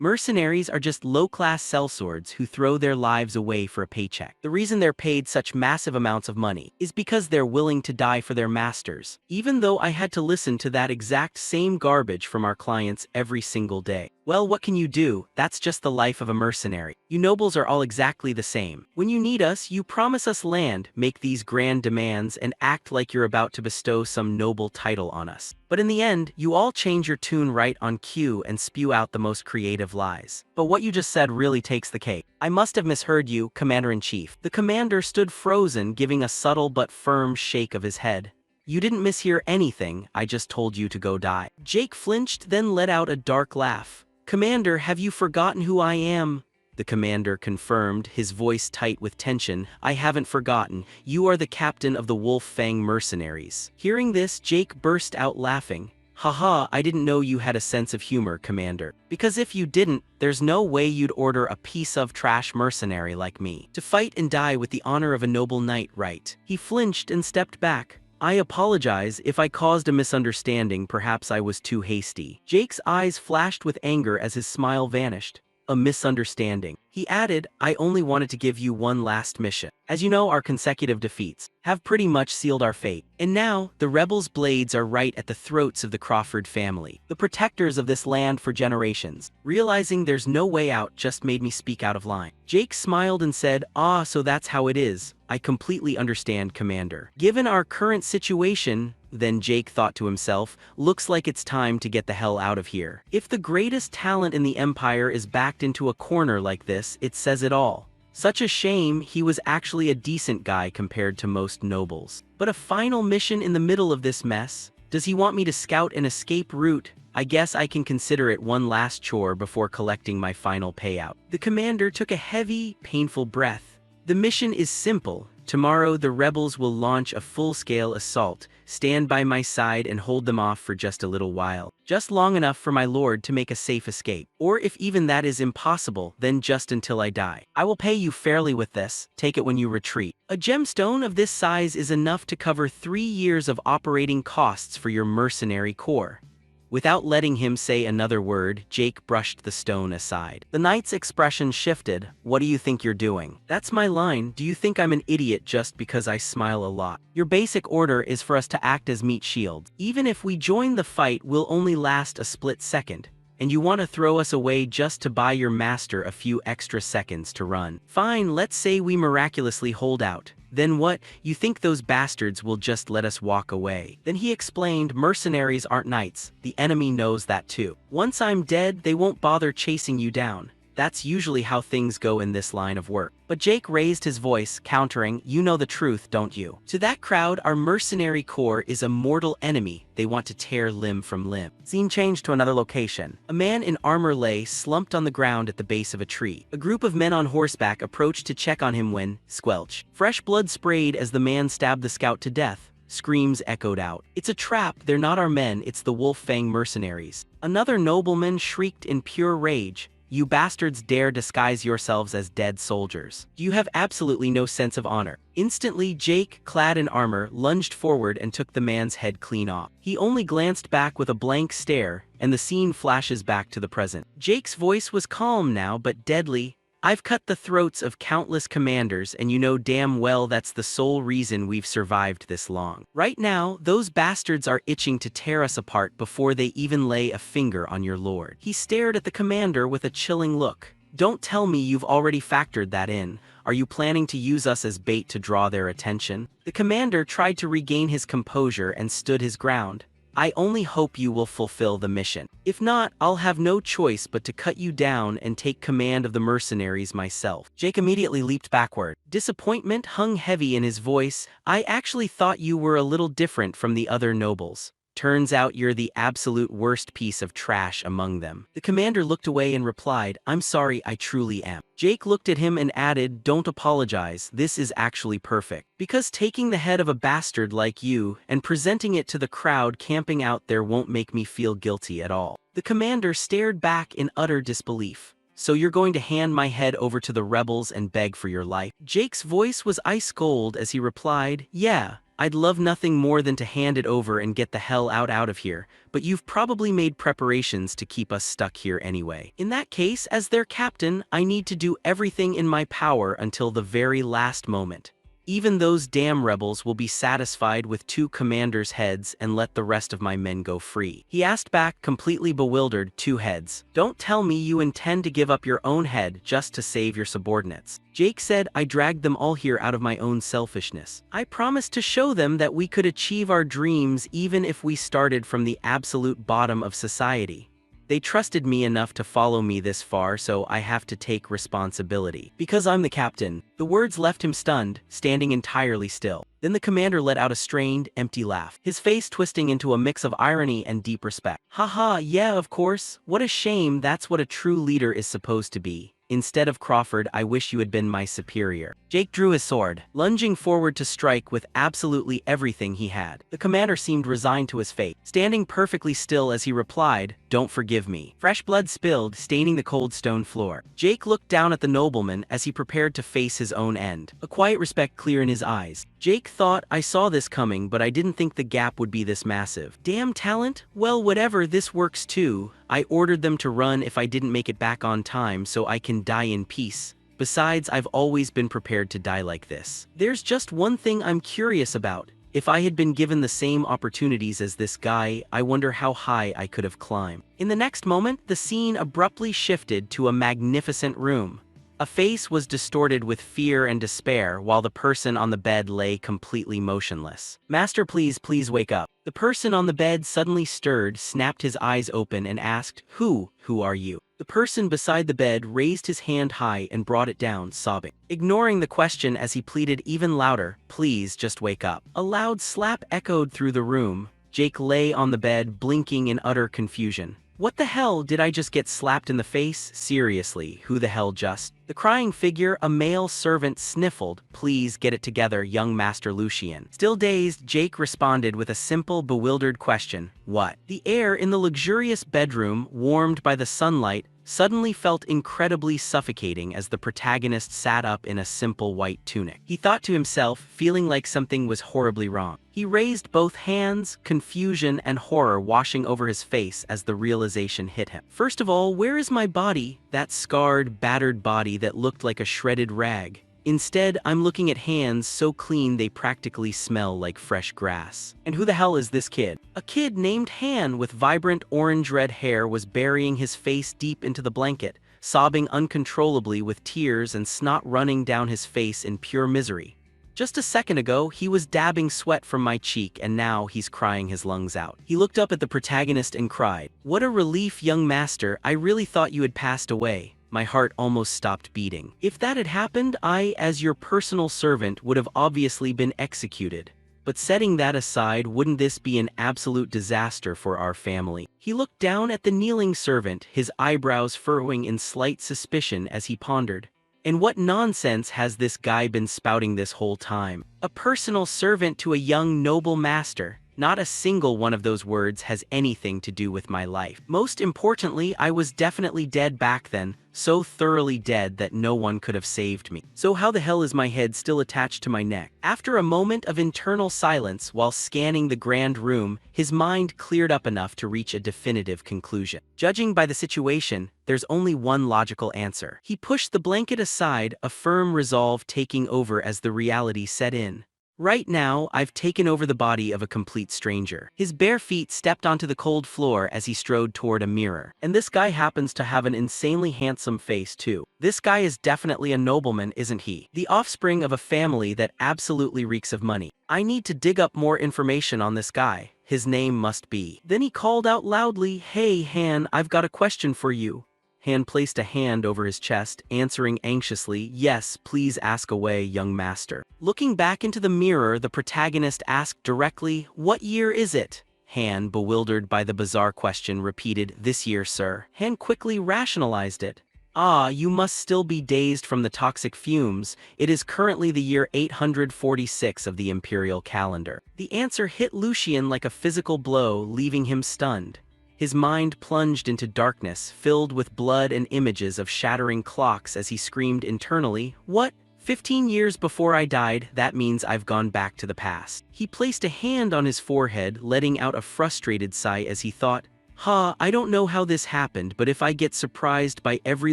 Mercenaries are just low-class sellswords who throw their lives away for a paycheck. The reason they're paid such massive amounts of money is because they're willing to die for their masters, even though I had to listen to that exact same garbage from our clients every single day. Well, what can you do? That's just the life of a mercenary. You nobles are all exactly the same. When you need us, you promise us land, make these grand demands, and act like you're about to bestow some noble title on us. But in the end, you all change your tune right on cue and spew out the most creative lies. But what you just said really takes the cake. I must have misheard you, Commander-in-Chief. The commander stood frozen, giving a subtle but firm shake of his head. You didn't mishear anything, I just told you to go die. Jake flinched, then let out a dark laugh. Commander, have you forgotten who I am? The commander confirmed, his voice tight with tension. I haven't forgotten. You are the captain of the Wolf Fang mercenaries. Hearing this, Jake burst out laughing. Haha, I didn't know you had a sense of humor, Commander. Because if you didn't, there's no way you'd order a piece of trash mercenary like me to fight and die with the honor of a noble knight, right? He flinched and stepped back. I apologize if I caused a misunderstanding, perhaps I was too hasty. Jake's eyes flashed with anger as his smile vanished. A misunderstanding. He added, I only wanted to give you one last mission. As you know, our consecutive defeats have pretty much sealed our fate. And now, the rebels' blades are right at the throats of the Crawford family, the protectors of this land for generations. Realizing there's no way out just made me speak out of line. Jake smiled and said, Ah, so that's how it is. I completely understand, Commander. Given our current situation, then Jake thought to himself, looks like it's time to get the hell out of here. If the greatest talent in the Empire is backed into a corner like this, it says it all. Such a shame, he was actually a decent guy compared to most nobles. But a final mission in the middle of this mess? Does he want me to scout an escape route? I guess I can consider it one last chore before collecting my final payout. The commander took a heavy, painful breath. The mission is simple. Tomorrow the rebels will launch a full-scale assault. Stand by my side and hold them off for just a little while. Just long enough for my lord to make a safe escape. Or if even that is impossible, then just until I die. I will pay you fairly with this. Take it when you retreat. A gemstone of this size is enough to cover 3 years of operating costs for your mercenary corps. Without letting him say another word, Jake brushed the stone aside. The knight's expression shifted. What do you think you're doing? That's my line. Do you think I'm an idiot just because I smile a lot? Your basic order is for us to act as meat shield. Even if we join the fight, we'll only last a split second. And you want to throw us away just to buy your master a few extra seconds to run. Fine, let's say we miraculously hold out. Then what? You think those bastards will just let us walk away? Then he explained, mercenaries aren't knights. The enemy knows that too. Once I'm dead, they won't bother chasing you down. That's usually how things go in this line of work. But Jake raised his voice, countering, you know the truth, don't you? To that crowd, our mercenary corps is a mortal enemy. They want to tear limb from limb. Scene changed to another location. A man in armor lay slumped on the ground at the base of a tree. A group of men on horseback approached to check on him when, squelch. Fresh blood sprayed as the man stabbed the scout to death. Screams echoed out. It's a trap, they're not our men, it's the Wolf Fang mercenaries. Another nobleman shrieked in pure rage. You bastards dare disguise yourselves as dead soldiers. You have absolutely no sense of honor. Instantly, Jake, clad in armor, lunged forward and took the man's head clean off. He only glanced back with a blank stare, and the scene flashes back to the present. Jake's voice was calm now, but deadly. I've cut the throats of countless commanders, and you know damn well that's the sole reason we've survived this long. Right now, those bastards are itching to tear us apart before they even lay a finger on your lord. He stared at the commander with a chilling look. Don't tell me you've already factored that in. Are you planning to use us as bait to draw their attention? The commander tried to regain his composure and stood his ground. I only hope you will fulfill the mission. If not, I'll have no choice but to cut you down and take command of the mercenaries myself. Jake immediately leaped backward. Disappointment hung heavy in his voice. I actually thought you were a little different from the other nobles. Turns out you're the absolute worst piece of trash among them. The commander looked away and replied, I'm sorry, I truly am. Jake looked at him and added, don't apologize, this is actually perfect. Because taking the head of a bastard like you and presenting it to the crowd camping out there won't make me feel guilty at all. The commander stared back in utter disbelief. So you're going to hand my head over to the rebels and beg for your life? Jake's voice was ice cold as he replied, yeah. I'd love nothing more than to hand it over and get the hell out of here, but you've probably made preparations to keep us stuck here anyway. In that case, as their captain, I need to do everything in my power until the very last moment. Even those damn rebels will be satisfied with 2 commanders' heads and let the rest of my men go free. He asked back, completely bewildered. 2 heads. Don't tell me you intend to give up your own head just to save your subordinates. Jake said, I dragged them all here out of my own selfishness. I promised to show them that we could achieve our dreams even if we started from the absolute bottom of society. They trusted me enough to follow me this far, so I have to take responsibility. Because I'm the captain. The words left him stunned, standing entirely still. Then the commander let out a strained, empty laugh, his face twisting into a mix of irony and deep respect. Haha, yeah, of course. What a shame. That's what a true leader is supposed to be. Instead of Crawford, I wish you had been my superior. Jake drew his sword, lunging forward to strike with absolutely everything he had. The commander seemed resigned to his fate, standing perfectly still as he replied, Don't forgive me. Fresh blood spilled, staining the cold stone floor. Jake looked down at the nobleman as he prepared to face his own end, a quiet respect clear in his eyes. Jake thought, I saw this coming, but I didn't think the gap would be this massive. Damn talent? Well, whatever, this works too. I ordered them to run if I didn't make it back on time so I can die in peace. Besides, I've always been prepared to die like this. There's just one thing I'm curious about. If I had been given the same opportunities as this guy, I wonder how high I could have climbed. In the next moment, the scene abruptly shifted to a magnificent room. A face was distorted with fear and despair while the person on the bed lay completely motionless. Master, please wake up. The person on the bed suddenly stirred, snapped his eyes open and asked, Who are you? The person beside the bed raised his hand high and brought it down, sobbing, ignoring the question as he pleaded even louder, Please just wake up. A loud slap echoed through the room. Jake lay on the bed, blinking in utter confusion. What the hell, did I just get slapped in the face? Seriously, who the hell just? The crying figure, a male servant, sniffled, Please get it together, young Master Lucien. Still dazed, Jake responded with a simple, bewildered question. What? The air in the luxurious bedroom, warmed by the sunlight, suddenly felt incredibly suffocating as the protagonist sat up in a simple white tunic. He thought to himself, feeling like something was horribly wrong. He raised both hands, confusion and horror washing over his face as the realization hit him. First of all, where is my body? That scarred, battered body that looked like a shredded rag. Instead, I'm looking at hands so clean they practically smell like fresh grass. And who the hell is this kid? A kid named Han with vibrant orange-red hair was burying his face deep into the blanket, sobbing uncontrollably with tears and snot running down his face in pure misery. Just a second ago, he was dabbing sweat from my cheek and now he's crying his lungs out. He looked up at the protagonist and cried, What a relief, young master, I really thought you had passed away. My heart almost stopped beating. If that had happened, I, as your personal servant, would have obviously been executed. But setting that aside, wouldn't this be an absolute disaster for our family? He looked down at the kneeling servant, his eyebrows furrowing in slight suspicion as he pondered. And what nonsense has this guy been spouting this whole time? A personal servant to a young noble master. Not a single one of those words has anything to do with my life. Most importantly, I was definitely dead back then, so thoroughly dead that no one could have saved me. So how the hell is my head still attached to my neck? After a moment of internal silence while scanning the grand room, his mind cleared up enough to reach a definitive conclusion. Judging by the situation, there's only one logical answer. He pushed the blanket aside, a firm resolve taking over as the reality set in. Right now, I've taken over the body of a complete stranger. His bare feet stepped onto the cold floor as he strode toward a mirror. And this guy happens to have an insanely handsome face too. This guy is definitely a nobleman, isn't he? The offspring of a family that absolutely reeks of money. I need to dig up more information on this guy. His name must be. Then he called out loudly, Hey Han, I've got a question for you. Han placed a hand over his chest, answering anxiously, Yes, please ask away, young master. Looking back into the mirror, the protagonist asked directly, What year is it? Han, bewildered by the bizarre question, repeated, This year, sir. Han quickly rationalized it. Ah, you must still be dazed from the toxic fumes. It is currently the year 846 of the imperial calendar. The answer hit Lucien like a physical blow, leaving him stunned. His mind plunged into darkness, filled with blood and images of shattering clocks as he screamed internally, What? 15 years before I died, that means I've gone back to the past. He placed a hand on his forehead, letting out a frustrated sigh as he thought, I don't know how this happened, but if I get surprised by every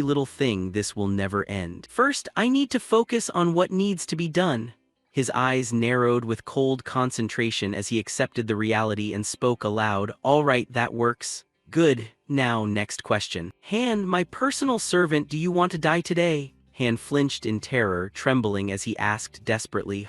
little thing, this will never end. First, I need to focus on what needs to be done. His eyes narrowed with cold concentration as he accepted the reality and spoke aloud. All right, that works. Good. Now, next question. Han, my personal servant, do you want to die today? Han flinched in terror, trembling as he asked desperately,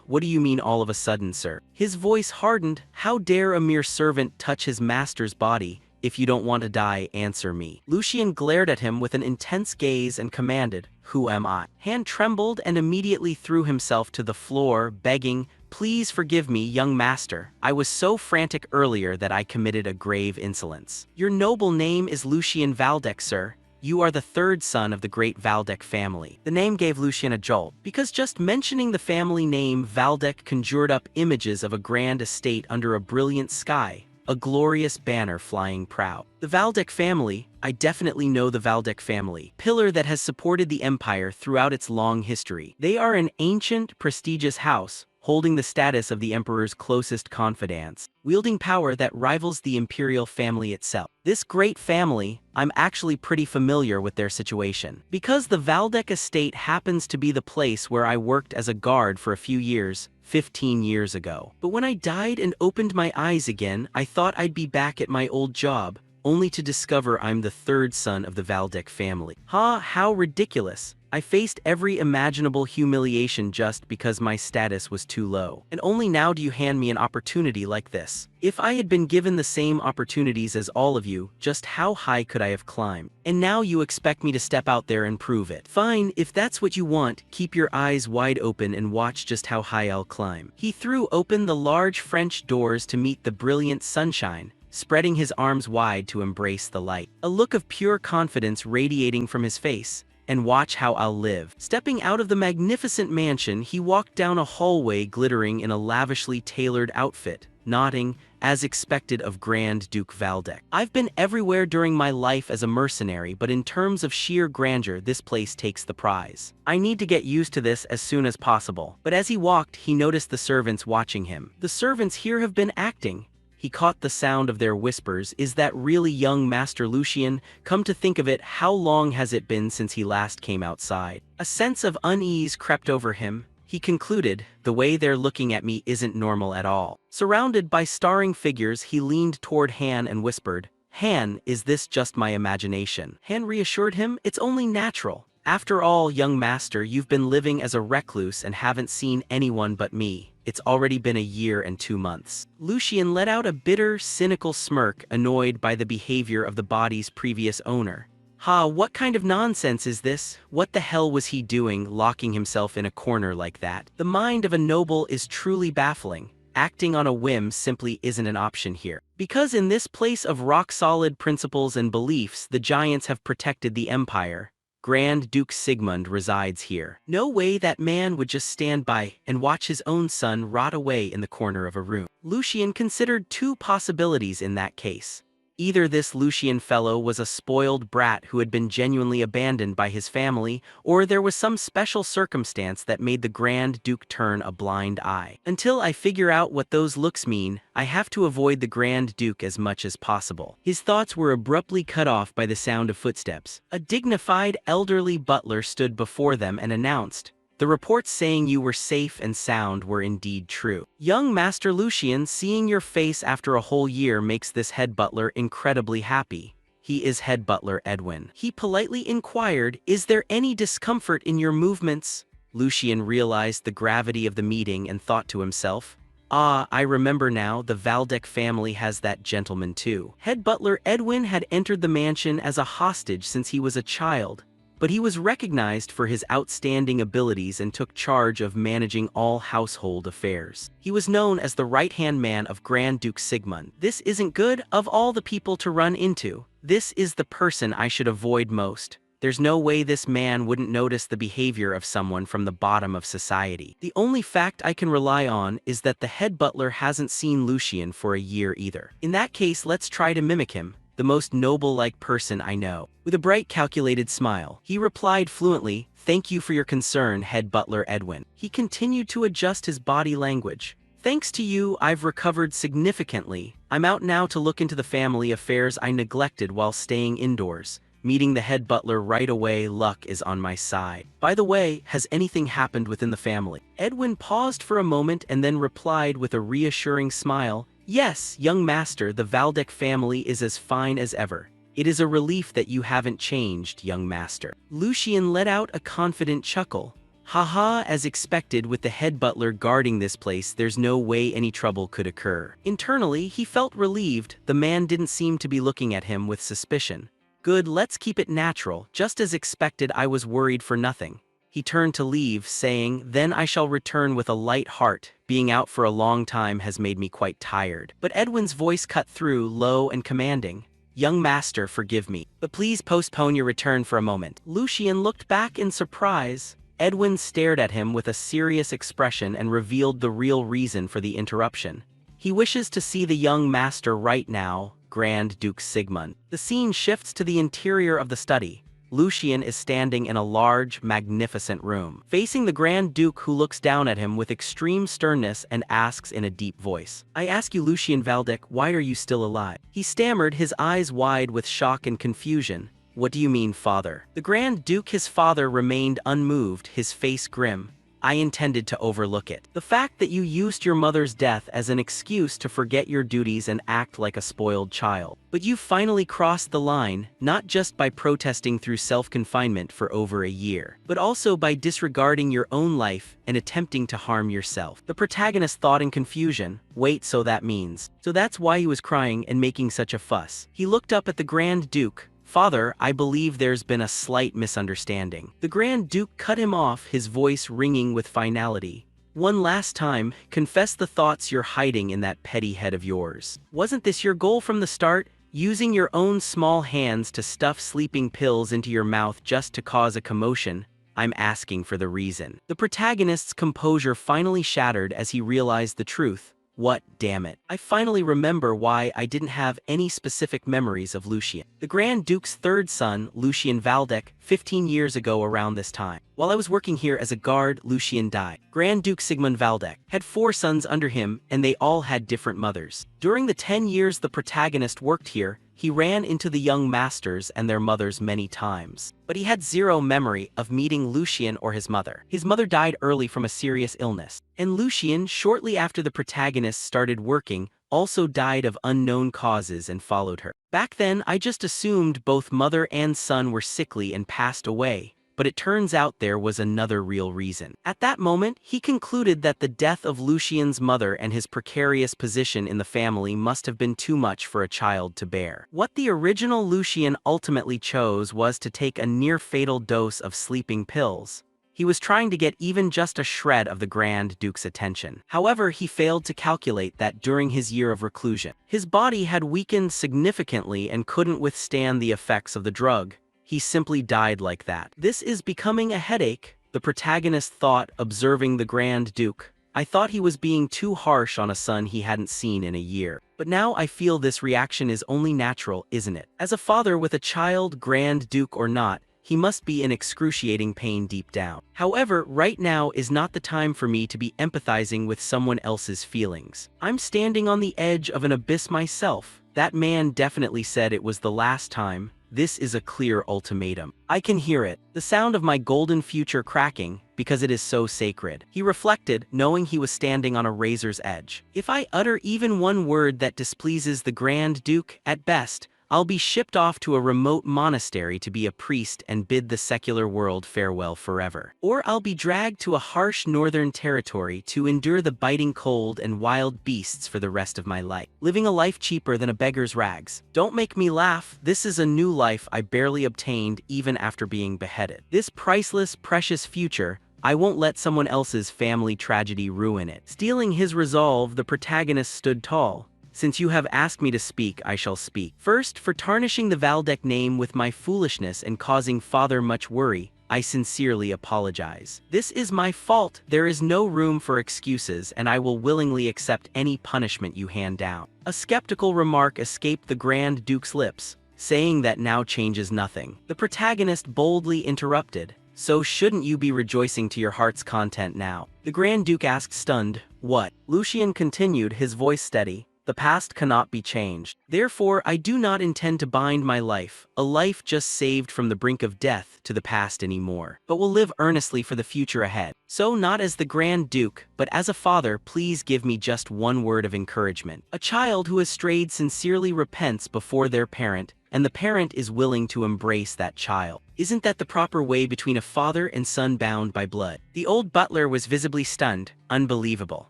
what do you mean all of a sudden, sir? His voice hardened. How dare a mere servant touch his master's body? If you don't want to die, answer me. Lucian glared at him with an intense gaze and commanded, who am I? Han trembled and immediately threw himself to the floor, begging, please forgive me, young master. I was so frantic earlier that I committed a grave insolence. Your noble name is Lucian Valdec, sir. You are the third son of the great Valdec family. The name gave Lucian a jolt, because just mentioning the family name Valdec conjured up images of a grand estate under a brilliant sky, a glorious banner flying proud. The Valdec family, I definitely know the Valdec family, pillar that has supported the empire throughout its long history. They are an ancient, prestigious house, holding the status of the emperor's closest confidants, wielding power that rivals the imperial family itself. This great family, I'm actually pretty familiar with their situation, because the Valdec estate happens to be the place where I worked as a guard for a few years, 15 years ago. But when I died and opened my eyes again, I thought I'd be back at my old job, only to discover I'm the third son of the Valdec family. How ridiculous. I faced every imaginable humiliation just because my status was too low. And only now do you hand me an opportunity like this. If I had been given the same opportunities as all of you, just how high could I have climbed? And now you expect me to step out there and prove it. Fine, if that's what you want, keep your eyes wide open and watch just how high I'll climb. He threw open the large French doors to meet the brilliant sunshine, spreading his arms wide to embrace the light. A look of pure confidence radiating from his face. And watch how I'll live. Stepping out of the magnificent mansion, he walked down a hallway glittering in a lavishly tailored outfit, nodding, as expected of Grand Duke Valdec. I've been everywhere during my life as a mercenary, but in terms of sheer grandeur, this place takes the prize. I need to get used to this as soon as possible. But as he walked, he noticed the servants watching him. The servants here have been acting. He caught the sound of their whispers. Is that really young Master Lucian? Come to think of it, how long has it been since he last came outside? A sense of unease crept over him. He concluded, the way they're looking at me isn't normal at all. Surrounded by staring figures, he leaned toward Han and whispered, Han, is this just my imagination? Han reassured him, it's only natural. After all, young master, you've been living as a recluse and haven't seen anyone but me. It's already been a year and 2 months. Lucian let out a bitter, cynical smirk, annoyed by the behavior of the body's previous owner. What kind of nonsense is this? What the hell was he doing, locking himself in a corner like that? The mind of a noble is truly baffling. Acting on a whim simply isn't an option here. Because in this place of rock-solid principles and beliefs, the giants have protected the empire. Grand Duke Sigmund resides here. No way that man would just stand by and watch his own son rot away in the corner of a room. Lucian considered 2 possibilities in that case. Either this Lucian fellow was a spoiled brat who had been genuinely abandoned by his family, or there was some special circumstance that made the Grand Duke turn a blind eye. Until I figure out what those looks mean, I have to avoid the Grand Duke as much as possible. His thoughts were abruptly cut off by the sound of footsteps. A dignified, elderly butler stood before them and announced, the reports saying you were safe and sound were indeed true. Young Master Lucian, seeing your face after a whole year makes this head butler incredibly happy. He is head butler Edwin. He politely inquired, is there any discomfort in your movements? Lucian realized the gravity of the meeting and thought to himself, I remember now, the Valdec family has that gentleman too. Head butler Edwin had entered the mansion as a hostage since he was a child. But he was recognized for his outstanding abilities and took charge of managing all household affairs. He was known as the right-hand man of Grand Duke Sigmund. This isn't good. Of all the people to run into, this is the person I should avoid most. There's no way this man wouldn't notice the behavior of someone from the bottom of society. The only fact I can rely on is that the head butler hasn't seen Lucian for a year either. In that case, let's try to mimic him. the most noble-like person I know. With a bright calculated smile, he replied fluently, "Thank you for your concern, head butler Edwin." He continued to adjust his body language. "Thanks to you, I've recovered significantly. I'm out now to look into the family affairs I neglected while staying indoors. Meeting the head butler right away, luck is on my side. By the way, has anything happened within the family?" Edwin paused for a moment and then replied with a reassuring smile, "Yes, young master, the Valdek family is as fine as ever. It is a relief that you haven't changed, young master." Lucien let out a confident chuckle. Haha, as expected, with the head butler guarding this place, there's no way any trouble could occur. Internally, he felt relieved. The man didn't seem to be looking at him with suspicion. Good, let's keep it natural. Just as expected, I was worried for nothing. He turned to leave, saying, "Then I shall return with a light heart. Being out for a long time has made me quite tired." But Edwin's voice cut through, low and commanding. "Young master, forgive me, but please postpone your return for a moment." Lucien looked back in surprise. Edwin stared at him with a serious expression and revealed the real reason for the interruption. He wishes to see the young master right now, Grand Duke Sigmund. The scene shifts to the interior of the study. Lucien is standing in a large, magnificent room, facing the Grand Duke, who looks down at him with extreme sternness and asks in a deep voice, "I ask you, Lucien Valdek, why are you still alive?" He stammered, his eyes wide with shock and confusion. "What do you mean, father?" The Grand Duke, his father, remained unmoved, his face grim. "I intended to overlook it. The fact that you used your mother's death as an excuse to forget your duties and act like a spoiled child. But you finally crossed the line, not just by protesting through self-confinement for over a year, but also by disregarding your own life and attempting to harm yourself." The protagonist thought in confusion. Wait, so that means... So that's why he was crying and making such a fuss. He looked up at the Grand Duke. "Father, I believe there's been a slight misunderstanding." The Grand Duke cut him off, his voice ringing with finality. "One last time, confess the thoughts you're hiding in that petty head of yours. Wasn't this your goal from the start? Using your own small hands to stuff sleeping pills into your mouth just to cause a commotion? I'm asking for the reason." The protagonist's composure finally shattered as he realized the truth. "What, damn it. I finally remember why I didn't have any specific memories of Lucien. The Grand Duke's third son, Lucien Valdek, 15 years ago around this time. While I was working here as a guard, Lucien died. Grand Duke Sigmund Valdek had 4 sons under him, and they all had different mothers. During the 10 years the protagonist worked here, he ran into the young masters and their mothers many times. But he had zero memory of meeting Lucien or his mother. His mother died early from a serious illness. And Lucien, shortly after the protagonist started working, also died of unknown causes and followed her. Back then, I just assumed both mother and son were sickly and passed away. But it turns out there was another real reason. At that moment, he concluded that the death of Lucien's mother and his precarious position in the family must have been too much for a child to bear. What the original Lucien ultimately chose was to take a near-fatal dose of sleeping pills. He was trying to get even just a shred of the Grand Duke's attention. However, he failed to calculate that during his year of reclusion, his body had weakened significantly and couldn't withstand the effects of the drug. He simply died like that. "This is becoming a headache," the protagonist thought, observing the Grand Duke. "I thought he was being too harsh on a son he hadn't seen in a year. But now I feel this reaction is only natural, isn't it? As a father with a child, Grand Duke or not, he must be in excruciating pain deep down. However, right now is not the time for me to be empathizing with someone else's feelings. I'm standing on the edge of an abyss myself. That man definitely said it was the last time. This is a clear ultimatum. I can hear it, the sound of my golden future cracking, because it is so sacred." He reflected, knowing he was standing on a razor's edge. "If I utter even one word that displeases the Grand Duke, at best, I'll be shipped off to a remote monastery to be a priest and bid the secular world farewell forever. Or I'll be dragged to a harsh northern territory to endure the biting cold and wild beasts for the rest of my life, living a life cheaper than a beggar's rags. Don't make me laugh, this is a new life I barely obtained even after being beheaded. This priceless, precious future, I won't let someone else's family tragedy ruin it." Stealing his resolve, the protagonist stood tall. "Since you have asked me to speak, I shall speak. First, for tarnishing the Valdek name with my foolishness and causing father much worry, I sincerely apologize. This is my fault. There is no room for excuses, and I will willingly accept any punishment you hand down." A skeptical remark escaped the Grand Duke's lips, saying that now changes nothing. The protagonist boldly interrupted, "So shouldn't you be rejoicing to your heart's content now?" The Grand Duke asked, stunned. "What?" Lucian continued, his voice steady. "The past cannot be changed. Therefore, I do not intend to bind my life, a life just saved from the brink of death, to the past anymore, but will live earnestly for the future ahead. So not as the Grand Duke, but as a father, please give me just one word of encouragement. A child who has strayed sincerely repents before their parent, and the parent is willing to embrace that child. Isn't that the proper way between a father and son bound by blood?" The old butler was visibly stunned. Unbelievable.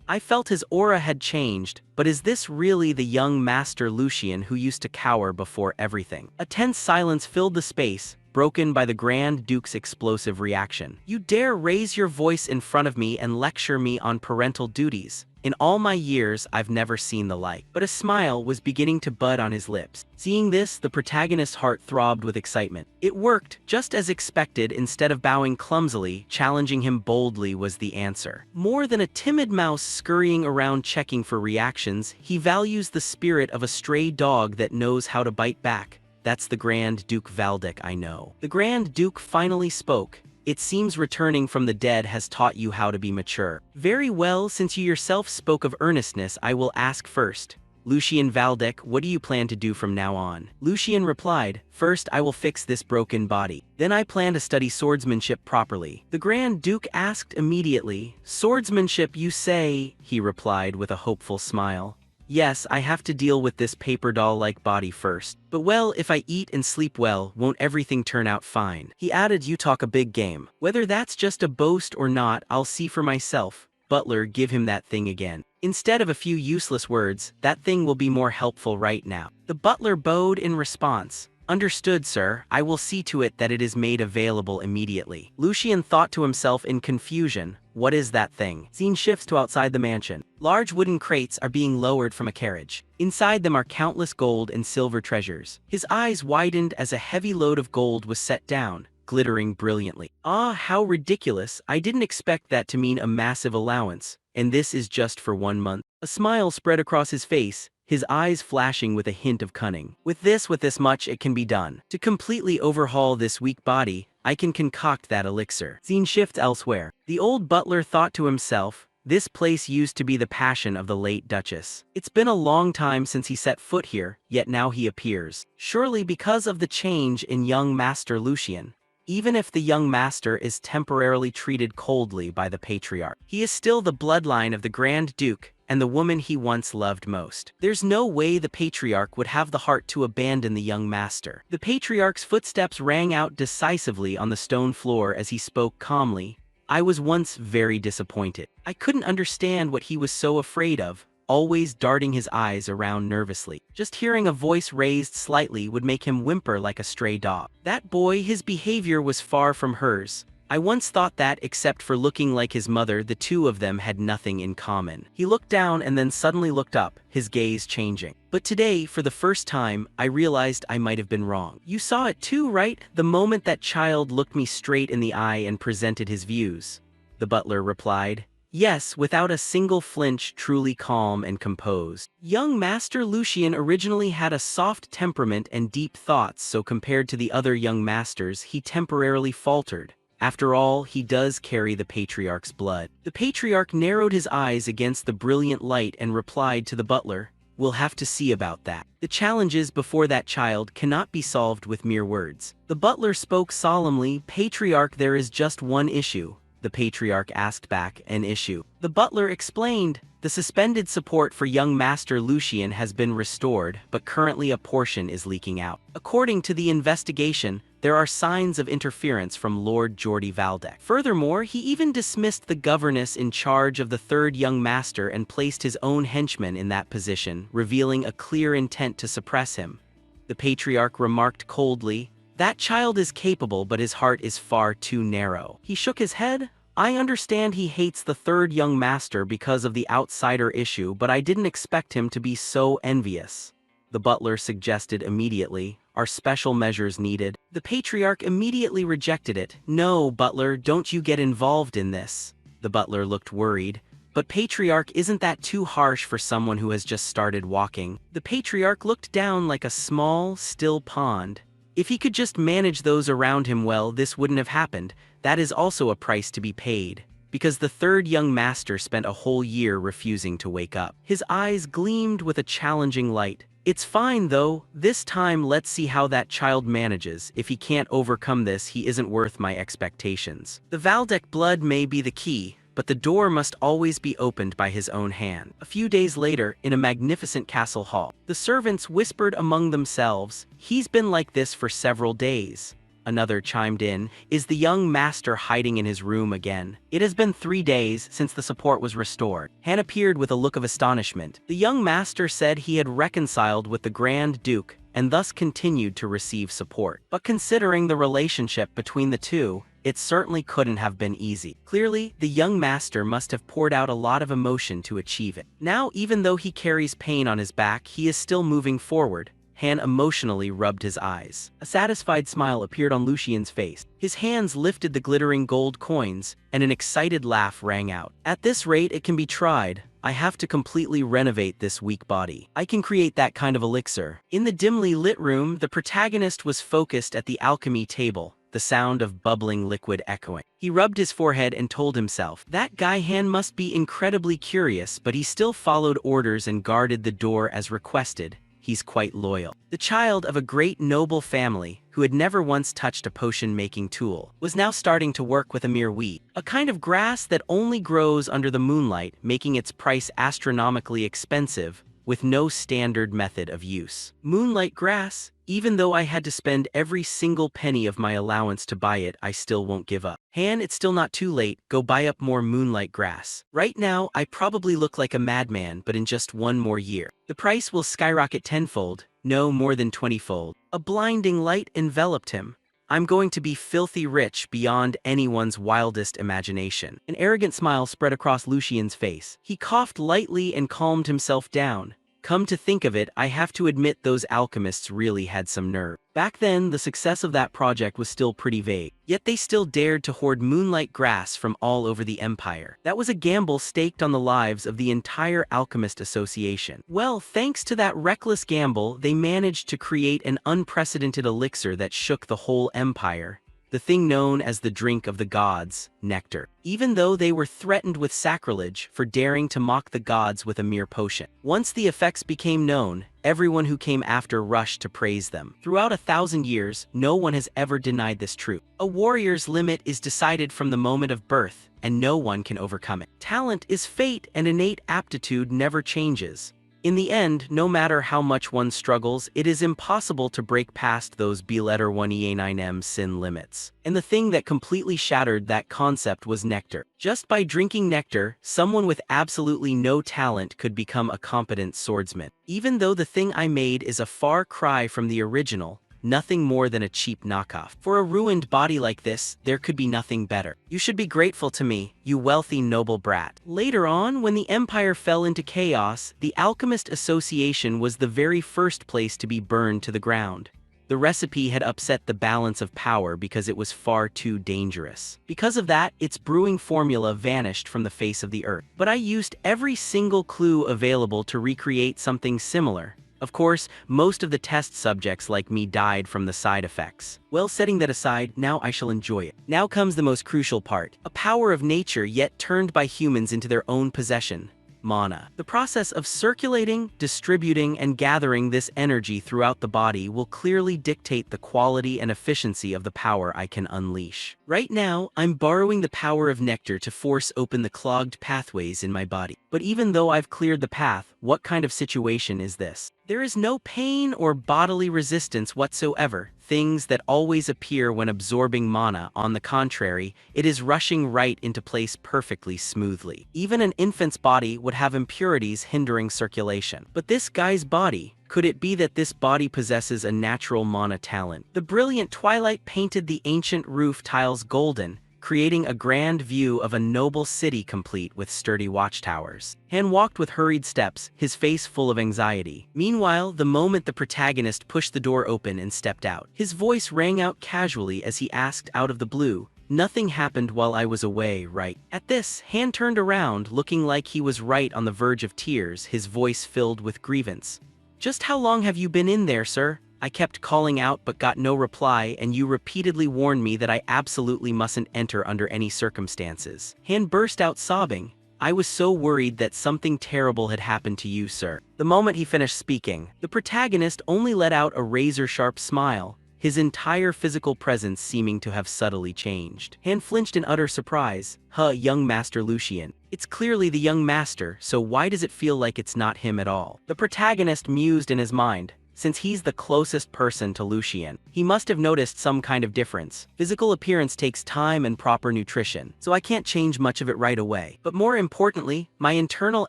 I felt his aura had changed, but is this really the young Master Lucian who used to cower before everything? A tense silence filled the space, broken by the Grand Duke's explosive reaction. "You dare raise your voice in front of me and lecture me on parental duties? In all my years, I've never seen the like." But a smile was beginning to bud on his lips. Seeing this, the protagonist's heart throbbed with excitement. It worked, just as expected. Instead of bowing clumsily, challenging him boldly was the answer. More than a timid mouse scurrying around checking for reactions, he values the spirit of a stray dog that knows how to bite back. That's the Grand Duke Valdek I know. The Grand Duke finally spoke. "It seems returning from the dead has taught you how to be mature." "Very well, since you yourself spoke of earnestness, I will ask first. Lucian Valdek, what do you plan to do from now on?" Lucian replied, "First I will fix this broken body. Then I plan to study swordsmanship properly." The Grand Duke asked immediately, "Swordsmanship, you say?" He replied with a hopeful smile. "Yes, I have to deal with this paper doll-like body first. But well, if I eat and sleep well, won't everything turn out fine?" He added, "You talk a big game. Whether that's just a boast or not, I'll see for myself. Butler, give him that thing again. Instead of a few useless words, that thing will be more helpful right now." The butler bowed in response. "Understood, sir. I will see to it that it is made available immediately." Lucian thought to himself in confusion, what is that thing? Scene shifts to outside the mansion. Large wooden crates are being lowered from a carriage. Inside them are countless gold and silver treasures. His eyes widened as a heavy load of gold was set down, glittering brilliantly. "Ah, how ridiculous. I didn't expect that to mean a massive allowance. And this is just for 1 month." A smile spread across his face, his eyes flashing with a hint of cunning. With this much it can be done. To completely overhaul this weak body, I can concoct that elixir. Scene shift elsewhere. The old butler thought to himself, this place used to be the passion of the late Duchess. It's been a long time since he set foot here, yet now he appears. Surely because of the change in young Master Lucian. Even if the young master is temporarily treated coldly by the patriarch, he is still the bloodline of the Grand Duke and the woman he once loved most. There's no way the patriarch would have the heart to abandon the young master. The patriarch's footsteps rang out decisively on the stone floor as he spoke calmly. "I was once very disappointed. I couldn't understand what he was so afraid of, always darting his eyes around nervously. Just hearing a voice raised slightly would make him whimper like a stray dog. That boy, his behavior was far from hers. I once thought that, except for looking like his mother, the two of them had nothing in common." He looked down and then suddenly looked up, his gaze changing. "But today, for the first time, I realized I might have been wrong." "You saw it too, right? The moment that child looked me straight in the eye and presented his views." The butler replied. "Yes, without a single flinch, truly calm and composed. Young Master Lucian originally had a soft temperament and deep thoughts, so compared to the other young masters, he temporarily faltered. After all, he does carry the patriarch's blood." The patriarch narrowed his eyes against the brilliant light and replied to the butler, "We'll have to see about that. The challenges before that child cannot be solved with mere words." The butler spoke solemnly. "Patriarch, there is just one issue." The patriarch asked back, "An issue?" The butler explained, "The suspended support for young Master Lucian has been restored, but currently a portion is leaking out. According to the investigation, there are signs of interference from Lord Jordi Valdek. Furthermore, he even dismissed the governess in charge of the third young master and placed his own henchman in that position, revealing a clear intent to suppress him." The patriarch remarked coldly, "That child is capable, but his heart is far too narrow." He shook his head. "I understand he hates the third young master because of the outsider issue, but I didn't expect him to be so envious." the butler suggested immediately. Are special measures needed? The patriarch immediately rejected it. No, butler, don't you get involved in this. The butler looked worried. But patriarch, isn't that too harsh for someone who has just started walking? The patriarch looked down like a small, still pond. If he could just manage those around him well, this wouldn't have happened. That is also a price to be paid. Because the third young master spent a whole year refusing to wake up. His eyes gleamed with a challenging light. It's fine though, this time let's see how that child manages. If he can't overcome this, he isn't worth my expectations. The Valdec blood may be the key, but the door must always be opened by his own hand. A few days later, in a magnificent castle hall, the servants whispered among themselves, "He's been like this for several days." Another chimed in, "Is the young master hiding in his room again? It has been 3 days since the support was restored." Han appeared with a look of astonishment. The young master said he had reconciled with the Grand Duke and thus continued to receive support. But considering the relationship between the two, it certainly couldn't have been easy. Clearly, the young master must have poured out a lot of emotion to achieve it. Now, even though he carries pain on his back, he is still moving forward. Han emotionally rubbed his eyes. A satisfied smile appeared on Lucian's face. His hands lifted the glittering gold coins, and an excited laugh rang out. "At this rate, it can be tried. I have to completely renovate this weak body. I can create that kind of elixir." In the dimly lit room, the protagonist was focused at the alchemy table, the sound of bubbling liquid echoing. He rubbed his forehead and told himself, "That guy Han must be incredibly curious," but he still followed orders and guarded the door as requested. He's quite loyal. The child of a great noble family, who had never once touched a potion-making tool, was now starting to work with a mere weed, a kind of grass that only grows under the moonlight, making its price astronomically expensive, with no standard method of use. Moonlight grass? Even though I had to spend every single penny of my allowance to buy it, I still won't give up. Han, it's still not too late, go buy up more moonlight grass. Right now, I probably look like a madman, but in just 1 more year, the price will skyrocket tenfold, no more than 20-fold. A blinding light enveloped him. I'm going to be filthy rich beyond anyone's wildest imagination. An arrogant smile spread across Lucian's face. He coughed lightly and calmed himself down. Come to think of it, I have to admit those alchemists really had some nerve. Back then, the success of that project was still pretty vague. Yet they still dared to hoard moonlight grass from all over the empire. That was a gamble staked on the lives of the entire alchemist association. Well, thanks to that reckless gamble, they managed to create an unprecedented elixir that shook the whole empire. The thing known as the drink of the gods, nectar. Even though they were threatened with sacrilege for daring to mock the gods with a mere potion. Once the effects became known, everyone who came after rushed to praise them. Throughout 1,000 years, no one has ever denied this truth. A warrior's limit is decided from the moment of birth, and no one can overcome it. Talent is fate, and innate aptitude never changes. In the end, no matter how much one struggles, it is impossible to break past those B-1E9M sin limits. And the thing that completely shattered that concept was nectar. Just by drinking nectar, someone with absolutely no talent could become a competent swordsman. Even though the thing I made is a far cry from the original, nothing more than a cheap knockoff. For a ruined body like this, there could be nothing better. You should be grateful to me, you wealthy noble brat. Later on, when the empire fell into chaos, the Alchemist Association was the very first place to be burned to the ground. The recipe had upset the balance of power because it was far too dangerous. Because of that, its brewing formula vanished from the face of the earth. But I used every single clue available to recreate something similar. Of course, most of the test subjects like me died from the side effects. Well, setting that aside, now I shall enjoy it. Now comes the most crucial part. A power of nature yet turned by humans into their own possession. Mana. The process of circulating, distributing, and gathering this energy throughout the body will clearly dictate the quality and efficiency of the power I can unleash. Right now, I'm borrowing the power of nectar to force open the clogged pathways in my body. But even though I've cleared the path, what kind of situation is this? There is no pain or bodily resistance whatsoever, things that always appear when absorbing mana. On the contrary, it is rushing right into place perfectly smoothly. Even an infant's body would have impurities hindering circulation. But this guy's body, could it be that this body possesses a natural mana talent? The brilliant twilight painted the ancient roof tiles golden, creating a grand view of a noble city complete with sturdy watchtowers. Han walked with hurried steps, his face full of anxiety. Meanwhile, the moment the protagonist pushed the door open and stepped out, his voice rang out casually as he asked out of the blue, "Nothing happened while I was away, right?" At this, Han turned around, looking like he was right on the verge of tears, his voice filled with grievance. "Just how long have you been in there, sir? I kept calling out but got no reply, and you repeatedly warned me that I absolutely mustn't enter under any circumstances." Han burst out sobbing. "I was so worried that something terrible had happened to you, sir." The moment he finished speaking, the protagonist only let out a razor-sharp smile, his entire physical presence seeming to have subtly changed. Han flinched in utter surprise. Young Master Lucian. It's clearly the young master, so why does it feel like it's not him at all?" The protagonist mused in his mind. Since he's the closest person to Lucian, he must have noticed some kind of difference. Physical appearance takes time and proper nutrition, so I can't change much of it right away. But more importantly, my internal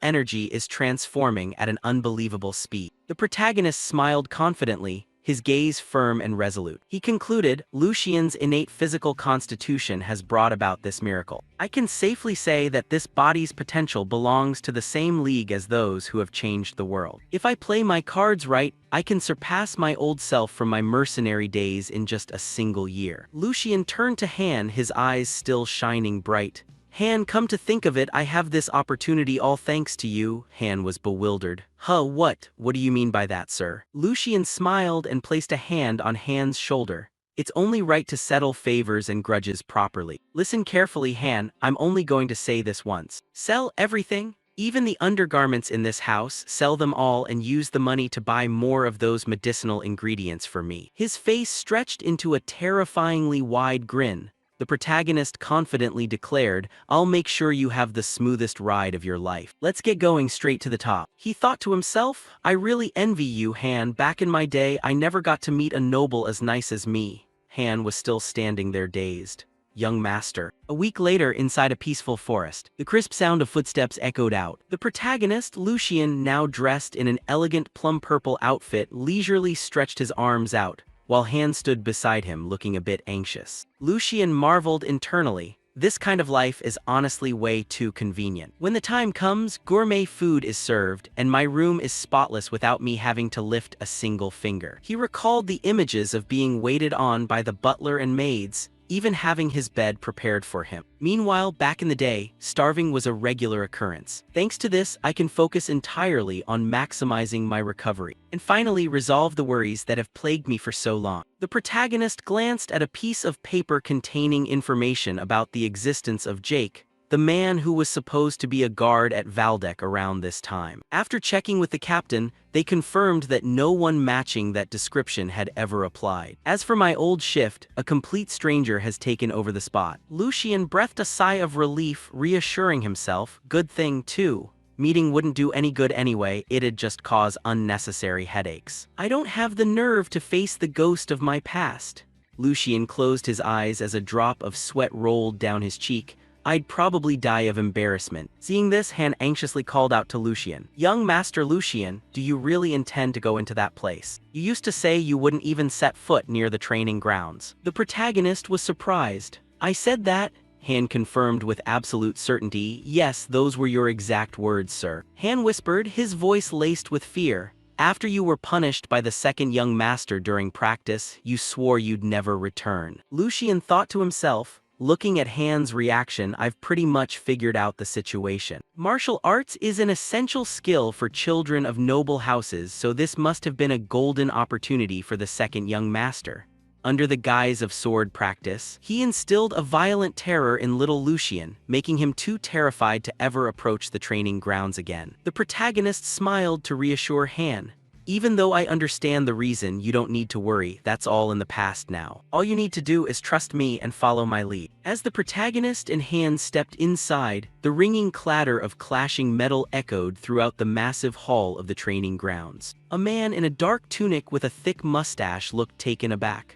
energy is transforming at an unbelievable speed. The protagonist smiled confidently, his gaze firm and resolute. He concluded, "Lucian's innate physical constitution has brought about this miracle. I can safely say that this body's potential belongs to the same league as those who have changed the world. If I play my cards right, I can surpass my old self from my mercenary days in just a single year." Lucian turned to Han, his eyes still shining bright. "Han, come to think of it, I have this opportunity all thanks to you." Han was bewildered. What? What do you mean by that, sir?" Lucian smiled and placed a hand on Han's shoulder. "It's only right to settle favors and grudges properly. Listen carefully, Han, I'm only going to say this once. Sell everything, even the undergarments in this house, sell them all and use the money to buy more of those medicinal ingredients for me." His face stretched into a terrifyingly wide grin. The protagonist confidently declared, "I'll make sure you have the smoothest ride of your life. Let's get going straight to the top." He thought to himself, "I really envy you, Han. Back in my day, I never got to meet a noble as nice as me." Han was still standing there dazed. "Young master." A week later, inside a peaceful forest, the crisp sound of footsteps echoed out. The protagonist, Lucian, now dressed in an elegant plum-purple outfit, leisurely stretched his arms out, while Han stood beside him looking a bit anxious. Lucian marveled internally. This kind of life is honestly way too convenient. When the time comes, gourmet food is served, and my room is spotless without me having to lift a single finger. He recalled the images of being waited on by the butler and maids, even having his bed prepared for him. Meanwhile, back in the day, starving was a regular occurrence. Thanks to this, I can focus entirely on maximizing my recovery, and finally resolve the worries that have plagued me for so long. The protagonist glanced at a piece of paper containing information about the existence of Jake, the man who was supposed to be a guard at Valdek around this time. After checking with the captain, they confirmed that no one matching that description had ever applied. As for my old shift, a complete stranger has taken over the spot. Lucian breathed a sigh of relief, reassuring himself, good thing too. Meeting wouldn't do any good anyway, it'd just cause unnecessary headaches. I don't have the nerve to face the ghost of my past. Lucian closed his eyes as a drop of sweat rolled down his cheek. I'd probably die of embarrassment. Seeing this, Han anxiously called out to Lucian. Young Master Lucian, do you really intend to go into that place? You used to say you wouldn't even set foot near the training grounds. The protagonist was surprised. I said that, Han confirmed with absolute certainty. Yes, those were your exact words, sir. Han whispered, his voice laced with fear. After you were punished by the second young master during practice, you swore you'd never return. Lucian thought to himself, looking at Han's reaction, I've pretty much figured out the situation. Martial arts is an essential skill for children of noble houses, so this must have been a golden opportunity for the second young master. Under the guise of sword practice, he instilled a violent terror in little Lucian, making him too terrified to ever approach the training grounds again. The protagonist smiled to reassure Han. Even though I understand the reason, you don't need to worry, that's all in the past now. All you need to do is trust me and follow my lead. As the protagonist and Han stepped inside, the ringing clatter of clashing metal echoed throughout the massive hall of the training grounds. A man in a dark tunic with a thick mustache looked taken aback.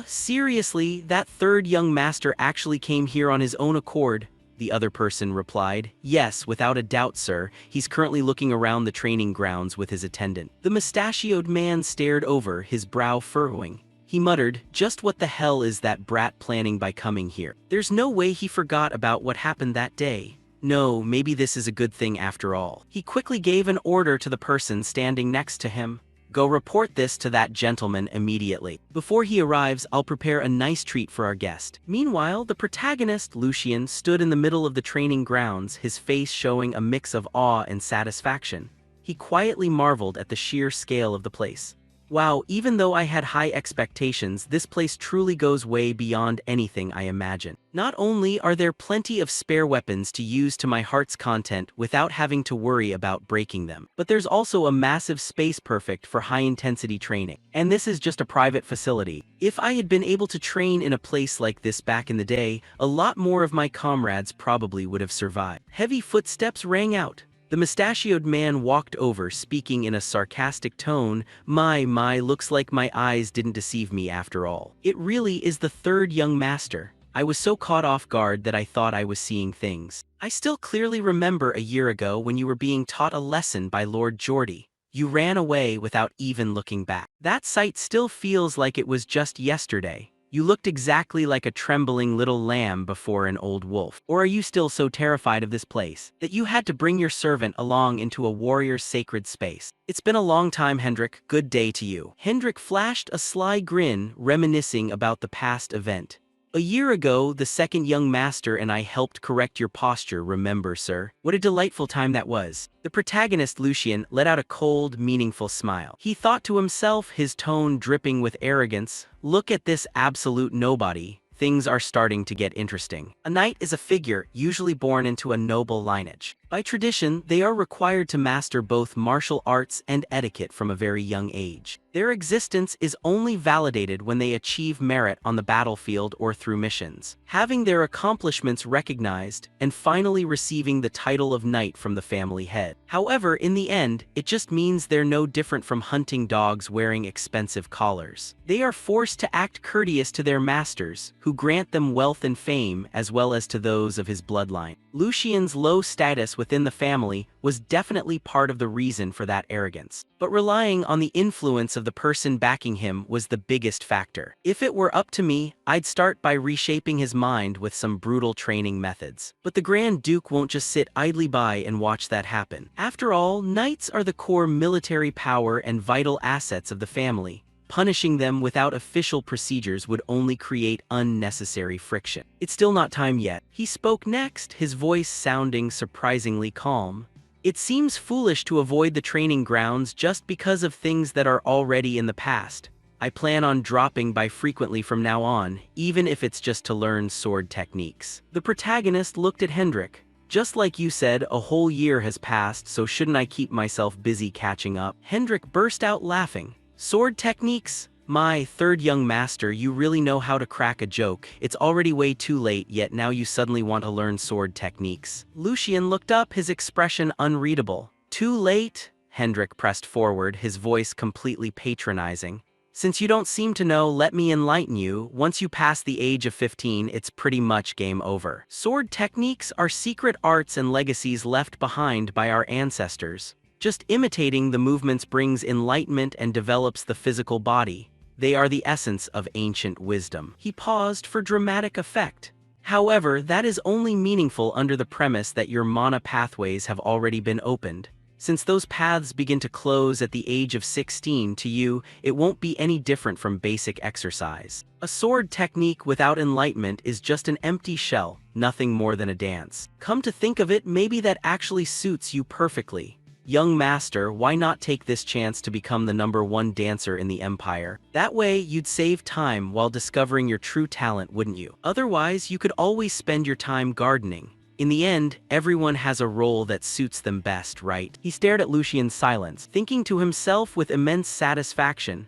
Seriously, that third young master actually came here on his own accord? The other person replied. Yes, without a doubt, sir. He's currently looking around the training grounds with his attendant. The mustachioed man stared over, his brow furrowing. He muttered, "Just what the hell is that brat planning by coming here?" There's no way he forgot about what happened that day. No, maybe this is a good thing after all. He quickly gave an order to the person standing next to him. "Go report this to that gentleman immediately. Before he arrives, I'll prepare a nice treat for our guest." Meanwhile, the protagonist, Lucian, stood in the middle of the training grounds, his face showing a mix of awe and satisfaction. He quietly marveled at the sheer scale of the place. Wow, even though I had high expectations, this place truly goes way beyond anything I imagined. Not only are there plenty of spare weapons to use to my heart's content without having to worry about breaking them, but there's also a massive space perfect for high-intensity training. And this is just a private facility. If I had been able to train in a place like this back in the day, a lot more of my comrades probably would have survived. Heavy footsteps rang out. The mustachioed man walked over, speaking in a sarcastic tone. My, looks like my eyes didn't deceive me after all. It really is the third young master. I was so caught off guard that I thought I was seeing things. I still clearly remember a year ago when you were being taught a lesson by Lord Geordie. You ran away without even looking back. That sight still feels like it was just yesterday. You looked exactly like a trembling little lamb before an old wolf. Or are you still so terrified of this place that you had to bring your servant along into a warrior's sacred space? It's been a long time, Hendrik. Good day to you. Hendrik flashed a sly grin, reminiscing about the past event. A year ago, the second young master and I helped correct your posture, remember, sir? What a delightful time that was. The protagonist, Lucian, let out a cold, meaningful smile. He thought to himself, his tone dripping with arrogance, "Look at this absolute nobody. Things are starting to get interesting." A knight is a figure usually born into a noble lineage. By tradition, they are required to master both martial arts and etiquette from a very young age. Their existence is only validated when they achieve merit on the battlefield or through missions, having their accomplishments recognized, and finally receiving the title of knight from the family head. However, in the end, it just means they're no different from hunting dogs wearing expensive collars. They are forced to act courteous to their masters, who grant them wealth and fame as well as to those of his bloodline. Lucian's low status within the family was definitely part of the reason for that arrogance. But relying on the influence of the person backing him was the biggest factor. If it were up to me, I'd start by reshaping his mind with some brutal training methods. But the Grand Duke won't just sit idly by and watch that happen. After all, knights are the core military power and vital assets of the family. Punishing them without official procedures would only create unnecessary friction. It's still not time yet. He spoke next, his voice sounding surprisingly calm. It seems foolish to avoid the training grounds just because of things that are already in the past. I plan on dropping by frequently from now on, even if it's just to learn sword techniques. The protagonist looked at Hendrik. Just like you said, a whole year has passed, so shouldn't I keep myself busy catching up? Hendrik burst out laughing. Sword techniques? My third young master, you really know how to crack a joke. It's already way too late, yet now you suddenly want to learn sword techniques. Lucian looked up, his expression unreadable. Too late? Hendrik pressed forward, his voice completely patronizing. Since you don't seem to know, let me enlighten you. Once you pass the age of 15, it's pretty much game over. Sword techniques are secret arts and legacies left behind by our ancestors. Just imitating the movements brings enlightenment and develops the physical body. They are the essence of ancient wisdom. He paused for dramatic effect. However, that is only meaningful under the premise that your mana pathways have already been opened. Since those paths begin to close at the age of 16 to you, it won't be any different from basic exercise. A sword technique without enlightenment is just an empty shell, nothing more than a dance. Come to think of it, maybe that actually suits you perfectly. Young master, why not take this chance to become the #1 dancer in the Empire? That way, you'd save time while discovering your true talent, wouldn't you? Otherwise, you could always spend your time gardening. In the end, everyone has a role that suits them best, right? He stared at Lucian's silence, thinking to himself with immense satisfaction.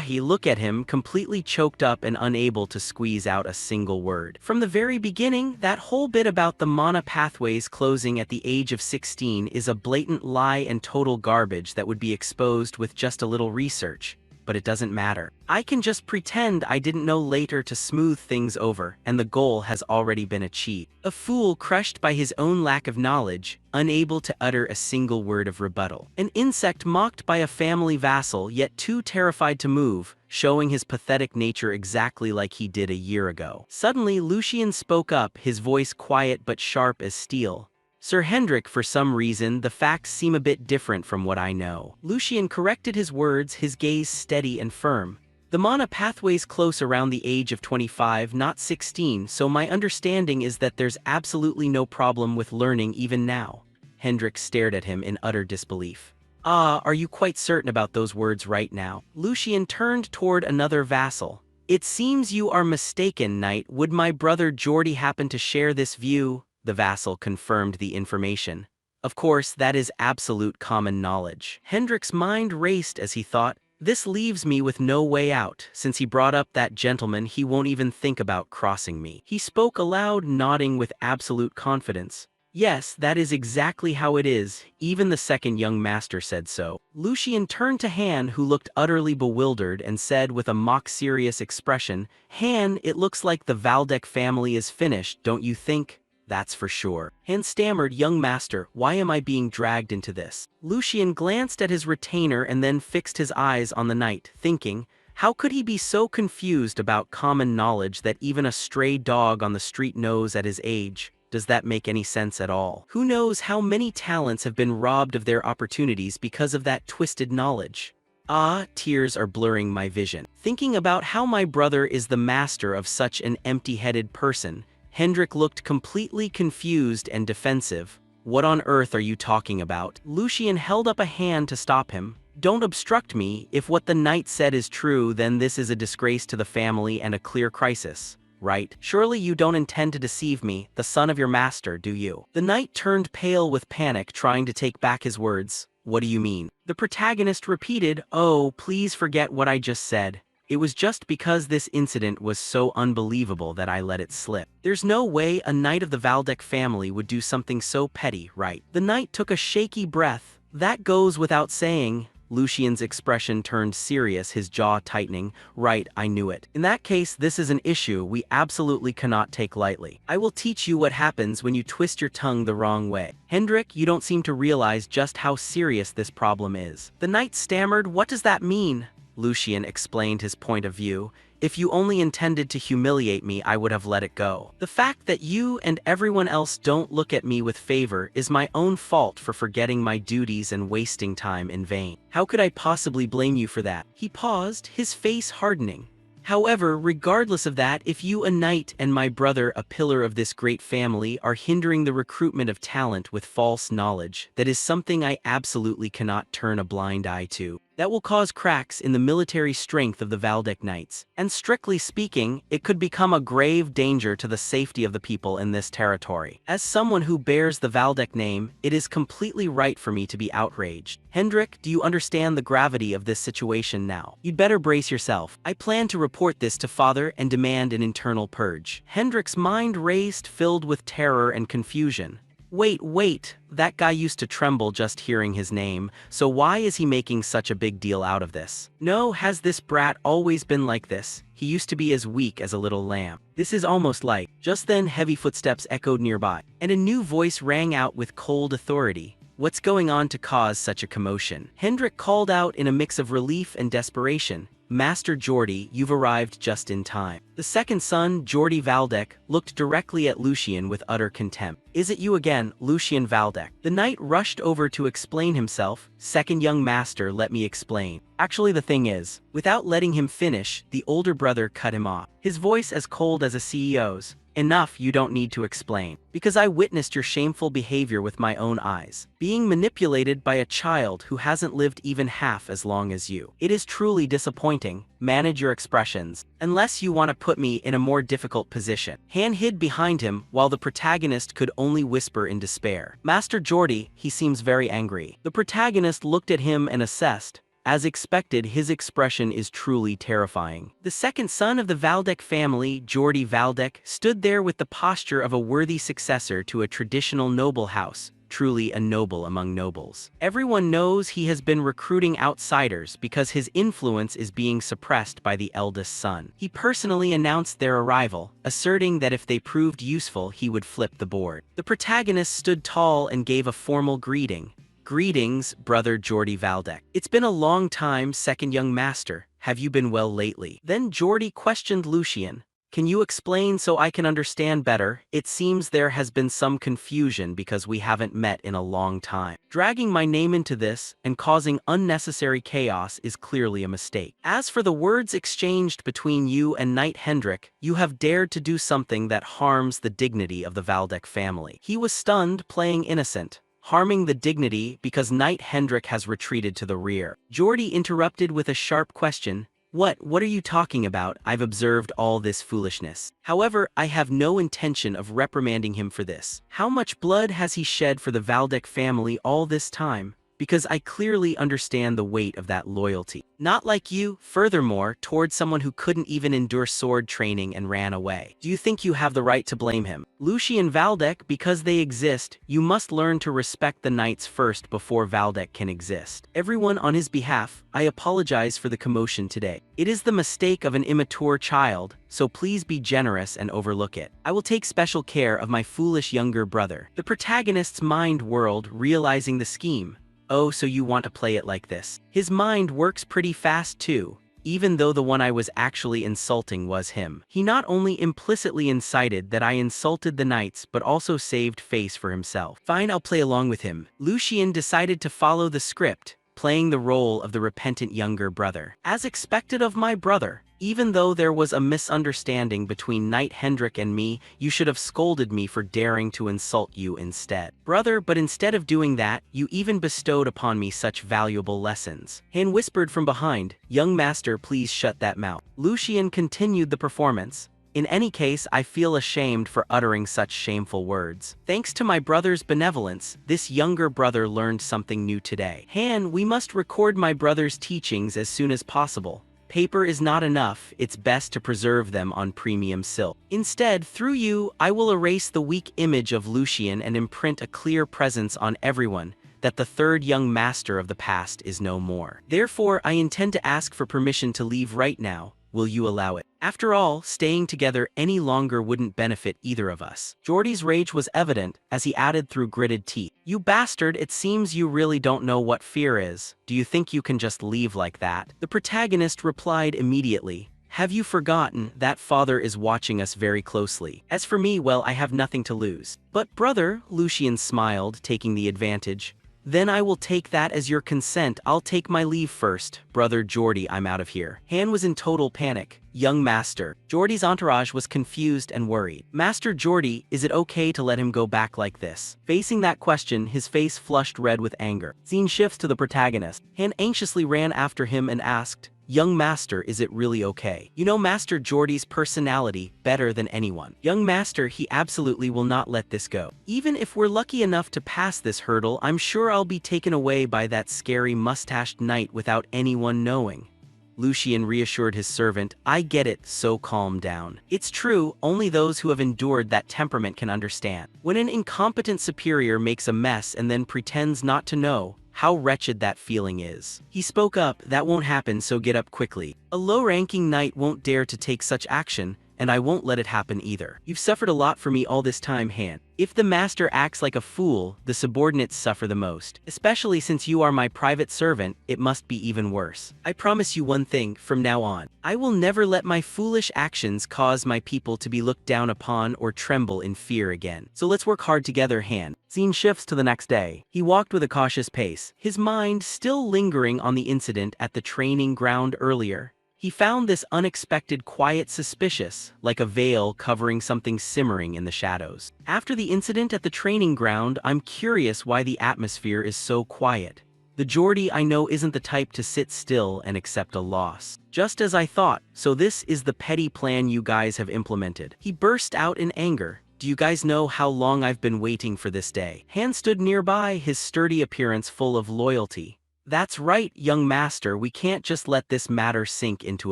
He looked at him, completely choked up and unable to squeeze out a single word. From the very beginning, that whole bit about the mana pathways closing at the age of 16 is a blatant lie and total garbage that would be exposed with just a little research. but it doesn't matter. I can just pretend I didn't know later to smooth things over, and the goal has already been achieved. A fool crushed by his own lack of knowledge, unable to utter a single word of rebuttal. An insect mocked by a family vassal, yet too terrified to move, showing his pathetic nature exactly like he did a year ago. Suddenly, Lucian spoke up, his voice quiet but sharp as steel. Sir Hendrik, for some reason, the facts seem a bit different from what I know. Lucian corrected his words, his gaze steady and firm. The mana pathway's close around the age of 25, not 16, so my understanding is that there's absolutely no problem with learning even now. Hendrik stared at him in utter disbelief. Ah, are you quite certain about those words right now? Lucian turned toward another vassal. It seems you are mistaken, knight. Would my brother Geordie happen to share this view? The vassal confirmed the information. Of course, that is absolute common knowledge. Hendrik's mind raced as he thought, this leaves me with no way out. Since he brought up that gentleman, he won't even think about crossing me. He spoke aloud, nodding with absolute confidence. Yes, that is exactly how it is. Even the second young master said so. Lucian turned to Han, who looked utterly bewildered, and said with a mock-serious expression, Han, it looks like the Valdek family is finished, don't you think? That's for sure. Han stammered, young master, why am I being dragged into this? Lucian glanced at his retainer and then fixed his eyes on the knight, thinking, how could he be so confused about common knowledge that even a stray dog on the street knows at his age? Does that make any sense at all? Who knows how many talents have been robbed of their opportunities because of that twisted knowledge? Ah, tears are blurring my vision. Thinking about how my brother is the master of such an empty-headed person, Hendrik looked completely confused and defensive. What on earth are you talking about? Lucian held up a hand to stop him. Don't obstruct me. If what the knight said is true, then this is a disgrace to the family and a clear crisis, right? Surely you don't intend to deceive me, the son of your master, do you? The knight turned pale with panic, trying to take back his words. What do you mean? The protagonist repeated, oh, please forget what I just said. It was just because this incident was so unbelievable that I let it slip. There's no way a knight of the Valdek family would do something so petty, right? The knight took a shaky breath. That goes without saying. Lucian's expression turned serious, his jaw tightening. Right, I knew it. In that case, this is an issue we absolutely cannot take lightly. I will teach you what happens when you twist your tongue the wrong way. Hendrik, you don't seem to realize just how serious this problem is. The knight stammered, what does that mean? Lucian explained his point of view. If you only intended to humiliate me, I would have let it go. The fact that you and everyone else don't look at me with favor is my own fault for forgetting my duties and wasting time in vain. How could I possibly blame you for that? He paused, his face hardening. However, regardless of that, if you, a knight, and my brother, a pillar of this great family, are hindering the recruitment of talent with false knowledge, that is something I absolutely cannot turn a blind eye to. That will cause cracks in the military strength of the Valdek Knights, and strictly speaking, it could become a grave danger to the safety of the people in this territory. As someone who bears the Valdek name, it is completely right for me to be outraged. Hendrik, do you understand the gravity of this situation now? You'd better brace yourself. I plan to report this to father and demand an internal purge. Hendrik's mind raced, filled with terror and confusion. Wait, that guy used to tremble just hearing his name, so why is he making such a big deal out of this? No, has this brat always been like this? He used to be as weak as a little lamb. This is almost like. Just then heavy footsteps echoed nearby, and a new voice rang out with cold authority. What's going on to cause such a commotion? Hendrik called out in a mix of relief and desperation. Master Geordie, you've arrived just in time. The second son, Geordie Valdek, looked directly at Lucian with utter contempt. Is it you again, Lucian Valdek? The knight rushed over to explain himself. Second young master, let me explain. Actually, the thing is, without letting him finish, the older brother cut him off. His voice as cold as a CEO's. Enough, you don't need to explain. Because I witnessed your shameful behavior with my own eyes. Being manipulated by a child who hasn't lived even half as long as you. It is truly disappointing. Manage your expressions. Unless you want to put me in a more difficult position. Han hid behind him while the protagonist could only whisper in despair. Master Geordie, he seems very angry. The protagonist looked at him and assessed. As expected, his expression is truly terrifying. The second son of the Valdek family, Geordie Valdek, stood there with the posture of a worthy successor to a traditional noble house, truly a noble among nobles. Everyone knows he has been recruiting outsiders because his influence is being suppressed by the eldest son. He personally announced their arrival, asserting that if they proved useful he would flip the board. The protagonist stood tall and gave a formal greeting. "Greetings, brother Geordie Valdek. It's been a long time, second young master. Have you been well lately?" Then Geordie questioned Lucian. "Can you explain so I can understand better? It seems there has been some confusion because we haven't met in a long time. Dragging my name into this and causing unnecessary chaos is clearly a mistake. As for the words exchanged between you and Knight Hendrik, you have dared to do something that harms the dignity of the Valdek family." He was stunned, playing innocent. "Harming the dignity because Knight Hendrik has retreated to the rear." Geordie interrupted with a sharp question. What are you talking about? I've observed all this foolishness. However, I have no intention of reprimanding him for this. How much blood has he shed for the Valdek family all this time? Because I clearly understand the weight of that loyalty. Not like you, furthermore, towards someone who couldn't even endure sword training and ran away. Do you think you have the right to blame him? Lucian Valdek, because they exist, you must learn to respect the knights first before Valdek can exist. Everyone on his behalf, I apologize for the commotion today. It is the mistake of an immature child, so please be generous and overlook it. I will take special care of my foolish younger brother. The protagonist's mind whirled, realizing the scheme. Oh, so you want to play it like this? His mind works pretty fast too, even though the one I was actually insulting was him. He not only implicitly incited that I insulted the knights but also saved face for himself. Fine, I'll play along with him. Lucian decided to follow the script, playing the role of the repentant younger brother. As expected of my brother, even though there was a misunderstanding between Knight Hendrik and me, you should have scolded me for daring to insult you instead. Brother, but instead of doing that, you even bestowed upon me such valuable lessons. Han whispered from behind, "Young master, please shut that mouth." Lucian continued the performance. "In any case, I feel ashamed for uttering such shameful words. Thanks to my brother's benevolence, this younger brother learned something new today. Han, we must record my brother's teachings as soon as possible. Paper is not enough, it's best to preserve them on premium silk. Instead, through you, I will erase the weak image of Lucian and imprint a clear presence on everyone that the third young master of the past is no more. Therefore, I intend to ask for permission to leave right now. Will you allow it? After all, staying together any longer wouldn't benefit either of us." Geordie's rage was evident as he added through gritted teeth. "You bastard, it seems you really don't know what fear is. Do you think you can just leave like that?" The protagonist replied immediately. "Have you forgotten that father is watching us very closely? As for me, well, I have nothing to lose." "But brother," Lucian smiled, taking the advantage. "Then I will take that as your consent. I'll take my leave first. Brother Geordie, I'm out of here." Han was in total panic. "Young master." Geordie's entourage was confused and worried. "Master Geordie, is it okay to let him go back like this?" Facing that question, his face flushed red with anger. Scene shifts to the protagonist. Han anxiously ran after him and asked, "Young master, is it really okay? You know Master Geordie's personality better than anyone. Young master, he absolutely will not let this go. Even if we're lucky enough to pass this hurdle, I'm sure I'll be taken away by that scary mustached knight without anyone knowing." Lucian reassured his servant, "I get it, so calm down. It's true, only those who have endured that temperament can understand. When an incompetent superior makes a mess and then pretends not to know, how wretched that feeling is." He spoke up, "That won't happen, so get up quickly. A low-ranking knight won't dare to take such action, and I won't let it happen either. You've suffered a lot for me all this time, Han. If the master acts like a fool, the subordinates suffer the most. Especially since you are my private servant, it must be even worse. I promise you one thing, from now on, I will never let my foolish actions cause my people to be looked down upon or tremble in fear again. So let's work hard together, Han." Scene shifts to the next day. He walked with a cautious pace, his mind still lingering on the incident at the training ground earlier. He found this unexpected quiet suspicious, like a veil covering something simmering in the shadows. After the incident at the training ground, I'm curious why the atmosphere is so quiet. The Geordie I know isn't the type to sit still and accept a loss. Just as I thought, so this is the petty plan you guys have implemented. He burst out in anger. Do you guys know how long I've been waiting for this day? Han stood nearby, his sturdy appearance full of loyalty. That's right, young master, we can't just let this matter sink into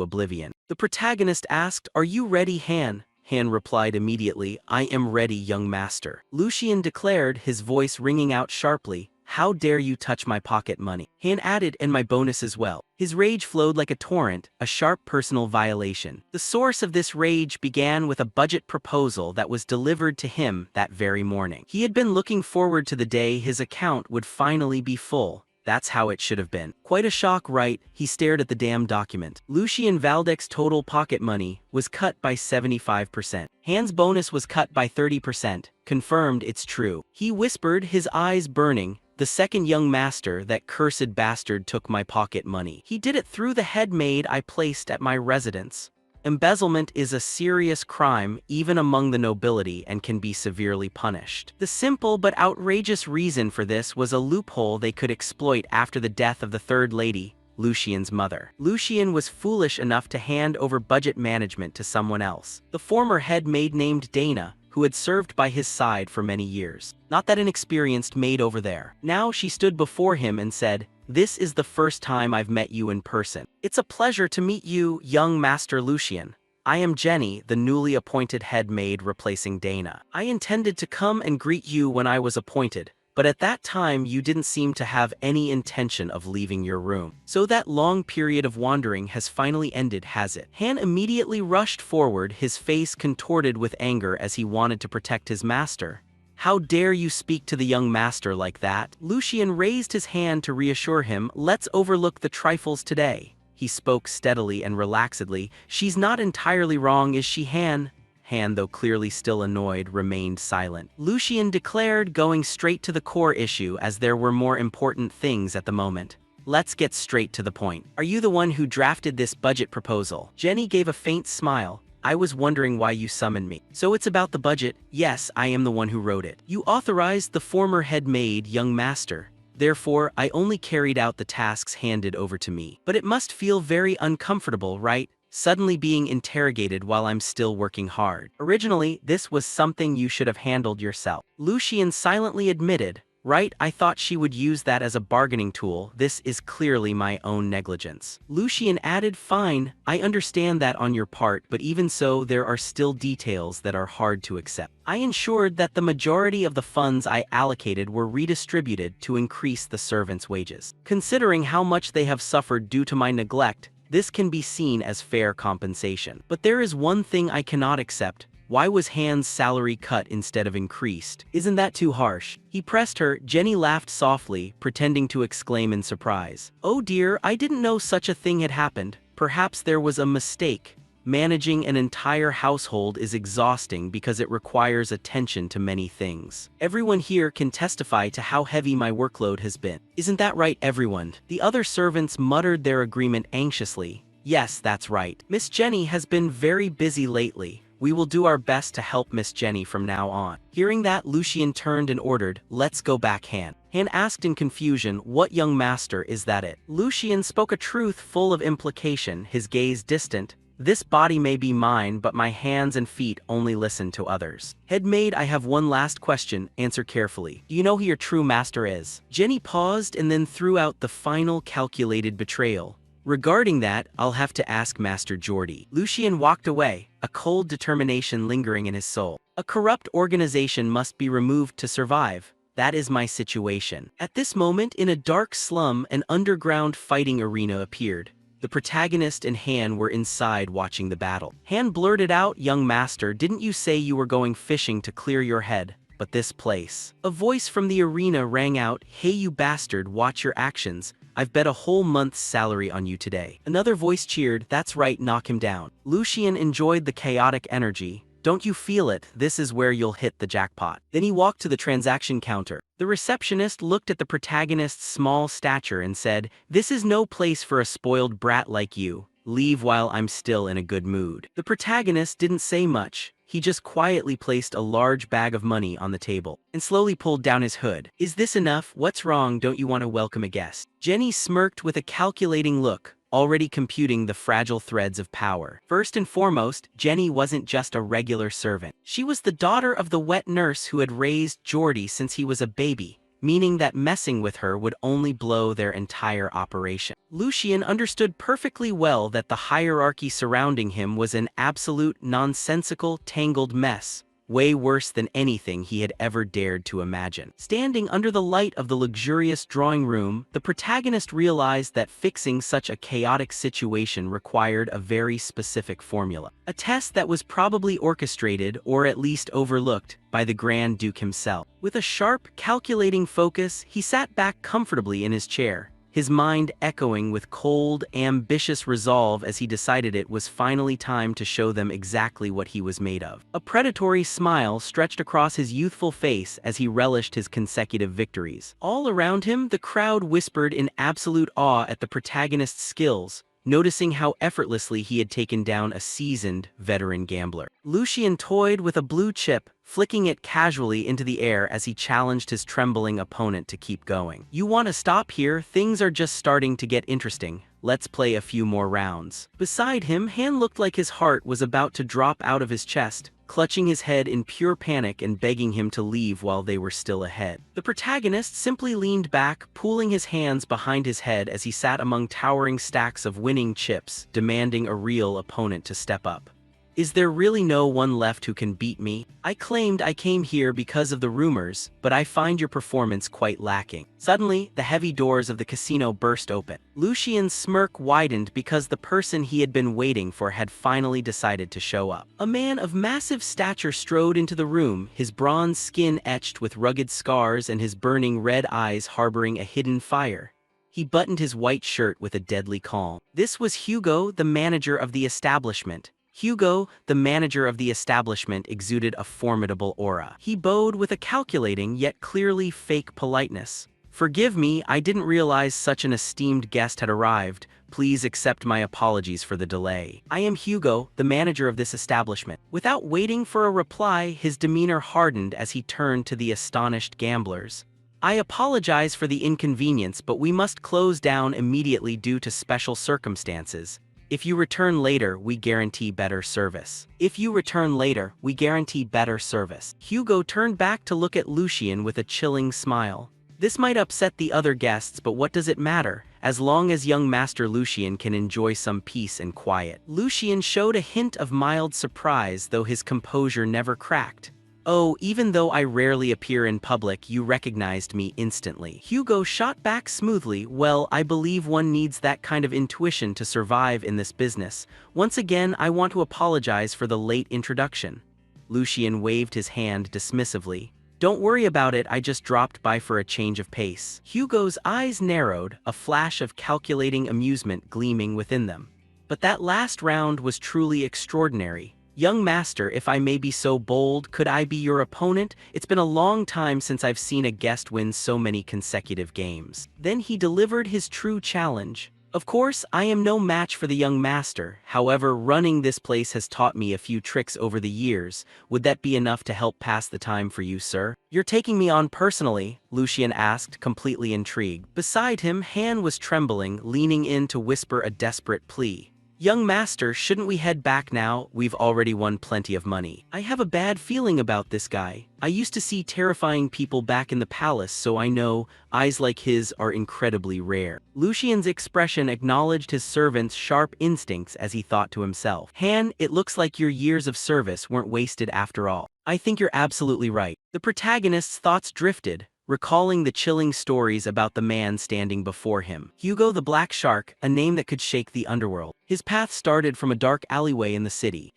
oblivion. The protagonist asked, Are you ready, Han? Han replied immediately, "I am ready, young master." Lucian declared, his voice ringing out sharply, "How dare you touch my pocket money?" Han added, "And my bonus as well." His rage flowed like a torrent, a sharp personal violation. The source of this rage began with a budget proposal that was delivered to him that very morning. He had been looking forward to the day his account would finally be full. That's how it should have been. Quite a shock, right? He stared at the damn document. Lucian Valdec's total pocket money was cut by 75%. Han's bonus was cut by 30%. Confirmed, it's true. He whispered, his eyes burning. "The second young master, that cursed bastard, took my pocket money. He did it through the head maid I placed at my residence." Embezzlement is a serious crime even among the nobility and can be severely punished. The simple but outrageous reason for this was a loophole they could exploit after the death of the third lady, Lucian's mother. Lucian was foolish enough to hand over budget management to someone else, the former head maid named Dana, who had served by his side for many years. Not that inexperienced maid over there. Now she stood before him and said, "This is the first time I've met you in person. It's a pleasure to meet you, young Master Lucian. I am Jenny, the newly appointed head maid replacing Dana. I intended to come and greet you when I was appointed, but at that time you didn't seem to have any intention of leaving your room. So that long period of wandering has finally ended, has it?" Han immediately rushed forward, his face contorted with anger as he wanted to protect his master. "How dare you speak to the young master like that?" Lucian raised his hand to reassure him. "Let's overlook the trifles today." He spoke steadily and relaxedly. "She's not entirely wrong, is she, Han?" Han, though clearly still annoyed, remained silent. Lucian declared, going straight to the core issue as there were more important things at the moment. "Let's get straight to the point. Are you the one who drafted this budget proposal?" Jenny gave a faint smile. "I was wondering why you summoned me." "So it's about the budget?" "Yes, I am the one who wrote it. You authorized the former head maid, young master. Therefore, I only carried out the tasks handed over to me. But it must feel very uncomfortable, right? Suddenly being interrogated while I'm still working hard. Originally, this was something you should have handled yourself." Lucian silently admitted, "Right, I thought she would use that as a bargaining tool. This is clearly my own negligence." Lucian added, "Fine, I understand that on your part, but even so, there are still details that are hard to accept. I ensured that the majority of the funds I allocated were redistributed to increase the servants' wages. Considering how much they have suffered due to my neglect, this can be seen as fair compensation. But there is one thing I cannot accept. Why was Han's salary cut instead of increased? Isn't that too harsh?" He pressed her. Jenny laughed softly, pretending to exclaim in surprise, "Oh dear, I didn't know such a thing had happened. Perhaps there was a mistake. Managing an entire household is exhausting because it requires attention to many things. Everyone here can testify to how heavy my workload has been. Isn't that right, everyone?" The other servants muttered their agreement anxiously. "Yes, that's right. Miss Jenny has been very busy lately. We will do our best to help Miss Jenny from now on." Hearing that, Lucian turned and ordered, "Let's go back, Han." Han asked in confusion, "What young master, is that it?" Lucian spoke a truth full of implication, his gaze distant. "This body may be mine, but my hands and feet only listen to others. Head maid, I have one last question, answer carefully. Do you know who your true master is?" Jenny paused and then threw out the final calculated betrayal. "Regarding that, I'll have to ask Master Geordie." Lucian walked away, a cold determination lingering in his soul. "A corrupt organization must be removed to survive. That is my situation." At this moment, in a dark slum, an underground fighting arena appeared. The protagonist and Han were inside watching the battle. Han blurted out, "Young master, didn't you say you were going fishing to clear your head? But this place." A voice from the arena rang out, "Hey you bastard, watch your actions. I've bet a whole month's salary on you today." Another voice cheered, "That's right, knock him down." Lucian enjoyed the chaotic energy. "Don't you feel it? This is where you'll hit the jackpot." Then he walked to the transaction counter. The receptionist looked at the protagonist's small stature and said, "This is no place for a spoiled brat like you. Leave while I'm still in a good mood." The protagonist didn't say much. He just quietly placed a large bag of money on the table and slowly pulled down his hood. "Is this enough? What's wrong? Don't you want to welcome a guest?" Jenny smirked with a calculating look, already computing the fragile threads of power. First and foremost, Jenny wasn't just a regular servant. She was the daughter of the wet nurse who had raised Geordie since he was a baby. meaning that messing with her would only blow their entire operation. Lucian understood perfectly well that the hierarchy surrounding him was an absolute nonsensical, tangled mess, way worse than anything he had ever dared to imagine. Standing under the light of the luxurious drawing room, the protagonist realized that fixing such a chaotic situation required a very specific formula. A test that was probably orchestrated, or at least overlooked, by the Grand Duke himself. With a sharp, calculating focus, he sat back comfortably in his chair, his mind echoing with cold, ambitious resolve as he decided it was finally time to show them exactly what he was made of. A predatory smile stretched across his youthful face as he relished his consecutive victories. All around him, the crowd whispered in absolute awe at the protagonist's skills, noticing how effortlessly he had taken down a seasoned, veteran gambler. Lucian toyed with a blue chip, flicking it casually into the air as he challenged his trembling opponent to keep going. "You want to stop here? Things are just starting to get interesting. Let's play a few more rounds." Beside him, Han looked like his heart was about to drop out of his chest, clutching his head in pure panic and begging him to leave while they were still ahead. The protagonist simply leaned back, pooling his hands behind his head as he sat among towering stacks of winning chips, demanding a real opponent to step up. "Is there really no one left who can beat me? I claimed I came here because of the rumors, but I find your performance quite lacking." Suddenly, the heavy doors of the casino burst open. Lucian's smirk widened because the person he had been waiting for had finally decided to show up. A man of massive stature strode into the room, his bronze skin etched with rugged scars and his burning red eyes harboring a hidden fire. He buttoned his white shirt with a deadly calm. This was Hugo, the manager of the establishment. Hugo, the manager of the establishment, exuded a formidable aura. He bowed with a calculating yet clearly fake politeness. "Forgive me, I didn't realize such an esteemed guest had arrived. Please accept my apologies for the delay. I am Hugo, the manager of this establishment." Without waiting for a reply, his demeanor hardened as he turned to the astonished gamblers. "I apologize for the inconvenience, but we must close down immediately due to special circumstances. If you return later, we guarantee better service." "If you return later, we guarantee better service." Hugo turned back to look at Lucian with a chilling smile. This might upset the other guests, but what does it matter, as long as young Master Lucian can enjoy some peace and quiet. Lucian showed a hint of mild surprise, though his composure never cracked. "Oh, even though I rarely appear in public, you recognized me instantly." Hugo shot back smoothly. "Well, I believe one needs that kind of intuition to survive in this business. Once again, I want to apologize for the late introduction." Lucian waved his hand dismissively. "Don't worry about it, I just dropped by for a change of pace." Hugo's eyes narrowed, a flash of calculating amusement gleaming within them. "But that last round was truly extraordinary. Young master, if I may be so bold, could I be your opponent? It's been a long time since I've seen a guest win so many consecutive games." Then he delivered his true challenge. "Of course, I am no match for the young master. However, running this place has taught me a few tricks over the years. Would that be enough to help pass the time for you, sir?" "You're taking me on personally?" Lucian asked, completely intrigued. Beside him, Han was trembling, leaning in to whisper a desperate plea. "Young master, shouldn't we head back now? We've already won plenty of money." "I have a bad feeling about this guy. I used to see terrifying people back in the palace, so I know eyes like his are incredibly rare." Lucian's expression acknowledged his servant's sharp instincts as he thought to himself. "Han, it looks like your years of service weren't wasted after all." "I think you're absolutely right." The protagonist's thoughts drifted, recalling the chilling stories about the man standing before him. Hugo the Black Shark, a name that could shake the underworld. His path started from a dark alleyway in the city.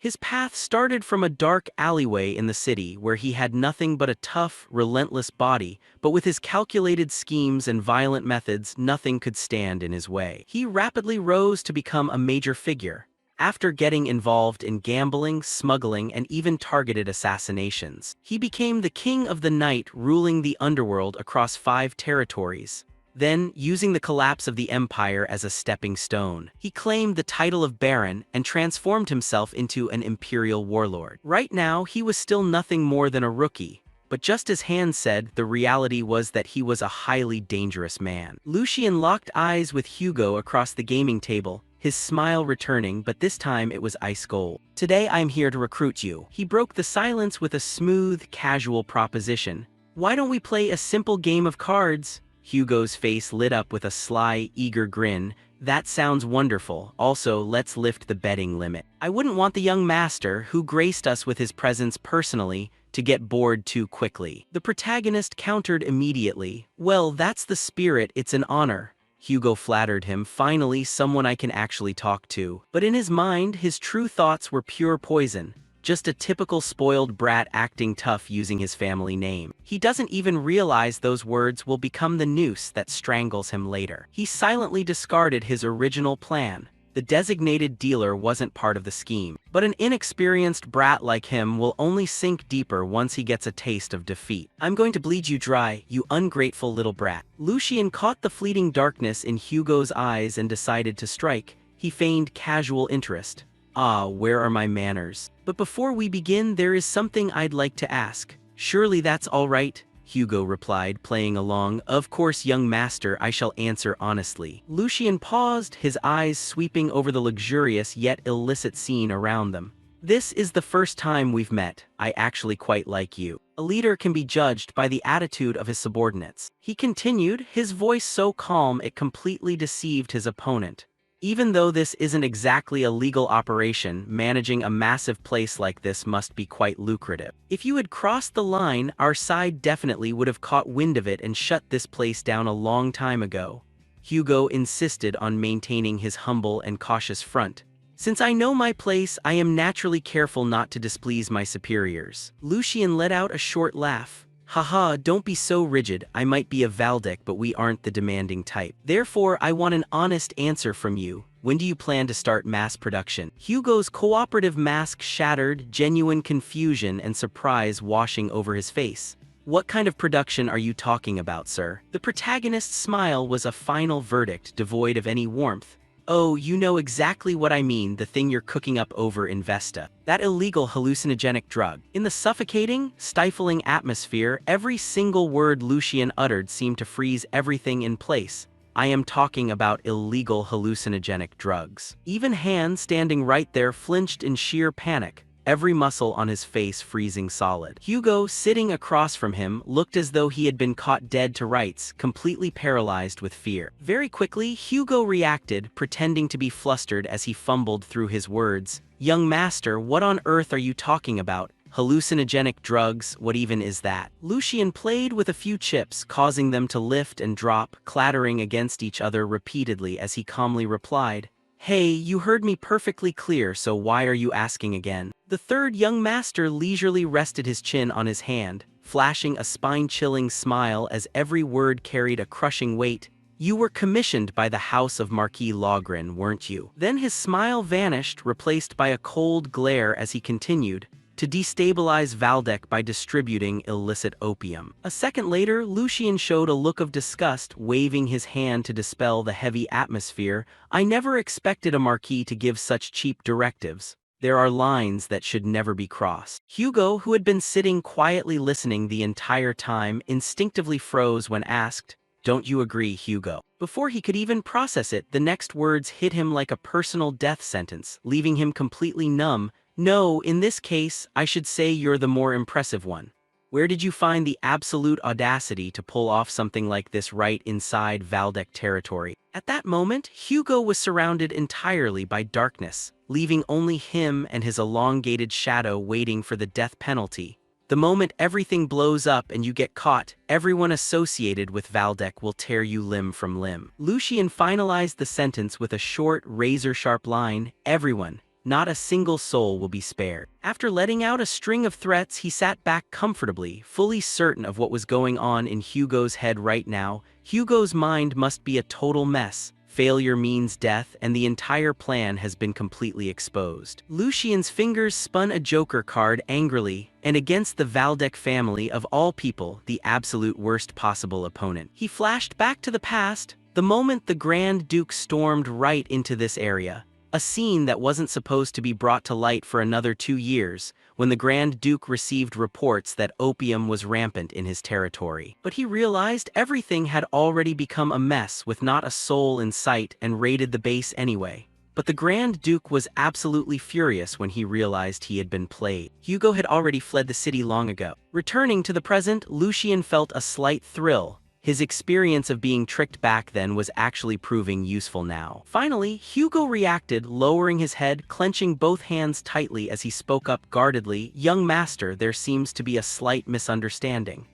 Where he had nothing but a tough, relentless body, but with his calculated schemes and violent methods, nothing could stand in his way. He rapidly rose to become a major figure, after getting involved in gambling, smuggling, and even targeted assassinations. He became the king of the night, ruling the underworld across 5 territories. Then, using the collapse of the empire as a stepping stone, he claimed the title of Baron and transformed himself into an imperial warlord. Right now, he was still nothing more than a rookie. But just as Han said, the reality was that he was a highly dangerous man. Lucian locked eyes with Hugo across the gaming table, his smile returning, but this time it was ice cold. "Today I'm here to recruit you." He broke the silence with a smooth, casual proposition, Why don't we play a simple game of cards? Hugo's face lit up with a sly, eager grin. That sounds wonderful. Also, let's lift the betting limit. I wouldn't want the young master, who graced us with his presence personally, to get bored too quickly. The protagonist countered immediately. Well, that's the spirit, it's an honor. Hugo flattered him, finally someone I can actually talk to. But in his mind, his true thoughts were pure poison. Just a typical spoiled brat acting tough using his family name. He doesn't even realize those words will become the noose that strangles him later. He silently discarded his original plan. The designated dealer wasn't part of the scheme. But an inexperienced brat like him will only sink deeper once he gets a taste of defeat. I'm going to bleed you dry, you ungrateful little brat. Lucian caught the fleeting darkness in Hugo's eyes and decided to strike. He feigned casual interest. Ah, where are my manners? But before we begin, there is something I'd like to ask. Surely that's all right, Hugo replied, playing along. Of course, young master, I shall answer honestly. Lucian paused, his eyes sweeping over the luxurious yet illicit scene around them. This is the first time we've met. I actually quite like you. A leader can be judged by the attitude of his subordinates. He continued, his voice so calm it completely deceived his opponent. Even though this isn't exactly a legal operation, managing a massive place like this must be quite lucrative. If you had crossed the line, our side definitely would have caught wind of it and shut this place down a long time ago. Hugo insisted on maintaining his humble and cautious front. Since I know my place, I am naturally careful not to displease my superiors. Lucian let out a short laugh. Haha, don't be so rigid. I might be a Valdec, but we aren't the demanding type. Therefore, I want an honest answer from you. When do you plan to start mass production? Hugo's cooperative mask shattered, genuine confusion and surprise washing over his face. What kind of production are you talking about, sir? The protagonist's smile was a final verdict, devoid of any warmth. Oh, you know exactly what I mean, the thing you're cooking up over in Vesta. That illegal hallucinogenic drug. In the suffocating, stifling atmosphere, every single word Lucian uttered seemed to freeze everything in place. I am talking about illegal hallucinogenic drugs. Even Han, standing right there, flinched in sheer panic, every muscle on his face freezing solid. Hugo, sitting across from him, looked as though he had been caught dead to rights, completely paralyzed with fear. Very quickly, Hugo reacted, pretending to be flustered as he fumbled through his words. Young master, what on earth are you talking about? Hallucinogenic drugs, what even is that? Lucian played with a few chips, causing them to lift and drop, clattering against each other repeatedly as he calmly replied, Hey, you heard me perfectly clear, so why are you asking again? The third young master leisurely rested his chin on his hand, flashing a spine-chilling smile as every word carried a crushing weight. You were commissioned by the House of Marquis Logren, weren't you? Then his smile vanished, replaced by a cold glare as he continued, to destabilize Valdec by distributing illicit opium. A second later, Lucian showed a look of disgust, waving his hand to dispel the heavy atmosphere. I never expected a Marquis to give such cheap directives. There are lines that should never be crossed. Hugo, who had been sitting quietly listening the entire time, instinctively froze when asked, Don't you agree, Hugo? Before he could even process it, the next words hit him like a personal death sentence, leaving him completely numb. No, in this case, I should say you're the more impressive one. Where did you find the absolute audacity to pull off something like this right inside Valdec territory? At that moment, Hugo was surrounded entirely by darkness, leaving only him and his elongated shadow waiting for the death penalty. The moment everything blows up and you get caught, everyone associated with Valdec will tear you limb from limb. Lucian finalized the sentence with a short, razor-sharp line, everyone. Not a single soul will be spared. After letting out a string of threats, he sat back comfortably, fully certain of what was going on in Hugo's head right now. Hugo's mind must be a total mess. Failure means death, and the entire plan has been completely exposed. Lucian's fingers spun a joker card angrily, and against the Valdec family of all people, the absolute worst possible opponent. He flashed back to the past, the moment the Grand Duke stormed right into this area. A scene that wasn't supposed to be brought to light for another 2 years, when the Grand Duke received reports that opium was rampant in his territory. But he realized everything had already become a mess with not a soul in sight and raided the base anyway. But the Grand Duke was absolutely furious when he realized he had been played. Hugo had already fled the city long ago. Returning to the present, Lucien felt a slight thrill. His experience of being tricked back then was actually proving useful now. Finally, Hugo reacted, lowering his head, clenching both hands tightly as he spoke up guardedly, "Young master, there seems to be a slight misunderstanding."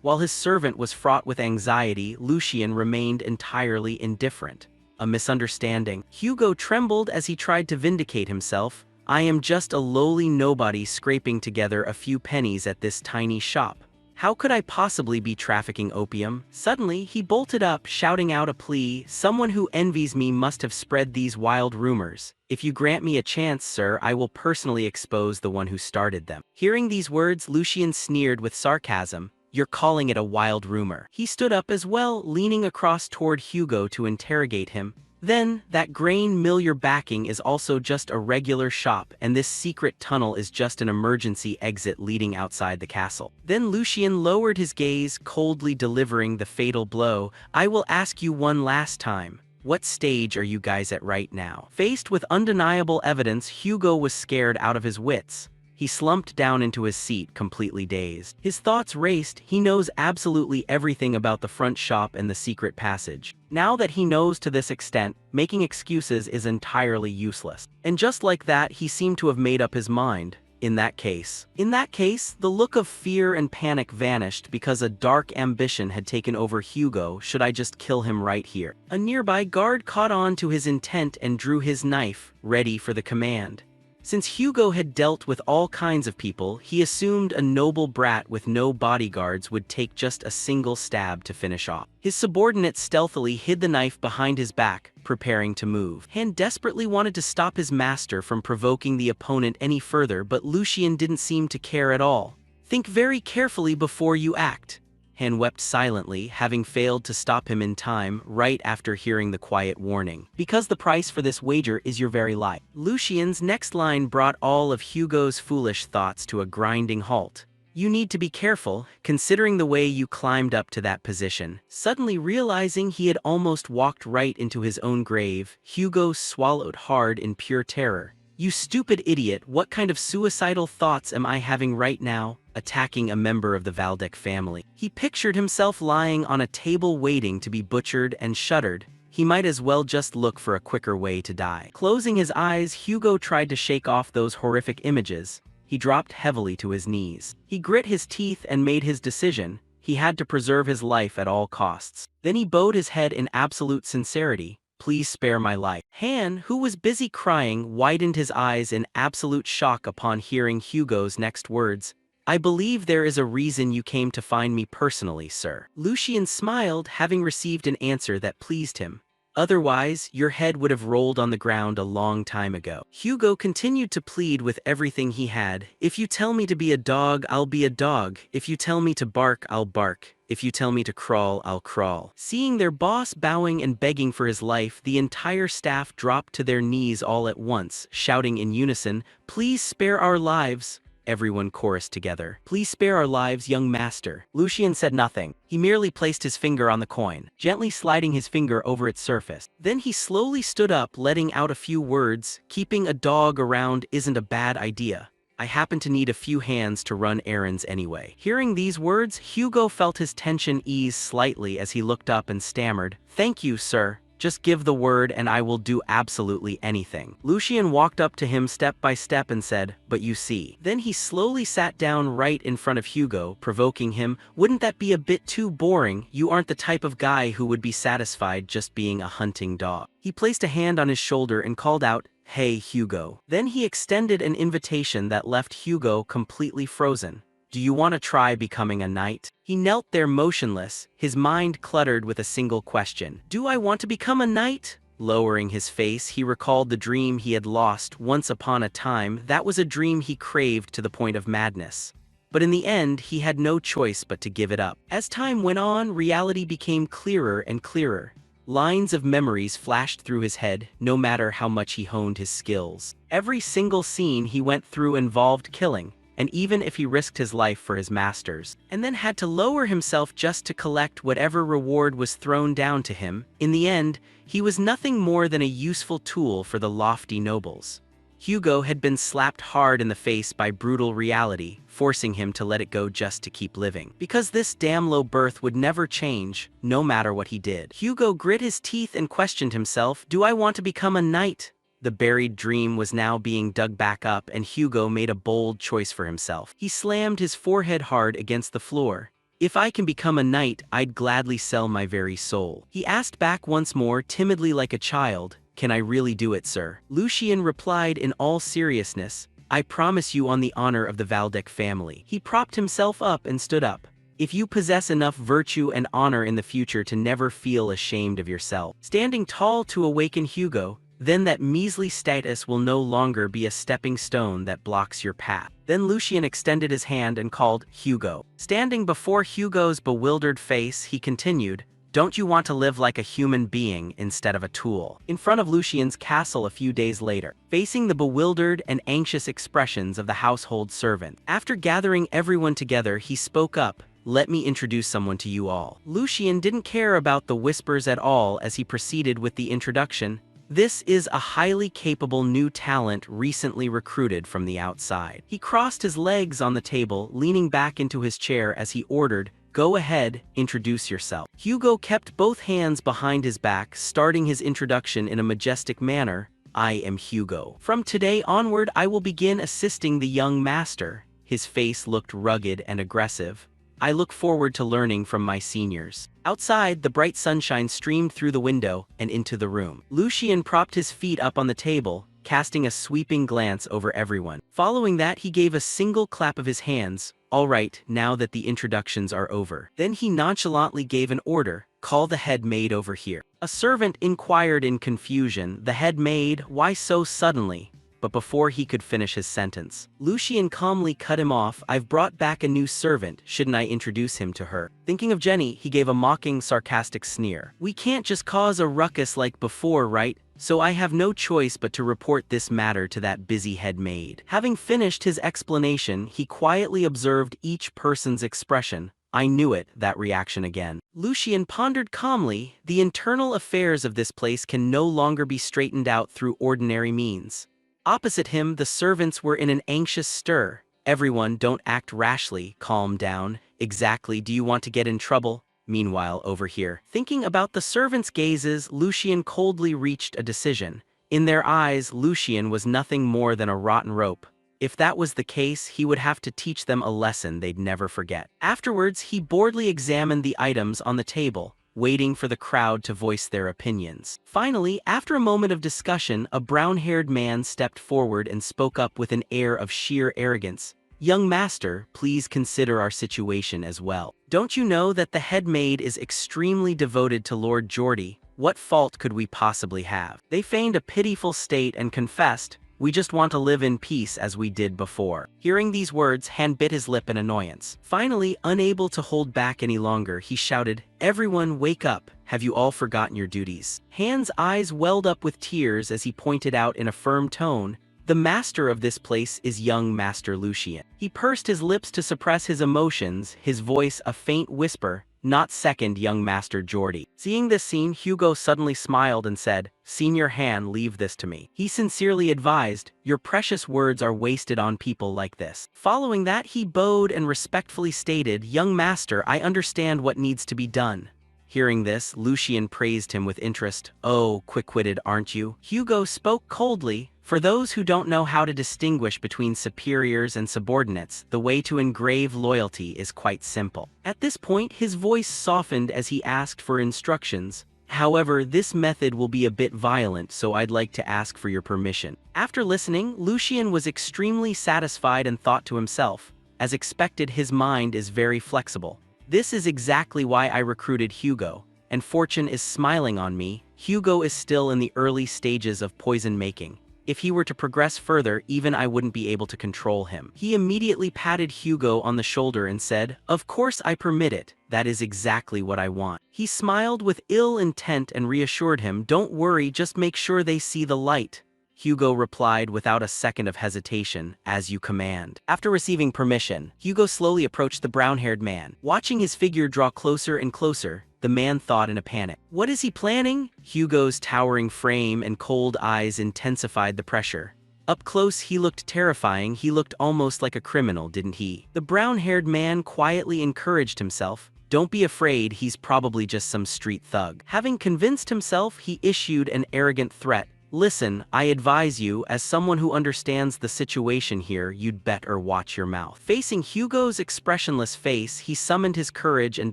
While his servant was fraught with anxiety, Lucien remained entirely indifferent. A misunderstanding. Hugo trembled as he tried to vindicate himself. "I am just a lowly nobody scraping together a few pennies at this tiny shop. How could I possibly be trafficking opium?" Suddenly, he bolted up, shouting out a plea. "Someone who envies me must have spread these wild rumors. If you grant me a chance, sir, I will personally expose the one who started them." Hearing these words, Lucien sneered with sarcasm. "You're calling it a wild rumor." He stood up as well, leaning across toward Hugo to interrogate him. "Then, that grain mill you're backing is also just a regular shop, and this secret tunnel is just an emergency exit leading outside the castle." Then Lucien lowered his gaze, coldly delivering the fatal blow. "I will ask you one last time. What stage are you guys at right now?" Faced with undeniable evidence, Hugo was scared out of his wits. He slumped down into his seat, completely dazed. His thoughts raced. He knows absolutely everything about the front shop and the secret passage. Now that he knows to this extent, making excuses is entirely useless. And just like that, he seemed to have made up his mind. In that case, the look of fear and panic vanished because a dark ambition had taken over Hugo. "Should I just kill him right here?" A nearby guard caught on to his intent and drew his knife, ready for the command. Since Hugo had dealt with all kinds of people, he assumed a noble brat with no bodyguards would take just a single stab to finish off. His subordinate stealthily hid the knife behind his back, preparing to move. Han desperately wanted to stop his master from provoking the opponent any further, but Lucien didn't seem to care at all. "Think very carefully before you act." Han wept silently, having failed to stop him in time, right after hearing the quiet warning. "Because the price for this wager is your very life." Lucien's next line brought all of Hugo's foolish thoughts to a grinding halt. "You need to be careful, considering the way you climbed up to that position." Suddenly realizing he had almost walked right into his own grave, Hugo swallowed hard in pure terror. "You stupid idiot, what kind of suicidal thoughts am I having right now? Attacking a member of the Valdec family." He pictured himself lying on a table waiting to be butchered and shuddered. He might as well just look for a quicker way to die. Closing his eyes, Hugo tried to shake off those horrific images. He dropped heavily to his knees. He grit his teeth and made his decision. He had to preserve his life at all costs. Then he bowed his head in absolute sincerity. "Please spare my life." Han, who was busy crying, widened his eyes in absolute shock upon hearing Hugo's next words. "I believe there is a reason you came to find me personally, sir." Lucien smiled, having received an answer that pleased him. "Otherwise, your head would have rolled on the ground a long time ago." Hugo continued to plead with everything he had. "If you tell me to be a dog, I'll be a dog. If you tell me to bark, I'll bark. If you tell me to crawl, I'll crawl." Seeing their boss bowing and begging for his life, the entire staff dropped to their knees all at once, shouting in unison, "Please spare our lives." Everyone chorused together. "Please spare our lives, young master." Lucien said nothing. He merely placed his finger on the coin, gently sliding his finger over its surface. Then he slowly stood up, letting out a few words. "Keeping a dog around isn't a bad idea. I happen to need a few hands to run errands anyway." Hearing these words, Hugo felt his tension ease slightly as he looked up and stammered, "Thank you, sir. Just give the word and I will do absolutely anything." Lucien walked up to him step by step and said, "But you see." Then he slowly sat down right in front of Hugo, provoking him. "Wouldn't that be a bit too boring? You aren't the type of guy who would be satisfied just being a hunting dog." He placed a hand on his shoulder and called out, "Hey, Hugo." Then he extended an invitation that left Hugo completely frozen. "Do you want to try becoming a knight?" He knelt there motionless, his mind cluttered with a single question. "Do I want to become a knight?" Lowering his face, he recalled the dream he had lost once upon a time. That was a dream he craved to the point of madness. But in the end, he had no choice but to give it up. As time went on, reality became clearer and clearer. Lines of memories flashed through his head, no matter how much he honed his skills. Every single scene he went through involved killing, and even if he risked his life for his masters, and then had to lower himself just to collect whatever reward was thrown down to him, in the end, he was nothing more than a useful tool for the lofty nobles. Hugo had been slapped hard in the face by brutal reality, forcing him to let it go just to keep living. Because this damn low birth would never change, no matter what he did. Hugo grit his teeth and questioned himself, do I want to become a knight? The buried dream was now being dug back up, and Hugo made a bold choice for himself. He slammed his forehead hard against the floor. If I can become a knight, I'd gladly sell my very soul. He asked back once more, timidly like a child, can I really do it, sir? Lucien replied in all seriousness, I promise you on the honor of the Valdec family. He propped himself up and stood up. If you possess enough virtue and honor in the future to never feel ashamed of yourself, standing tall to awaken Hugo, then that measly status will no longer be a stepping stone that blocks your path. Then Lucien extended his hand and called Hugo. Standing before Hugo's bewildered face, he continued, don't you want to live like a human being instead of a tool? In front of Lucien's castle a few days later, facing the bewildered and anxious expressions of the household servant, after gathering everyone together, he spoke up, let me introduce someone to you all. Lucien didn't care about the whispers at all as he proceeded with the introduction. This is a highly capable new talent recently recruited from the outside. He crossed his legs on the table, leaning back into his chair as he ordered, go ahead, introduce yourself. Hugo kept both hands behind his back, starting his introduction in a majestic manner. I am Hugo. From today onward, I will begin assisting the young master. His face looked rugged and aggressive. I look forward to learning from my seniors. Outside, the bright sunshine streamed through the window and into the room. Lucien propped his feet up on the table, casting a sweeping glance over everyone. Following that, he gave a single clap of his hands. All right, now that the introductions are over. Then he nonchalantly gave an order, call the head maid over here. A servant inquired in confusion, the head maid, why so suddenly? But before he could finish his sentence, Lucien calmly cut him off. I've brought back a new servant, shouldn't I introduce him to her? Thinking of Jenny, he gave a mocking, sarcastic sneer. We can't just cause a ruckus like before, right? So I have no choice but to report this matter to that busy head maid. Having finished his explanation, he quietly observed each person's expression. I knew it, that reaction again. Lucien pondered calmly, the internal affairs of this place can no longer be straightened out through ordinary means. Opposite him, the servants were in an anxious stir. Everyone, don't act rashly, calm down. Exactly, do you want to get in trouble? Meanwhile, over here, thinking about the servants' gazes, Lucien coldly reached a decision. In their eyes, Lucien was nothing more than a rotten rope. If that was the case, he would have to teach them a lesson they'd never forget. Afterwards, he boredly examined the items on the table, waiting for the crowd to voice their opinions. Finally, after a moment of discussion, a brown-haired man stepped forward and spoke up with an air of sheer arrogance. Young master, please consider our situation as well. Don't you know that the head maid is extremely devoted to Lord Geordie? What fault could we possibly have? They feigned a pitiful state and confessed, we just want to live in peace as we did before. Hearing these words, Han bit his lip in annoyance. Finally, unable to hold back any longer, he shouted, everyone wake up, have you all forgotten your duties? Han's eyes welled up with tears as he pointed out in a firm tone, the master of this place is young Master Lucien. He pursed his lips to suppress his emotions, his voice a faint whisper, not second young Master Geordie. Seeing this scene, Hugo suddenly smiled and said, Senior Han, leave this to me. He sincerely advised, your precious words are wasted on people like this. Following that, he bowed and respectfully stated, young master, I understand what needs to be done. Hearing this, Lucien praised him with interest. Oh, quick-witted, aren't you? Hugo spoke coldly. For those who don't know how to distinguish between superiors and subordinates, the way to engrave loyalty is quite simple. At this point, his voice softened as he asked for instructions. However, this method will be a bit violent, so I'd like to ask for your permission. After listening, Lucien was extremely satisfied and thought to himself, as expected, his mind is very flexible. This is exactly why I recruited Hugo, and fortune is smiling on me. Hugo is still in the early stages of poison making. If he were to progress further, even I wouldn't be able to control him. He immediately patted Hugo on the shoulder and said, of course I permit it, that is exactly what I want. He smiled with ill intent and reassured him, don't worry, just make sure they see the light. Hugo replied without a second of hesitation, "As you command." After receiving permission, Hugo slowly approached the brown-haired man. Watching his figure draw closer and closer, the man thought in a panic. What is he planning? Hugo's towering frame and cold eyes intensified the pressure. Up close he looked terrifying, he looked almost like a criminal, didn't he? The brown-haired man quietly encouraged himself. Don't be afraid, he's probably just some street thug. Having convinced himself, he issued an arrogant threat. Listen, I advise you, as someone who understands the situation here, you'd better watch your mouth. Facing Hugo's expressionless face, he summoned his courage and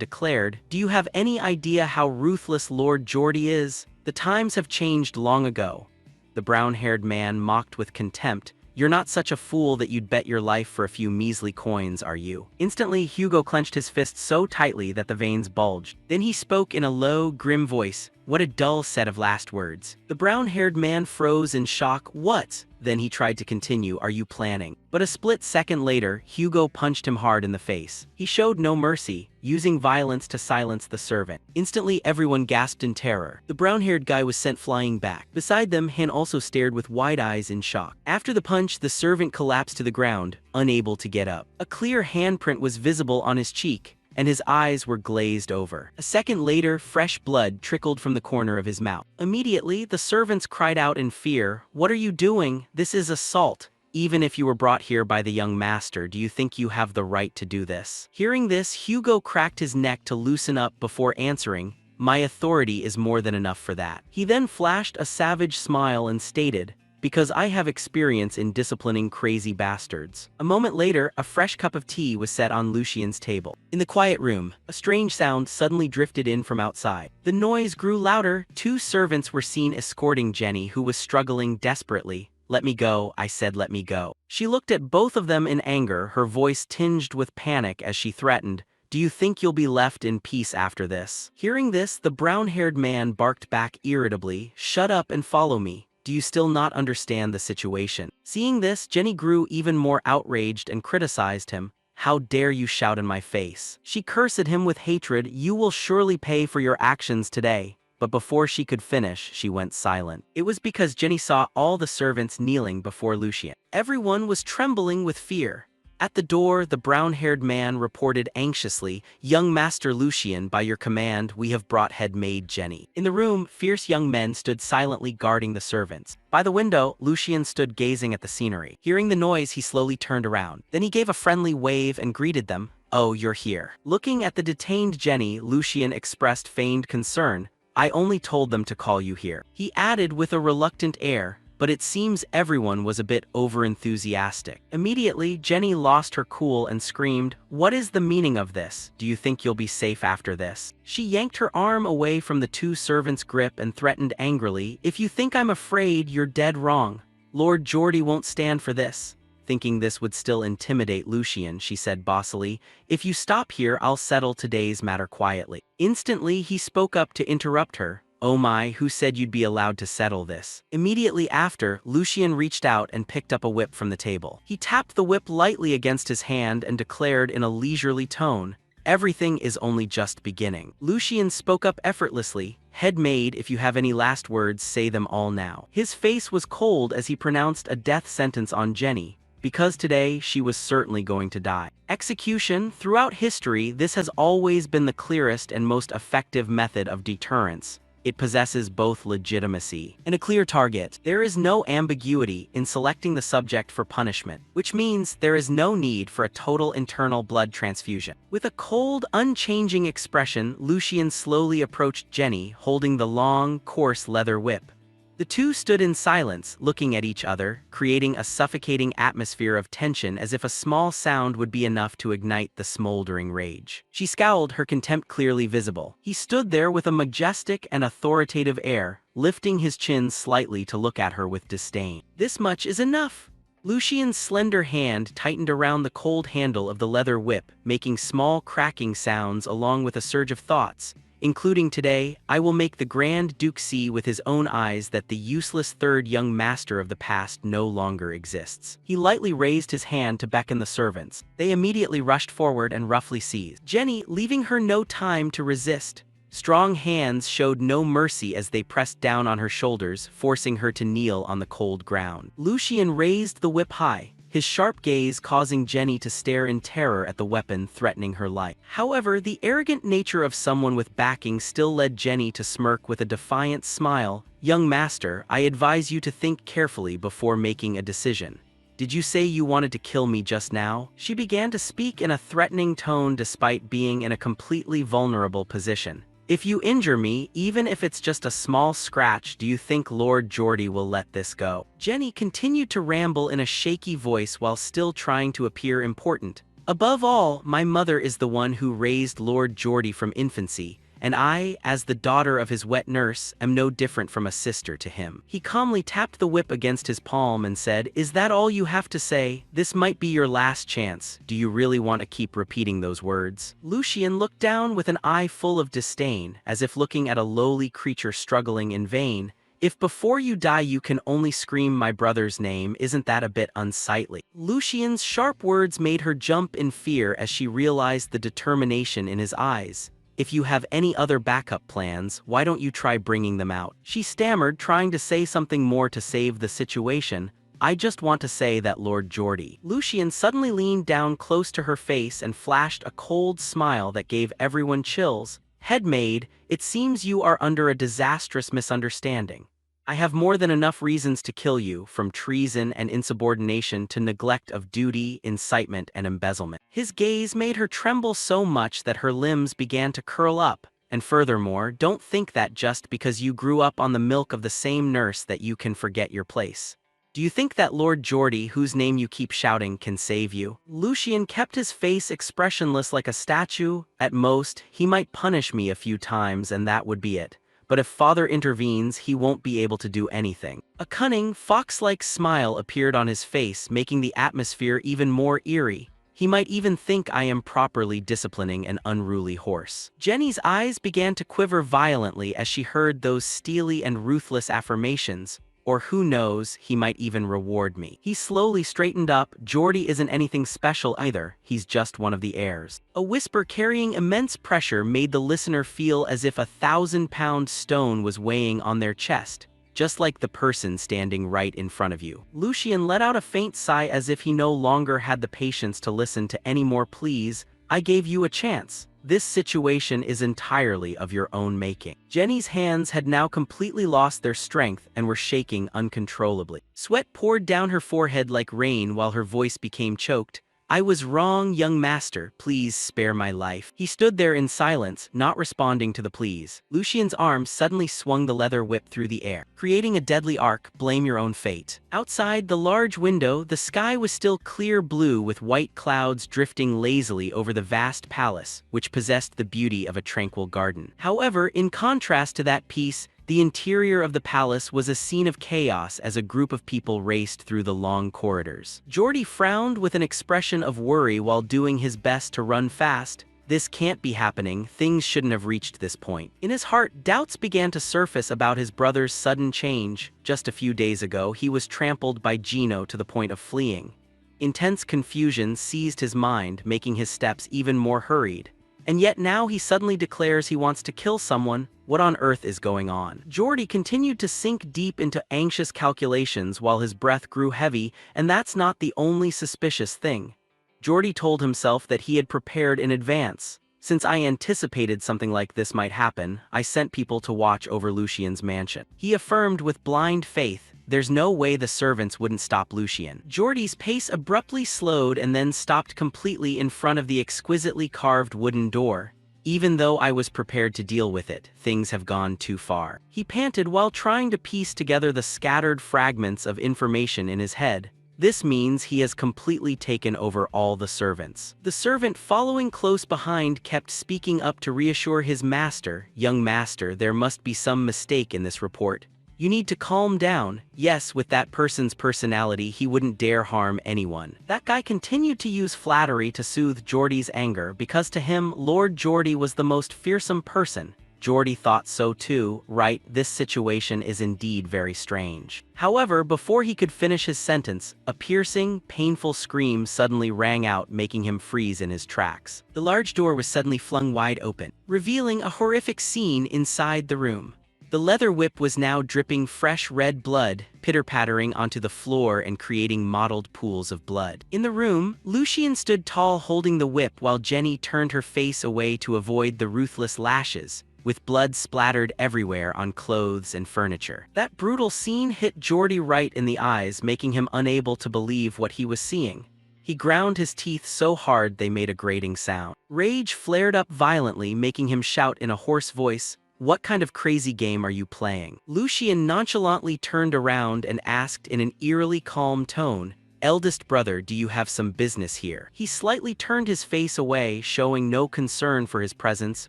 declared, do you have any idea how ruthless Lord Geordie is? The times have changed long ago. The brown-haired man mocked with contempt. You're not such a fool that you'd bet your life for a few measly coins, are you? Instantly, Hugo clenched his fist so tightly that the veins bulged. Then he spoke in a low, grim voice. What a dull set of last words. The brown-haired man froze in shock. What? Then he tried to continue, are you planning? But a split second later, Hugo punched him hard in the face. He showed no mercy, using violence to silence the servant. Instantly, everyone gasped in terror. The brown-haired guy was sent flying back. Beside them, Han also stared with wide eyes in shock. After the punch, the servant collapsed to the ground, unable to get up. A clear handprint was visible on his cheek, and his eyes were glazed over. A second later, fresh blood trickled from the corner of his mouth. Immediately, the servants cried out in fear, what are you doing? This is assault. Even if you were brought here by the young master, do you think you have the right to do this? Hearing this, Hugo cracked his neck to loosen up before answering, my authority is more than enough for that. He then flashed a savage smile and stated, because I have experience in disciplining crazy bastards. A moment later, a fresh cup of tea was set on Lucien's table. In the quiet room, a strange sound suddenly drifted in from outside. The noise grew louder. Two servants were seen escorting Jenny, who was struggling desperately. Let me go, I said, let me go. She looked at both of them in anger, her voice tinged with panic as she threatened, do you think you'll be left in peace after this? Hearing this, the brown-haired man barked back irritably, shut up and follow me. Do you still not understand the situation? Seeing this, Jenny grew even more outraged and criticized him. How dare you shout in my face? She cursed at him with hatred. You will surely pay for your actions today. But before she could finish, she went silent. It was because Jenny saw all the servants kneeling before Lucien. Everyone was trembling with fear. At the door, the brown-haired man reported anxiously, young Master Lucien, by your command, we have brought head maid Jenny. In the room, fierce young men stood silently guarding the servants. By the window, Lucien stood gazing at the scenery. Hearing the noise, he slowly turned around. Then he gave a friendly wave and greeted them. Oh, you're here. Looking at the detained Jenny, Lucien expressed feigned concern. I only told them to call you here. He added with a reluctant air, but it seems everyone was a bit over-enthusiastic. Immediately, Jenny lost her cool and screamed, what is the meaning of this? Do you think you'll be safe after this? She yanked her arm away from the two servants' grip and threatened angrily, if you think I'm afraid, you're dead wrong. Lord Geordie won't stand for this. Thinking this would still intimidate Lucien, she said bossily, if you stop here, I'll settle today's matter quietly. Instantly, he spoke up to interrupt her. Oh my, who said you'd be allowed to settle this? Immediately after, Lucien reached out and picked up a whip from the table. He tapped the whip lightly against his hand and declared in a leisurely tone, everything is only just beginning. Lucien spoke up effortlessly, head maid, if you have any last words, say them all now. His face was cold as he pronounced a death sentence on Jenny, because today she was certainly going to die. Execution. Throughout history, this has always been the clearest and most effective method of deterrence. It possesses both legitimacy and a clear target. There is no ambiguity in selecting the subject for punishment, which means there is no need for a total internal blood transfusion. With a cold, unchanging expression, Lucien slowly approached Jenny, holding the long, coarse leather whip. The two stood in silence, looking at each other, creating a suffocating atmosphere of tension as if a small sound would be enough to ignite the smoldering rage. She scowled, her contempt clearly visible. He stood there with a majestic and authoritative air, lifting his chin slightly to look at her with disdain. This much is enough. Lucien's slender hand tightened around the cold handle of the leather whip, making small cracking sounds along with a surge of thoughts, including today, I will make the Grand Duke see with his own eyes that the useless third young master of the past no longer exists. He lightly raised his hand to beckon the servants. They immediately rushed forward and roughly seized Jenny, leaving her no time to resist. Strong hands showed no mercy as they pressed down on her shoulders, forcing her to kneel on the cold ground. Lucian raised the whip high, his sharp gaze causing Jenny to stare in terror at the weapon threatening her life. However, the arrogant nature of someone with backing still led Jenny to smirk with a defiant smile. "Young master, I advise you to think carefully before making a decision. Did you say you wanted to kill me just now?" She began to speak in a threatening tone despite being in a completely vulnerable position. "If you injure me, even if it's just a small scratch, do you think Lord Geordie will let this go?" Jenny continued to ramble in a shaky voice while still trying to appear important. "Above all, my mother is the one who raised Lord Geordie from infancy, and I, as the daughter of his wet nurse, am no different from a sister to him." He calmly tapped the whip against his palm and said, "Is that all you have to say? This might be your last chance. Do you really want to keep repeating those words?" Lucian looked down with an eye full of disdain, as if looking at a lowly creature struggling in vain. "If before you die you can only scream my brother's name, isn't that a bit unsightly?" Lucian's sharp words made her jump in fear as she realized the determination in his eyes. "If you have any other backup plans, why don't you try bringing them out?" She stammered, trying to say something more to save the situation. "I just want to say that Lord Geordie." Lucian suddenly leaned down close to her face and flashed a cold smile that gave everyone chills. "Headmaid, it seems you are under a disastrous misunderstanding. I have more than enough reasons to kill you, from treason and insubordination to neglect of duty, incitement, and embezzlement." His gaze made her tremble so much that her limbs began to curl up. "And furthermore, don't think that just because you grew up on the milk of the same nurse that you can forget your place. Do you think that Lord Geordie, whose name you keep shouting, can save you?" Lucian kept his face expressionless like a statue. "At most, he might punish me a few times and that would be it. But if Father intervenes, he won't be able to do anything." A cunning, fox-like smile appeared on his face, making the atmosphere even more eerie. "He might even think I am properly disciplining an unruly horse." Jenny's eyes began to quiver violently as she heard those steely and ruthless affirmations. "Or who knows, he might even reward me." He slowly straightened up. "Geordie isn't anything special either, he's just one of the heirs." A whisper carrying immense pressure made the listener feel as if a 1,000-pound stone was weighing on their chest, just like the person standing right in front of you. Lucian let out a faint sigh as if he no longer had the patience to listen to any more pleas. "I gave you a chance. This situation is entirely of your own making." Jenny's hands had now completely lost their strength and were shaking uncontrollably. Sweat poured down her forehead like rain while her voice became choked. "I was wrong, young master. Please spare my life." He stood there in silence, not responding to the pleas. Lucian's arm suddenly swung the leather whip through the air, creating a deadly arc. "Blame your own fate." Outside the large window, the sky was still clear blue with white clouds drifting lazily over the vast palace, which possessed the beauty of a tranquil garden. However, in contrast to that peace, the interior of the palace was a scene of chaos as a group of people raced through the long corridors. Geordie frowned with an expression of worry while doing his best to run fast. "This can't be happening, things shouldn't have reached this point." In his heart, doubts began to surface about his brother's sudden change. Just a few days ago, he was trampled by Gino to the point of fleeing. Intense confusion seized his mind, making his steps even more hurried. And yet now he suddenly declares he wants to kill someone. What on earth is going on? Geordie continued to sink deep into anxious calculations while his breath grew heavy, and that's not the only suspicious thing. Geordie told himself that he had prepared in advance. "Since I anticipated something like this might happen, I sent people to watch over Lucian's mansion." He affirmed with blind faith. There's no way the servants wouldn't stop Lucian. Geordie's pace abruptly slowed and then stopped completely in front of the exquisitely carved wooden door. "Even though I was prepared to deal with it, things have gone too far." He panted while trying to piece together the scattered fragments of information in his head. "This means he has completely taken over all the servants." The servant following close behind kept speaking up to reassure his master. "Young master, there must be some mistake in this report. You need to calm down. Yes, with that person's personality, he wouldn't dare harm anyone." That guy continued to use flattery to soothe Geordie's anger because to him, Lord Geordie was the most fearsome person. Geordie thought so too, right? This situation is indeed very strange. However, before he could finish his sentence, a piercing, painful scream suddenly rang out, making him freeze in his tracks. The large door was suddenly flung wide open, revealing a horrific scene inside the room. The leather whip was now dripping fresh red blood, pitter-pattering onto the floor and creating mottled pools of blood. In the room, Lucien stood tall holding the whip while Jenny turned her face away to avoid the ruthless lashes, with blood splattered everywhere on clothes and furniture. That brutal scene hit Geordie right in the eyes, making him unable to believe what he was seeing. He ground his teeth so hard they made a grating sound. Rage flared up violently, making him shout in a hoarse voice, "What kind of crazy game are you playing?" Lucien nonchalantly turned around and asked in an eerily calm tone, "Eldest brother, do you have some business here?" He slightly turned his face away, showing no concern for his presence.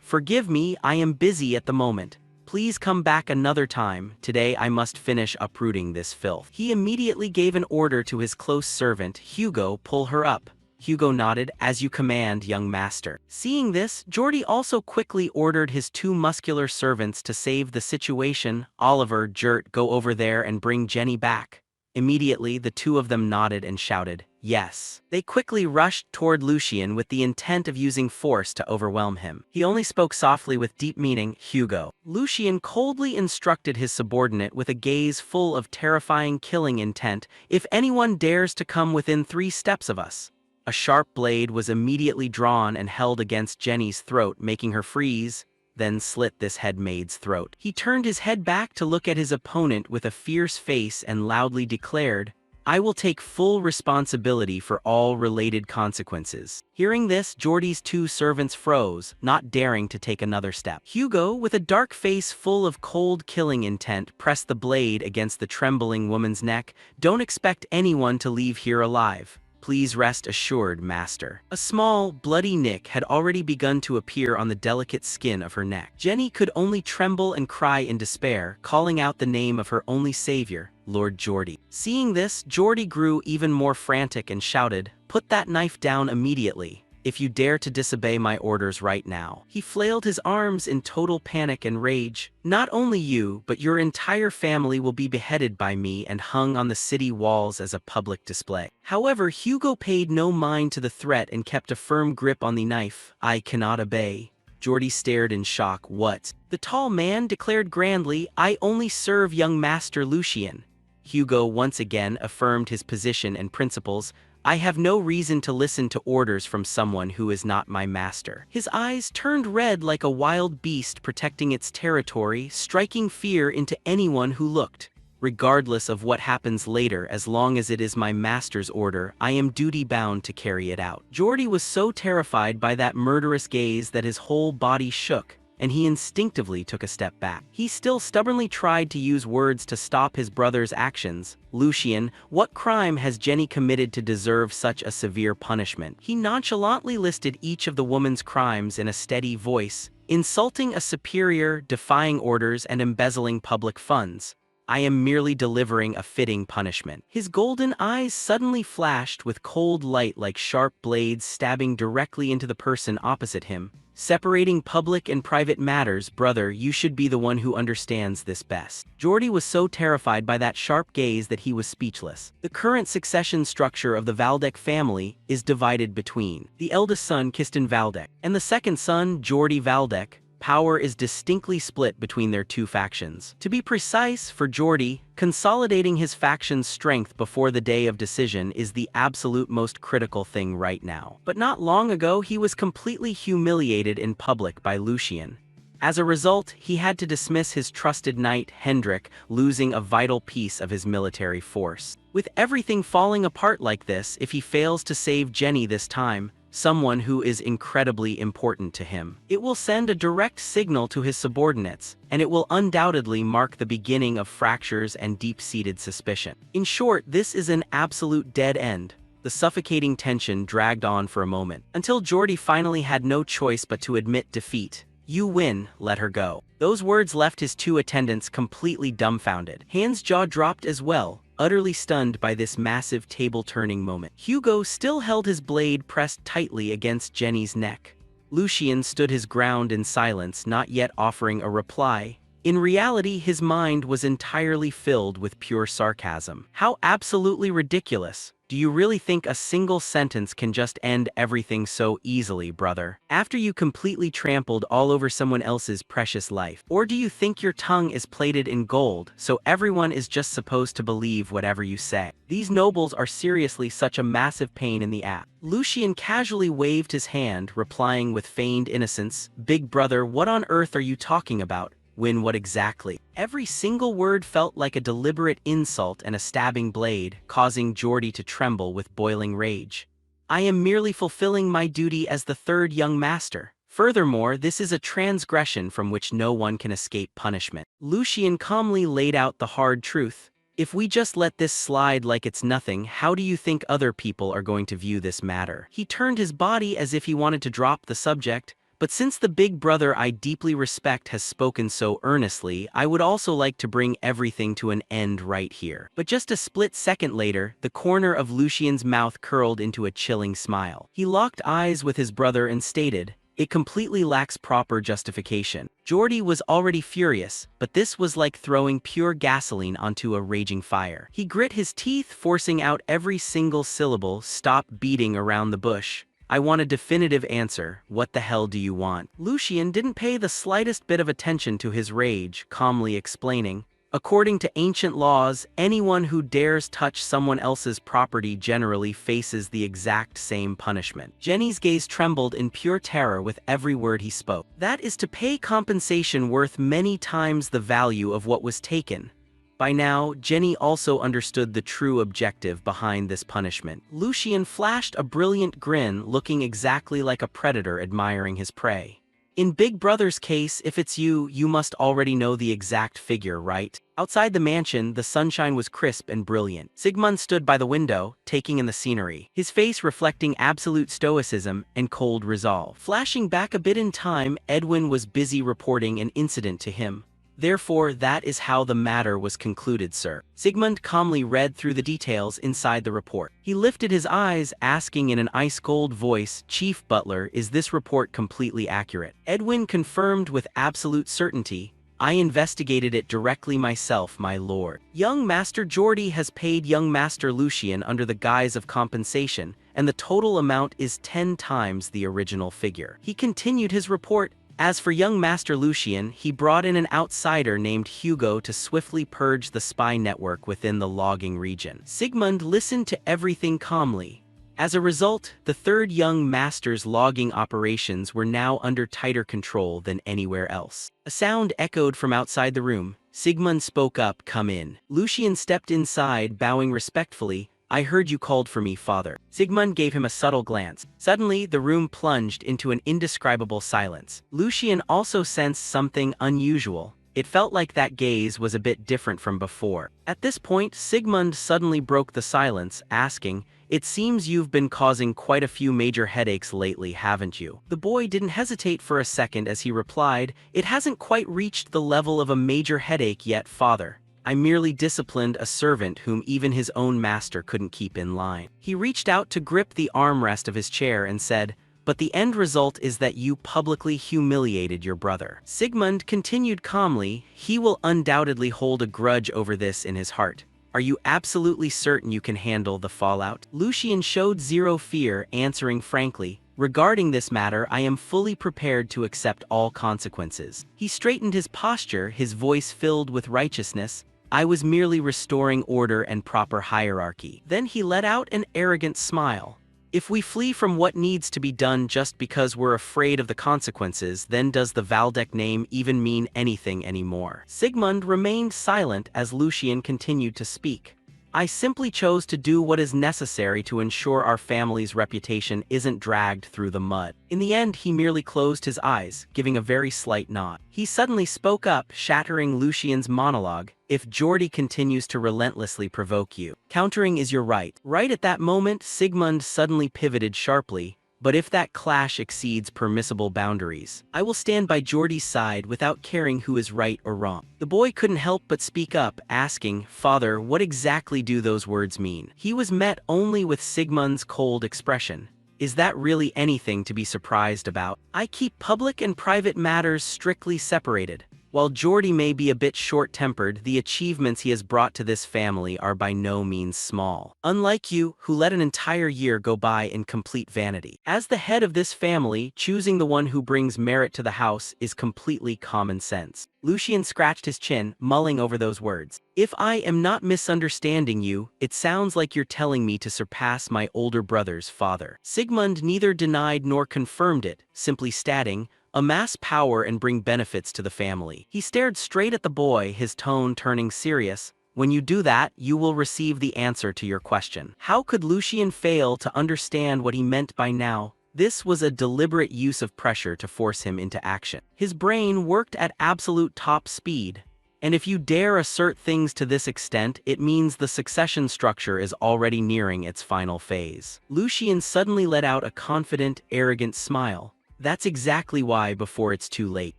"Forgive me, I am busy at the moment. Please come back another time. Today I must finish uprooting this filth." He immediately gave an order to his close servant, Hugo, "Pull her up." Hugo nodded, "As you command, young master." Seeing this, Geordie also quickly ordered his two muscular servants to save the situation. "Oliver, Gert, go over there and bring Jenny back." Immediately, the two of them nodded and shouted, "Yes." They quickly rushed toward Lucien with the intent of using force to overwhelm him. He only spoke softly with deep meaning, "Hugo." Lucien coldly instructed his subordinate with a gaze full of terrifying killing intent, "If anyone dares to come within 3 steps of us." A sharp blade was immediately drawn and held against Jenny's throat, making her freeze, then slit this headmaid's throat. He turned his head back to look at his opponent with a fierce face and loudly declared, "I will take full responsibility for all related consequences." Hearing this, Geordie's two servants froze, not daring to take another step. Hugo, with a dark face full of cold killing intent, pressed the blade against the trembling woman's neck. "Don't expect anyone to leave here alive. Please rest assured, master." A small, bloody nick had already begun to appear on the delicate skin of her neck. Jenny could only tremble and cry in despair, calling out the name of her only savior, Lord Geordie. Seeing this, Geordie grew even more frantic and shouted, "Put that knife down immediately, if you dare to disobey my orders right now." He flailed his arms in total panic and rage. "Not only you, but your entire family will be beheaded by me and hung on the city walls as a public display." However, Hugo paid no mind to the threat and kept a firm grip on the knife. "I cannot obey." Geordie stared in shock. "What?" The tall man declared grandly, "I only serve young Master Lucien." Hugo once again affirmed his position and principles. "I have no reason to listen to orders from someone who is not my master." His eyes turned red like a wild beast protecting its territory, striking fear into anyone who looked. "Regardless of what happens later, as long as it is my master's order, I am duty-bound to carry it out." Geordie was so terrified by that murderous gaze that his whole body shook, and he instinctively took a step back. He still stubbornly tried to use words to stop his brother's actions. "Lucien, what crime has Jenny committed to deserve such a severe punishment?" He nonchalantly listed each of the woman's crimes in a steady voice: insulting a superior, defying orders, and embezzling public funds. "I am merely delivering a fitting punishment." His golden eyes suddenly flashed with cold light like sharp blades stabbing directly into the person opposite him. "Separating public and private matters, brother, you should be the one who understands this best." Geordie was so terrified by that sharp gaze that he was speechless. The current succession structure of the Valdec family is divided between the eldest son, Kiston Valdec, and the second son, Geordie Valdec. Power is distinctly split between their two factions. To be precise, for Geordie, consolidating his faction's strength before the day of decision is the absolute most critical thing right now. But not long ago, he was completely humiliated in public by Lucien. As a result, he had to dismiss his trusted knight, Hendrik, losing a vital piece of his military force. With everything falling apart like this, if he fails to save Jenny this time, someone who is incredibly important to him, it will send a direct signal to his subordinates, and it will undoubtedly mark the beginning of fractures and deep-seated suspicion. In short, this is an absolute dead end. The suffocating tension dragged on for a moment, until Geordie finally had no choice but to admit defeat. "You win, let her go." Those words left his two attendants completely dumbfounded. Hans' jaw dropped as well, utterly stunned by this massive table-turning moment. Hugo still held his blade pressed tightly against Jenny's neck. Lucian stood his ground in silence, not yet offering a reply. In reality, his mind was entirely filled with pure sarcasm. How absolutely ridiculous. Do you really think a single sentence can just end everything so easily, brother? After you completely trampled all over someone else's precious life? Or do you think your tongue is plated in gold, so everyone is just supposed to believe whatever you say? These nobles are seriously such a massive pain in the ass. Lucian casually waved his hand, replying with feigned innocence, "Big brother, what on earth are you talking about? When what exactly?" Every single word felt like a deliberate insult and a stabbing blade, causing Geordie to tremble with boiling rage. "I am merely fulfilling my duty as the third young master. Furthermore, this is a transgression from which no one can escape punishment." Lucian calmly laid out the hard truth. "If we just let this slide like it's nothing, how do you think other people are going to view this matter?" He turned his body as if he wanted to drop the subject. "But since the big brother I deeply respect has spoken so earnestly, I would also like to bring everything to an end right here." But just a split second later, the corner of Lucian's mouth curled into a chilling smile. He locked eyes with his brother and stated, "It completely lacks proper justification." Geordie was already furious, but this was like throwing pure gasoline onto a raging fire. He grit his teeth, forcing out every single syllable. "Stop beating around the bush. I want a definitive answer. What the hell do you want?" Lucian didn't pay the slightest bit of attention to his rage, calmly explaining, "According to ancient laws, anyone who dares touch someone else's property generally faces the exact same punishment." Jenny's gaze trembled in pure terror with every word he spoke. "That is to pay compensation worth many times the value of what was taken." By now, Jenny also understood the true objective behind this punishment. Lucian flashed a brilliant grin, looking exactly like a predator admiring his prey. "In Big Brother's case, if it's you, you must already know the exact figure, right?" Outside the mansion, the sunshine was crisp and brilliant. Sigmund stood by the window, taking in the scenery, his face reflecting absolute stoicism and cold resolve. Flashing back a bit in time, Edwin was busy reporting an incident to him. "Therefore, that is how the matter was concluded, sir." Sigmund calmly read through the details inside the report. He lifted his eyes, asking in an ice-cold voice, "Chief Butler, is this report completely accurate?" Edwin confirmed with absolute certainty, "I investigated it directly myself, my lord. Young Master Geordie has paid young Master Lucian under the guise of compensation, and the total amount is 10 times the original figure." He continued his report, "As for young Master Lucian, he brought in an outsider named Hugo to swiftly purge the spy network within the logging region." Sigmund listened to everything calmly. As a result, the third young master's logging operations were now under tighter control than anywhere else. A sound echoed from outside the room. Sigmund spoke up, "Come in." Lucian stepped inside, bowing respectfully. "I heard you called for me, father." Sigmund gave him a subtle glance. Suddenly, the room plunged into an indescribable silence. Lucian also sensed something unusual. It felt like that gaze was a bit different from before. At this point, Sigmund suddenly broke the silence, asking, "It seems you've been causing quite a few major headaches lately, haven't you?" The boy didn't hesitate for a second as he replied, "It hasn't quite reached the level of a major headache yet, father. I merely disciplined a servant whom even his own master couldn't keep in line." He reached out to grip the armrest of his chair and said, "But the end result is that you publicly humiliated your brother." Sigmund continued calmly, "He will undoubtedly hold a grudge over this in his heart. Are you absolutely certain you can handle the fallout?" Lucian showed zero fear, answering frankly, "Regarding this matter, I am fully prepared to accept all consequences." He straightened his posture, his voice filled with righteousness. "I was merely restoring order and proper hierarchy." Then he let out an arrogant smile. "If we flee from what needs to be done just because we're afraid of the consequences, then does the Valdec name even mean anything anymore?" Sigmund remained silent as Lucian continued to speak. "I simply chose to do what is necessary to ensure our family's reputation isn't dragged through the mud." In the end, he merely closed his eyes, giving a very slight nod. He suddenly spoke up, shattering Lucian's monologue. "If Geordie continues to relentlessly provoke you, countering is your right." Right at that moment, Sigmund suddenly pivoted sharply. "But if that clash exceeds permissible boundaries, I will stand by Geordie's side without caring who is right or wrong." The boy couldn't help but speak up, asking, "Father, what exactly do those words mean?" He was met only with Sigmund's cold expression. Is that really anything to be surprised about? I keep public and private matters strictly separated. While Geordie may be a bit short-tempered, the achievements he has brought to this family are by no means small. Unlike you, who let an entire year go by in complete vanity. As the head of this family, choosing the one who brings merit to the house is completely common sense. Lucian scratched his chin, mulling over those words. If I am not misunderstanding you, it sounds like you're telling me to surpass my older brother's father. Sigmund neither denied nor confirmed it, simply stating, amass power and bring benefits to the family. He stared straight at the boy, his tone turning serious. When you do that, you will receive the answer to your question. How could Lucian fail to understand what he meant by now? This was a deliberate use of pressure to force him into action. His brain worked at absolute top speed. And if you dare assert things to this extent, it means the succession structure is already nearing its final phase. Lucian suddenly let out a confident, arrogant smile. That's exactly why before it's too late.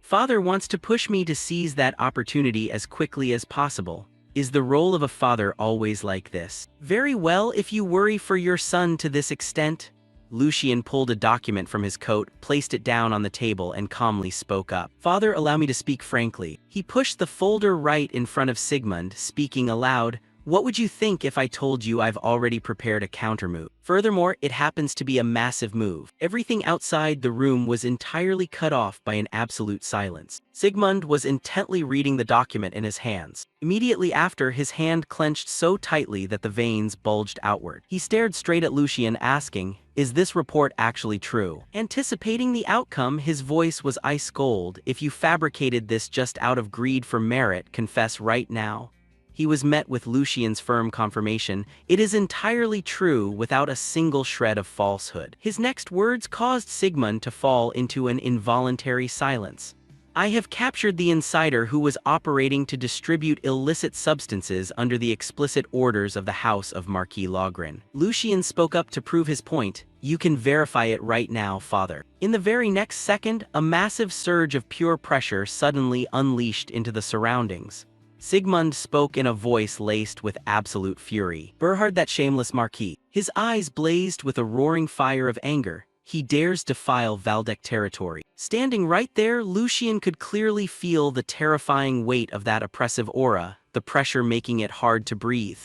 Father wants to push me to seize that opportunity as quickly as possible. Is the role of a father always like this? Very well, if you worry for your son to this extent. Lucian pulled a document from his coat, placed it down on the table, and calmly spoke up. Father, allow me to speak frankly. He pushed the folder right in front of Sigmund, speaking aloud. What would you think if I told you I've already prepared a countermove? Furthermore, it happens to be a massive move. Everything outside the room was entirely cut off by an absolute silence. Sigmund was intently reading the document in his hands. Immediately after, his hand clenched so tightly that the veins bulged outward. He stared straight at Lucian, asking, is this report actually true? Anticipating the outcome, his voice was ice cold. If you fabricated this just out of greed for merit, confess right now. He was met with Lucian's firm confirmation. It is entirely true, without a single shred of falsehood. His next words caused Sigmund to fall into an involuntary silence. I have captured the insider who was operating to distribute illicit substances under the explicit orders of the House of Marquis Logren. Lucian spoke up to prove his point. You can verify it right now, Father. In the very next second, a massive surge of pure pressure suddenly unleashed into the surroundings. Sigmund spoke in a voice laced with absolute fury. Berhard, that shameless marquis. His eyes blazed with a roaring fire of anger. He dares defile Valdec territory. Standing right there, Lucian could clearly feel the terrifying weight of that oppressive aura, the pressure making it hard to breathe.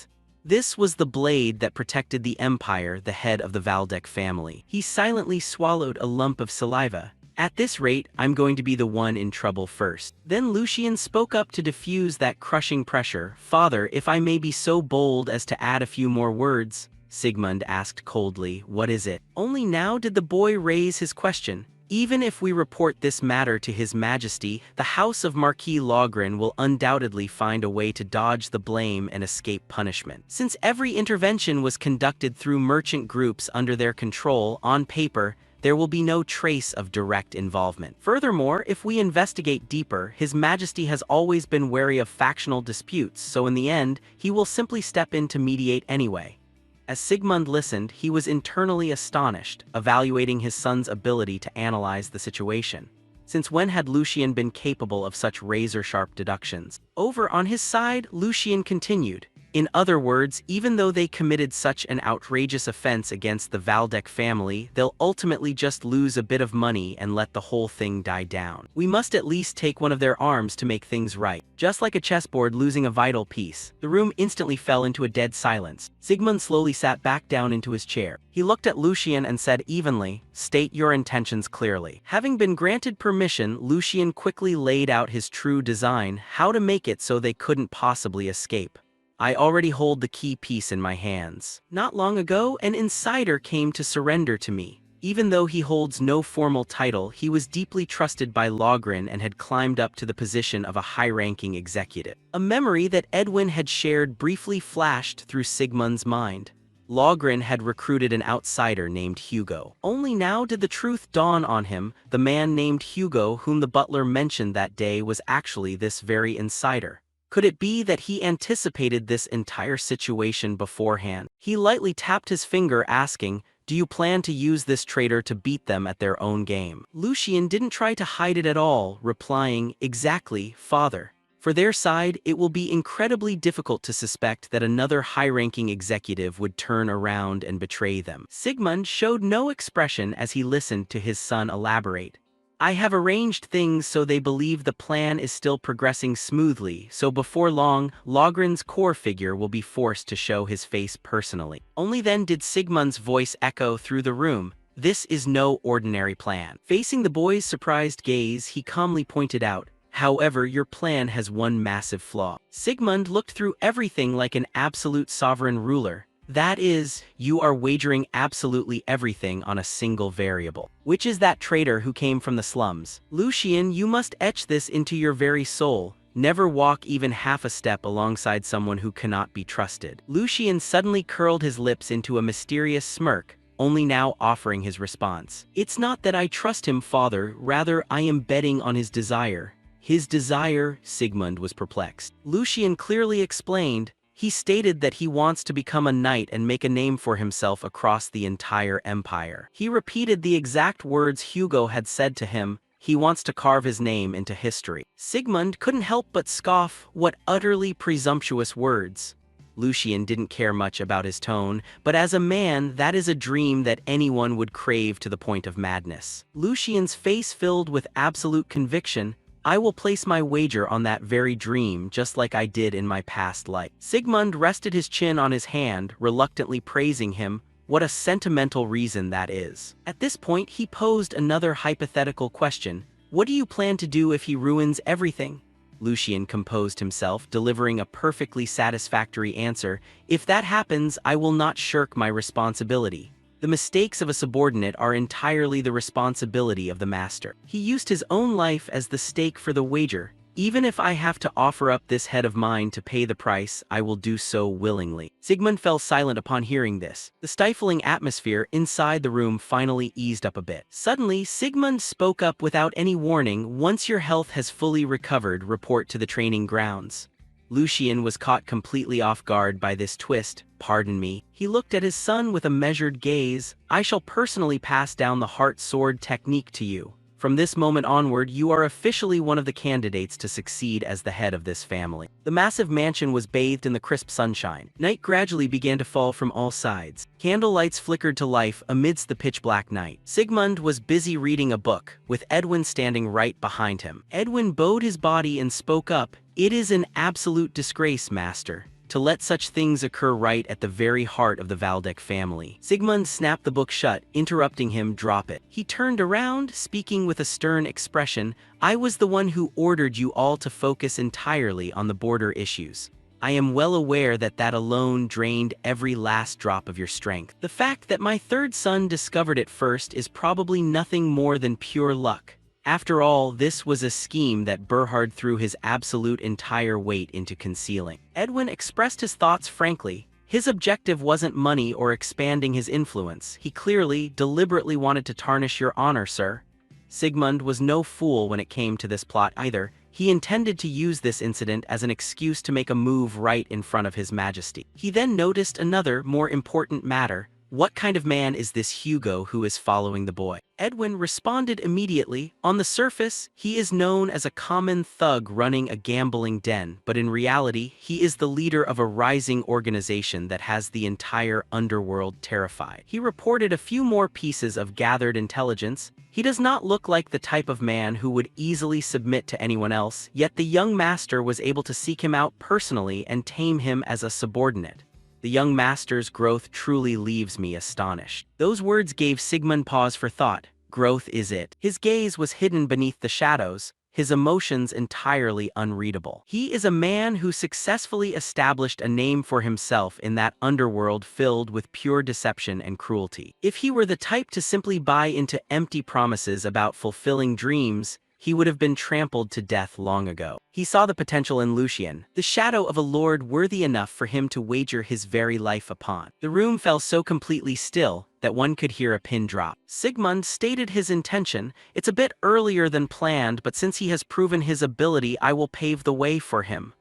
This was the blade that protected the Empire, the head of the Valdec family. He silently swallowed a lump of saliva. At this rate, I'm going to be the one in trouble first. Then Lucian spoke up to diffuse that crushing pressure. Father, if I may be so bold as to add a few more words. Sigmund asked coldly, what is it? Only now did the boy raise his question. Even if we report this matter to His Majesty, the House of Marquis Logren will undoubtedly find a way to dodge the blame and escape punishment. Since every intervention was conducted through merchant groups under their control, on paper, there will be no trace of direct involvement. Furthermore, if we investigate deeper, His Majesty has always been wary of factional disputes, so in the end, he will simply step in to mediate anyway. As Sigmund listened, he was internally astonished, evaluating his son's ability to analyze the situation. Since when had Lucian been capable of such razor-sharp deductions? Over on his side, Lucian continued. In other words, even though they committed such an outrageous offense against the Valdec family, they'll ultimately just lose a bit of money and let the whole thing die down. We must at least take one of their arms to make things right. Just like a chessboard losing a vital piece, the room instantly fell into a dead silence. Sigmund slowly sat back down into his chair. He looked at Lucian and said evenly, state your intentions clearly. Having been granted permission, Lucian quickly laid out his true design, how to make it so they couldn't possibly escape. I already hold the key piece in my hands. Not long ago, an insider came to surrender to me. Even though he holds no formal title, he was deeply trusted by Logren and had climbed up to the position of a high-ranking executive. A memory that Edwin had shared briefly flashed through Sigmund's mind. Logren had recruited an outsider named Hugo. Only now did the truth dawn on him. The man named Hugo whom the butler mentioned that day was actually this very insider. Could it be that he anticipated this entire situation beforehand? He lightly tapped his finger, asking, do you plan to use this traitor to beat them at their own game? Lucian didn't try to hide it at all, replying, exactly, Father. For their side, it will be incredibly difficult to suspect that another high-ranking executive would turn around and betray them. Sigmund showed no expression as he listened to his son elaborate. I have arranged things so they believe the plan is still progressing smoothly, so before long, Logren's core figure will be forced to show his face personally. Only then did Sigmund's voice echo through the room. This is no ordinary plan. Facing the boy's surprised gaze, he calmly pointed out, however, your plan has one massive flaw. Sigmund looked through everything like an absolute sovereign ruler. That is, you are wagering absolutely everything on a single variable. Which is that traitor who came from the slums? Lucian, you must etch this into your very soul. Never walk even half a step alongside someone who cannot be trusted. Lucian suddenly curled his lips into a mysterious smirk, only now offering his response. It's not that I trust him, father, rather I am betting on his desire. His desire? Sigmund was perplexed. Lucian clearly explained. He stated that he wants to become a knight and make a name for himself across the entire empire. He repeated the exact words Hugo had said to him. He wants to carve his name into history. Sigmund couldn't help but scoff. What utterly presumptuous words. Lucian didn't care much about his tone, but as a man, that is a dream that anyone would crave to the point of madness. Lucian's face filled with absolute conviction. I will place my wager on that very dream, just like I did in my past life. Sigmund rested his chin on his hand, reluctantly praising him. What a sentimental reason that is. At this point, he posed another hypothetical question. What do you plan to do if he ruins everything? Lucian composed himself, delivering a perfectly satisfactory answer. If that happens, I will not shirk my responsibility. The mistakes of a subordinate are entirely the responsibility of the master. He used his own life as the stake for the wager. Even if I have to offer up this head of mine to pay the price, I will do so willingly. Sigmund fell silent upon hearing this. The stifling atmosphere inside the room finally eased up a bit. Suddenly, Sigmund spoke up without any warning. Once your health has fully recovered, report to the training grounds. Lucian was caught completely off guard by this twist. Pardon me. He looked at his son with a measured gaze. I shall personally pass down the heart sword technique to you. From this moment onward, you are officially one of the candidates to succeed as the head of this family. The massive mansion was bathed in the crisp sunshine. Night gradually began to fall from all sides. Candle lights flickered to life amidst the pitch-black night. Sigmund was busy reading a book, with Edwin standing right behind him. Edwin bowed his body and spoke up. It is an absolute disgrace, master, to let such things occur right at the very heart of the Valdek family. Sigmund snapped the book shut, interrupting him. Drop it. He turned around, speaking with a stern expression. I was the one who ordered you all to focus entirely on the border issues. I am well aware that that alone drained every last drop of your strength. The fact that my third son discovered it first is probably nothing more than pure luck. After all, this was a scheme that Berhard threw his absolute entire weight into concealing. Edwin expressed his thoughts frankly. His objective wasn't money or expanding his influence. He clearly, deliberately wanted to tarnish your honor, sir. Sigmund was no fool when it came to this plot either. He intended to use this incident as an excuse to make a move right in front of His Majesty. He then noticed another, more important matter. What kind of man is this Hugo who is following the boy? Edwin responded immediately. On the surface, he is known as a common thug running a gambling den, but in reality, he is the leader of a rising organization that has the entire underworld terrified. He reported a few more pieces of gathered intelligence. He does not look like the type of man who would easily submit to anyone else, yet the young master was able to seek him out personally and tame him as a subordinate. The young master's growth truly leaves me astonished. Those words gave Sigmund pause for thought. Growth is it. His gaze was hidden beneath the shadows, his emotions entirely unreadable. He is a man who successfully established a name for himself in that underworld filled with pure deception and cruelty. If he were the type to simply buy into empty promises about fulfilling dreams, he would have been trampled to death long ago. He saw the potential in Lucian, the shadow of a lord worthy enough for him to wager his very life upon. The room fell so completely still that one could hear a pin drop. Sigmund stated his intention. It's a bit earlier than planned, but since he has proven his ability, I will pave the way for him.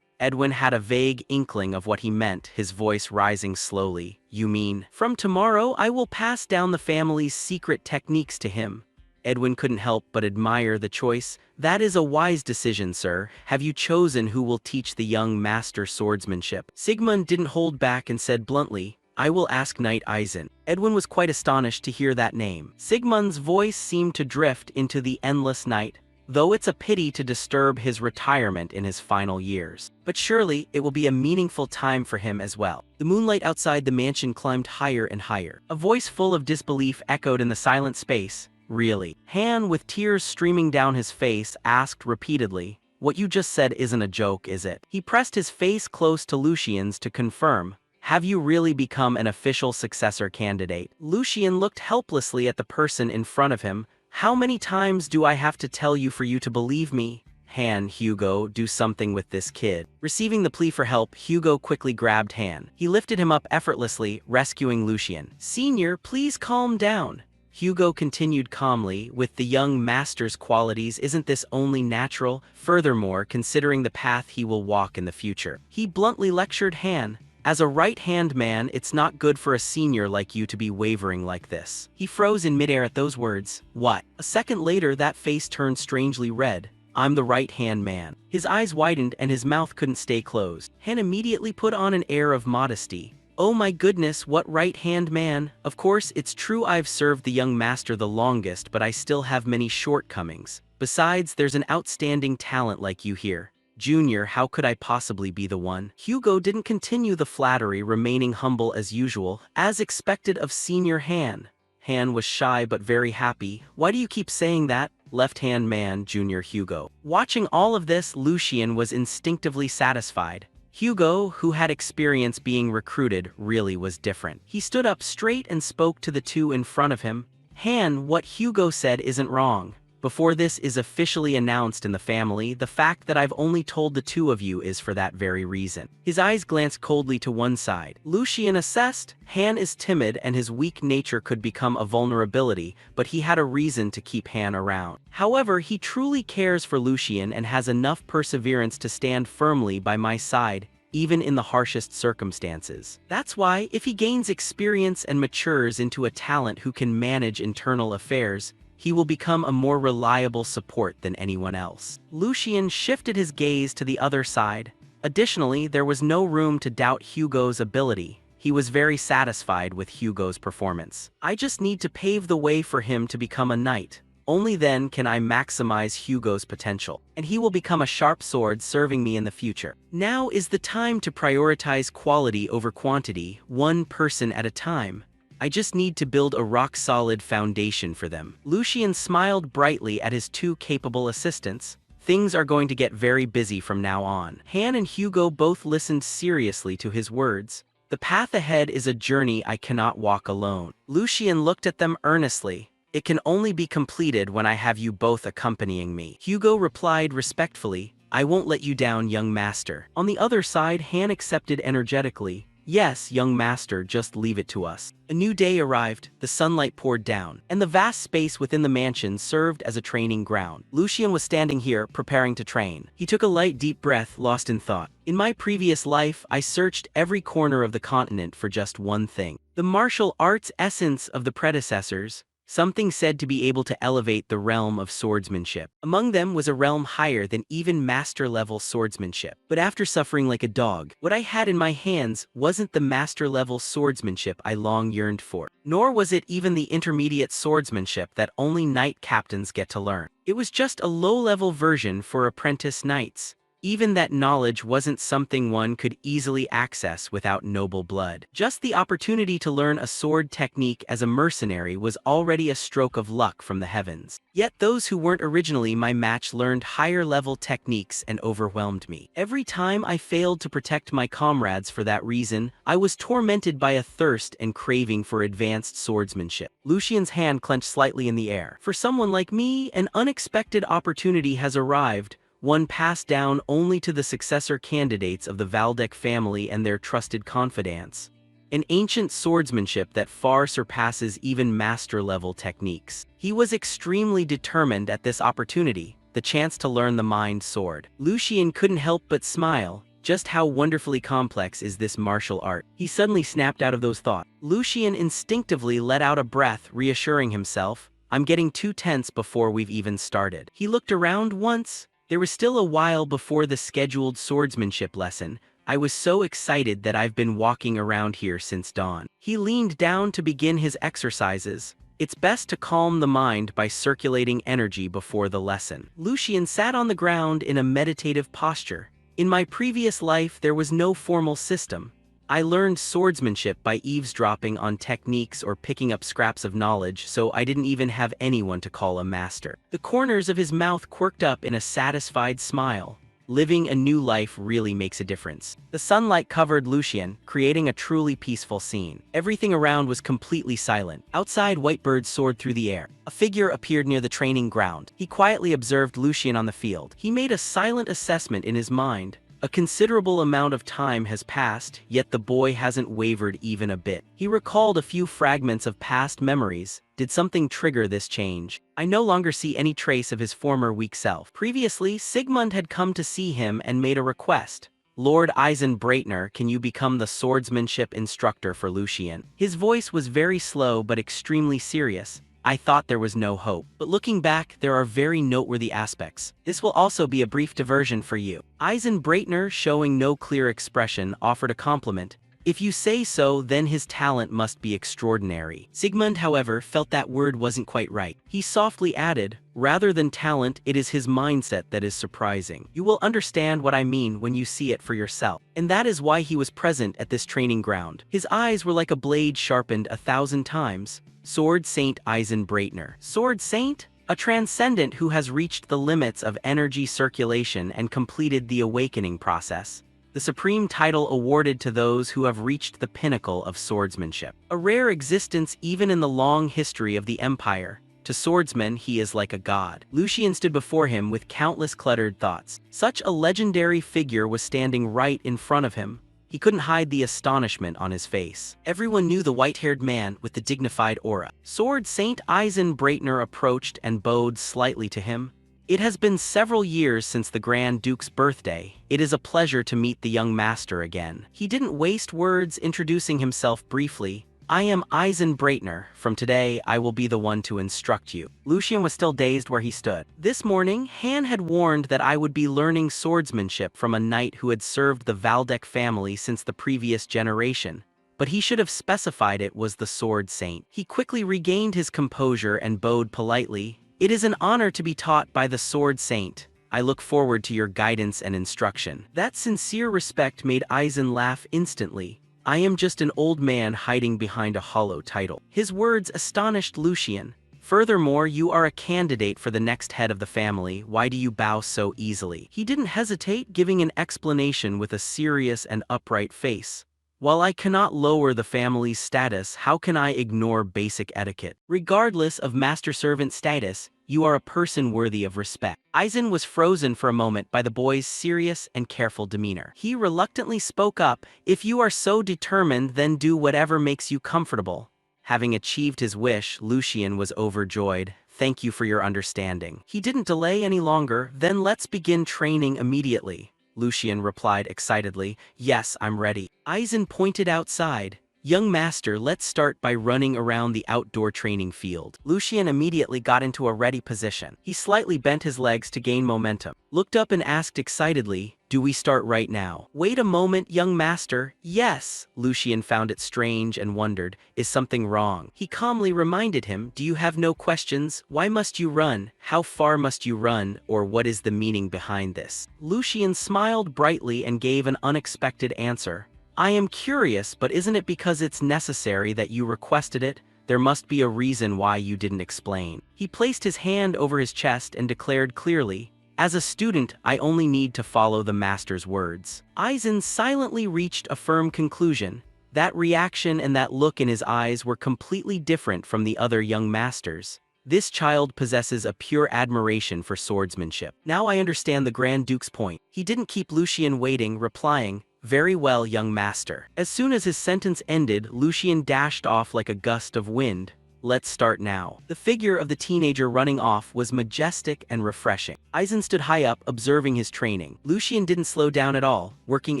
Edwin had a vague inkling of what he meant, his voice rising slowly. You mean, from tomorrow I will pass down the family's secret techniques to him. Edwin couldn't help but admire the choice. That is a wise decision, sir. Have you chosen who will teach the young master swordsmanship? Sigmund didn't hold back and said bluntly, I will ask Knight Eisen. Edwin was quite astonished to hear that name. Sigmund's voice seemed to drift into the endless night, though it's a pity to disturb his retirement in his final years. But surely it will be a meaningful time for him as well. The moonlight outside the mansion climbed higher and higher. A voice full of disbelief echoed in the silent space. Really? Han, with tears streaming down his face, asked repeatedly, what you just said isn't a joke, is it? He pressed his face close to Lucian's to confirm. Have you really become an official successor candidate? Lucian looked helplessly at the person in front of him. How many times do I have to tell you for you to believe me? Han, Hugo, do something with this kid. Receiving the plea for help, Hugo quickly grabbed Han. He lifted him up effortlessly, rescuing Lucian. Senior, please calm down. Hugo continued calmly, with the young master's qualities, isn't this only natural? Furthermore, considering the path he will walk in the future. He bluntly lectured Han. As a right-hand man, it's not good for a senior like you to be wavering like this. He froze in midair at those words. What? A second later, that face turned strangely red. I'm the right-hand man. His eyes widened and his mouth couldn't stay closed. Han immediately put on an air of modesty. Oh my goodness, what right-hand man? Of course, it's true I've served the young master the longest, but I still have many shortcomings. Besides, there's an outstanding talent like you here. Junior, how could I possibly be the one? Hugo didn't continue the flattery, remaining humble as usual, as expected of Senior Han. Han was shy but very happy. Why do you keep saying that? Left-hand man, Junior Hugo. Watching all of this, Lucian was instinctively satisfied. Hugo, who had experience being recruited, really was different. He stood up straight and spoke to the two in front of him. Han, what Hugo said isn't wrong. Before this is officially announced in the family, the fact that I've only told the two of you is for that very reason. His eyes glanced coldly to one side. Lucian assessed. Han is timid and his weak nature could become a vulnerability, but he had a reason to keep Han around. However, he truly cares for Lucian and has enough perseverance to stand firmly by my side, even in the harshest circumstances. That's why, if he gains experience and matures into a talent who can manage internal affairs, he will become a more reliable support than anyone else. Lucian shifted his gaze to the other side. Additionally, there was no room to doubt Hugo's ability. He was very satisfied with Hugo's performance. I just need to pave the way for him to become a knight. Only then can I maximize Hugo's potential, and he will become a sharp sword serving me in the future. Now is the time to prioritize quality over quantity, one person at a time. I just need to build a rock-solid foundation for them. Lucian smiled brightly at his two capable assistants. Things are going to get very busy from now on. Han and Hugo both listened seriously to his words. The path ahead is a journey I cannot walk alone. Lucian looked at them earnestly. It can only be completed when I have you both accompanying me. Hugo replied respectfully, I won't let you down, young master. On the other side, Han accepted energetically. Yes, young master, just leave it to us. A new day arrived, the sunlight poured down, and the vast space within the mansion served as a training ground. Lucian was standing here, preparing to train. He took a light, deep breath, lost in thought. In my previous life, I searched every corner of the continent for just one thing. The martial arts essence of the predecessors, something said to be able to elevate the realm of swordsmanship. Among them was a realm higher than even master-level swordsmanship. But after suffering like a dog, what I had in my hands wasn't the master-level swordsmanship I long yearned for. Nor was it even the intermediate swordsmanship that only knight captains get to learn. It was just a low-level version for apprentice knights. Even that knowledge wasn't something one could easily access without noble blood. Just the opportunity to learn a sword technique as a mercenary was already a stroke of luck from the heavens. Yet those who weren't originally my match learned higher-level techniques and overwhelmed me. Every time I failed to protect my comrades for that reason, I was tormented by a thirst and craving for advanced swordsmanship. Lucian's hand clenched slightly in the air. For someone like me, an unexpected opportunity has arrived, one passed down only to the successor candidates of the Valdec family and their trusted confidants. An ancient swordsmanship that far surpasses even master-level techniques. He was extremely determined at this opportunity, the chance to learn the mind sword. Lucian couldn't help but smile. Just how wonderfully complex is this martial art? He suddenly snapped out of those thoughts. Lucian instinctively let out a breath, reassuring himself. I'm getting too tense before we've even started. He looked around once. There was still a while before the scheduled swordsmanship lesson. I was so excited that I've been walking around here since dawn. He leaned down to begin his exercises. It's best to calm the mind by circulating energy before the lesson. Lucian sat on the ground in a meditative posture. In my previous life, there was no formal system. I learned swordsmanship by eavesdropping on techniques or picking up scraps of knowledge, so I didn't even have anyone to call a master. The corners of his mouth quirked up in a satisfied smile. Living a new life really makes a difference. The sunlight covered Lucian, creating a truly peaceful scene. Everything around was completely silent. Outside, white birds soared through the air. A figure appeared near the training ground. He quietly observed Lucian on the field. He made a silent assessment in his mind. A considerable amount of time has passed, yet the boy hasn't wavered even a bit. He recalled a few fragments of past memories. Did something trigger this change? I no longer see any trace of his former weak self. Previously, Sigmund had come to see him and made a request. Lord Eisenbreitner, can you become the swordsmanship instructor for Lucian? His voice was very slow but extremely serious. I thought there was no hope, but looking back, there are very noteworthy aspects. This will also be a brief diversion for you. Eisenbreitner, showing no clear expression, offered a compliment. If you say so, then his talent must be extraordinary. Sigmund, however, felt that word wasn't quite right. He softly added, rather than talent, it is his mindset that is surprising. You will understand what I mean when you see it for yourself. And that is why he was present at this training ground. His eyes were like a blade sharpened 1,000 times. Sword Saint Eisenbreitner. Sword Saint? A transcendent who has reached the limits of energy circulation and completed the awakening process. The supreme title awarded to those who have reached the pinnacle of swordsmanship. A rare existence even in the long history of the Empire. To swordsmen, he is like a god. Lucian stood before him with countless cluttered thoughts. Such a legendary figure was standing right in front of him. He couldn't hide the astonishment on his face. Everyone knew the white-haired man with the dignified aura. Sword Saint Eisenbreitner approached and bowed slightly to him. It has been several years since the Grand Duke's birthday. It is a pleasure to meet the young master again. He didn't waste words, introducing himself briefly. I am Eisenbreitner. From today, I will be the one to instruct you. Lucian was still dazed where he stood. This morning, Han had warned that I would be learning swordsmanship from a knight who had served the Valdek family since the previous generation. But he should have specified it was the Sword Saint. He quickly regained his composure and bowed politely. It is an honor to be taught by the Sword Saint. I look forward to your guidance and instruction. That sincere respect made Eisen laugh instantly. I am just an old man hiding behind a hollow title. His words astonished Lucian. Furthermore, you are a candidate for the next head of the family. Why do you bow so easily? He didn't hesitate, giving an explanation with a serious and upright face. While I cannot lower the family's status, how can I ignore basic etiquette? Regardless of master-servant status, you are a person worthy of respect. Eisen was frozen for a moment by the boy's serious and careful demeanor. He reluctantly spoke up, if you are so determined, then do whatever makes you comfortable. Having achieved his wish, Lucian was overjoyed. Thank you for your understanding. He didn't delay any longer. Then let's begin training immediately. Lucian replied excitedly, yes, I'm ready. Eisen pointed outside. Young master, let's start by running around the outdoor training field. Lucian immediately got into a ready position. He slightly bent his legs to gain momentum, looked up and asked excitedly, do we start right now? Wait a moment, young master. Yes. Lucian found it strange and wondered, is something wrong? He calmly reminded him, do you have no questions? Why must you run? How far must you run? Or what is the meaning behind this? Lucian smiled brightly and gave an unexpected answer. I am curious, but isn't it because it's necessary that you requested it? There must be a reason why you didn't explain. He placed his hand over his chest and declared clearly, as a student, I only need to follow the master's words. Eisen silently reached a firm conclusion. That reaction and that look in his eyes were completely different from the other young masters. This child possesses a pure admiration for swordsmanship. Now I understand the Grand Duke's point. He didn't keep Lucian waiting, replying, very well, young master. As soon as his sentence ended, Lucian dashed off like a gust of wind. Let's start now. The figure of the teenager running off was majestic and refreshing. Eisen stood high up, observing his training. Lucian didn't slow down at all, working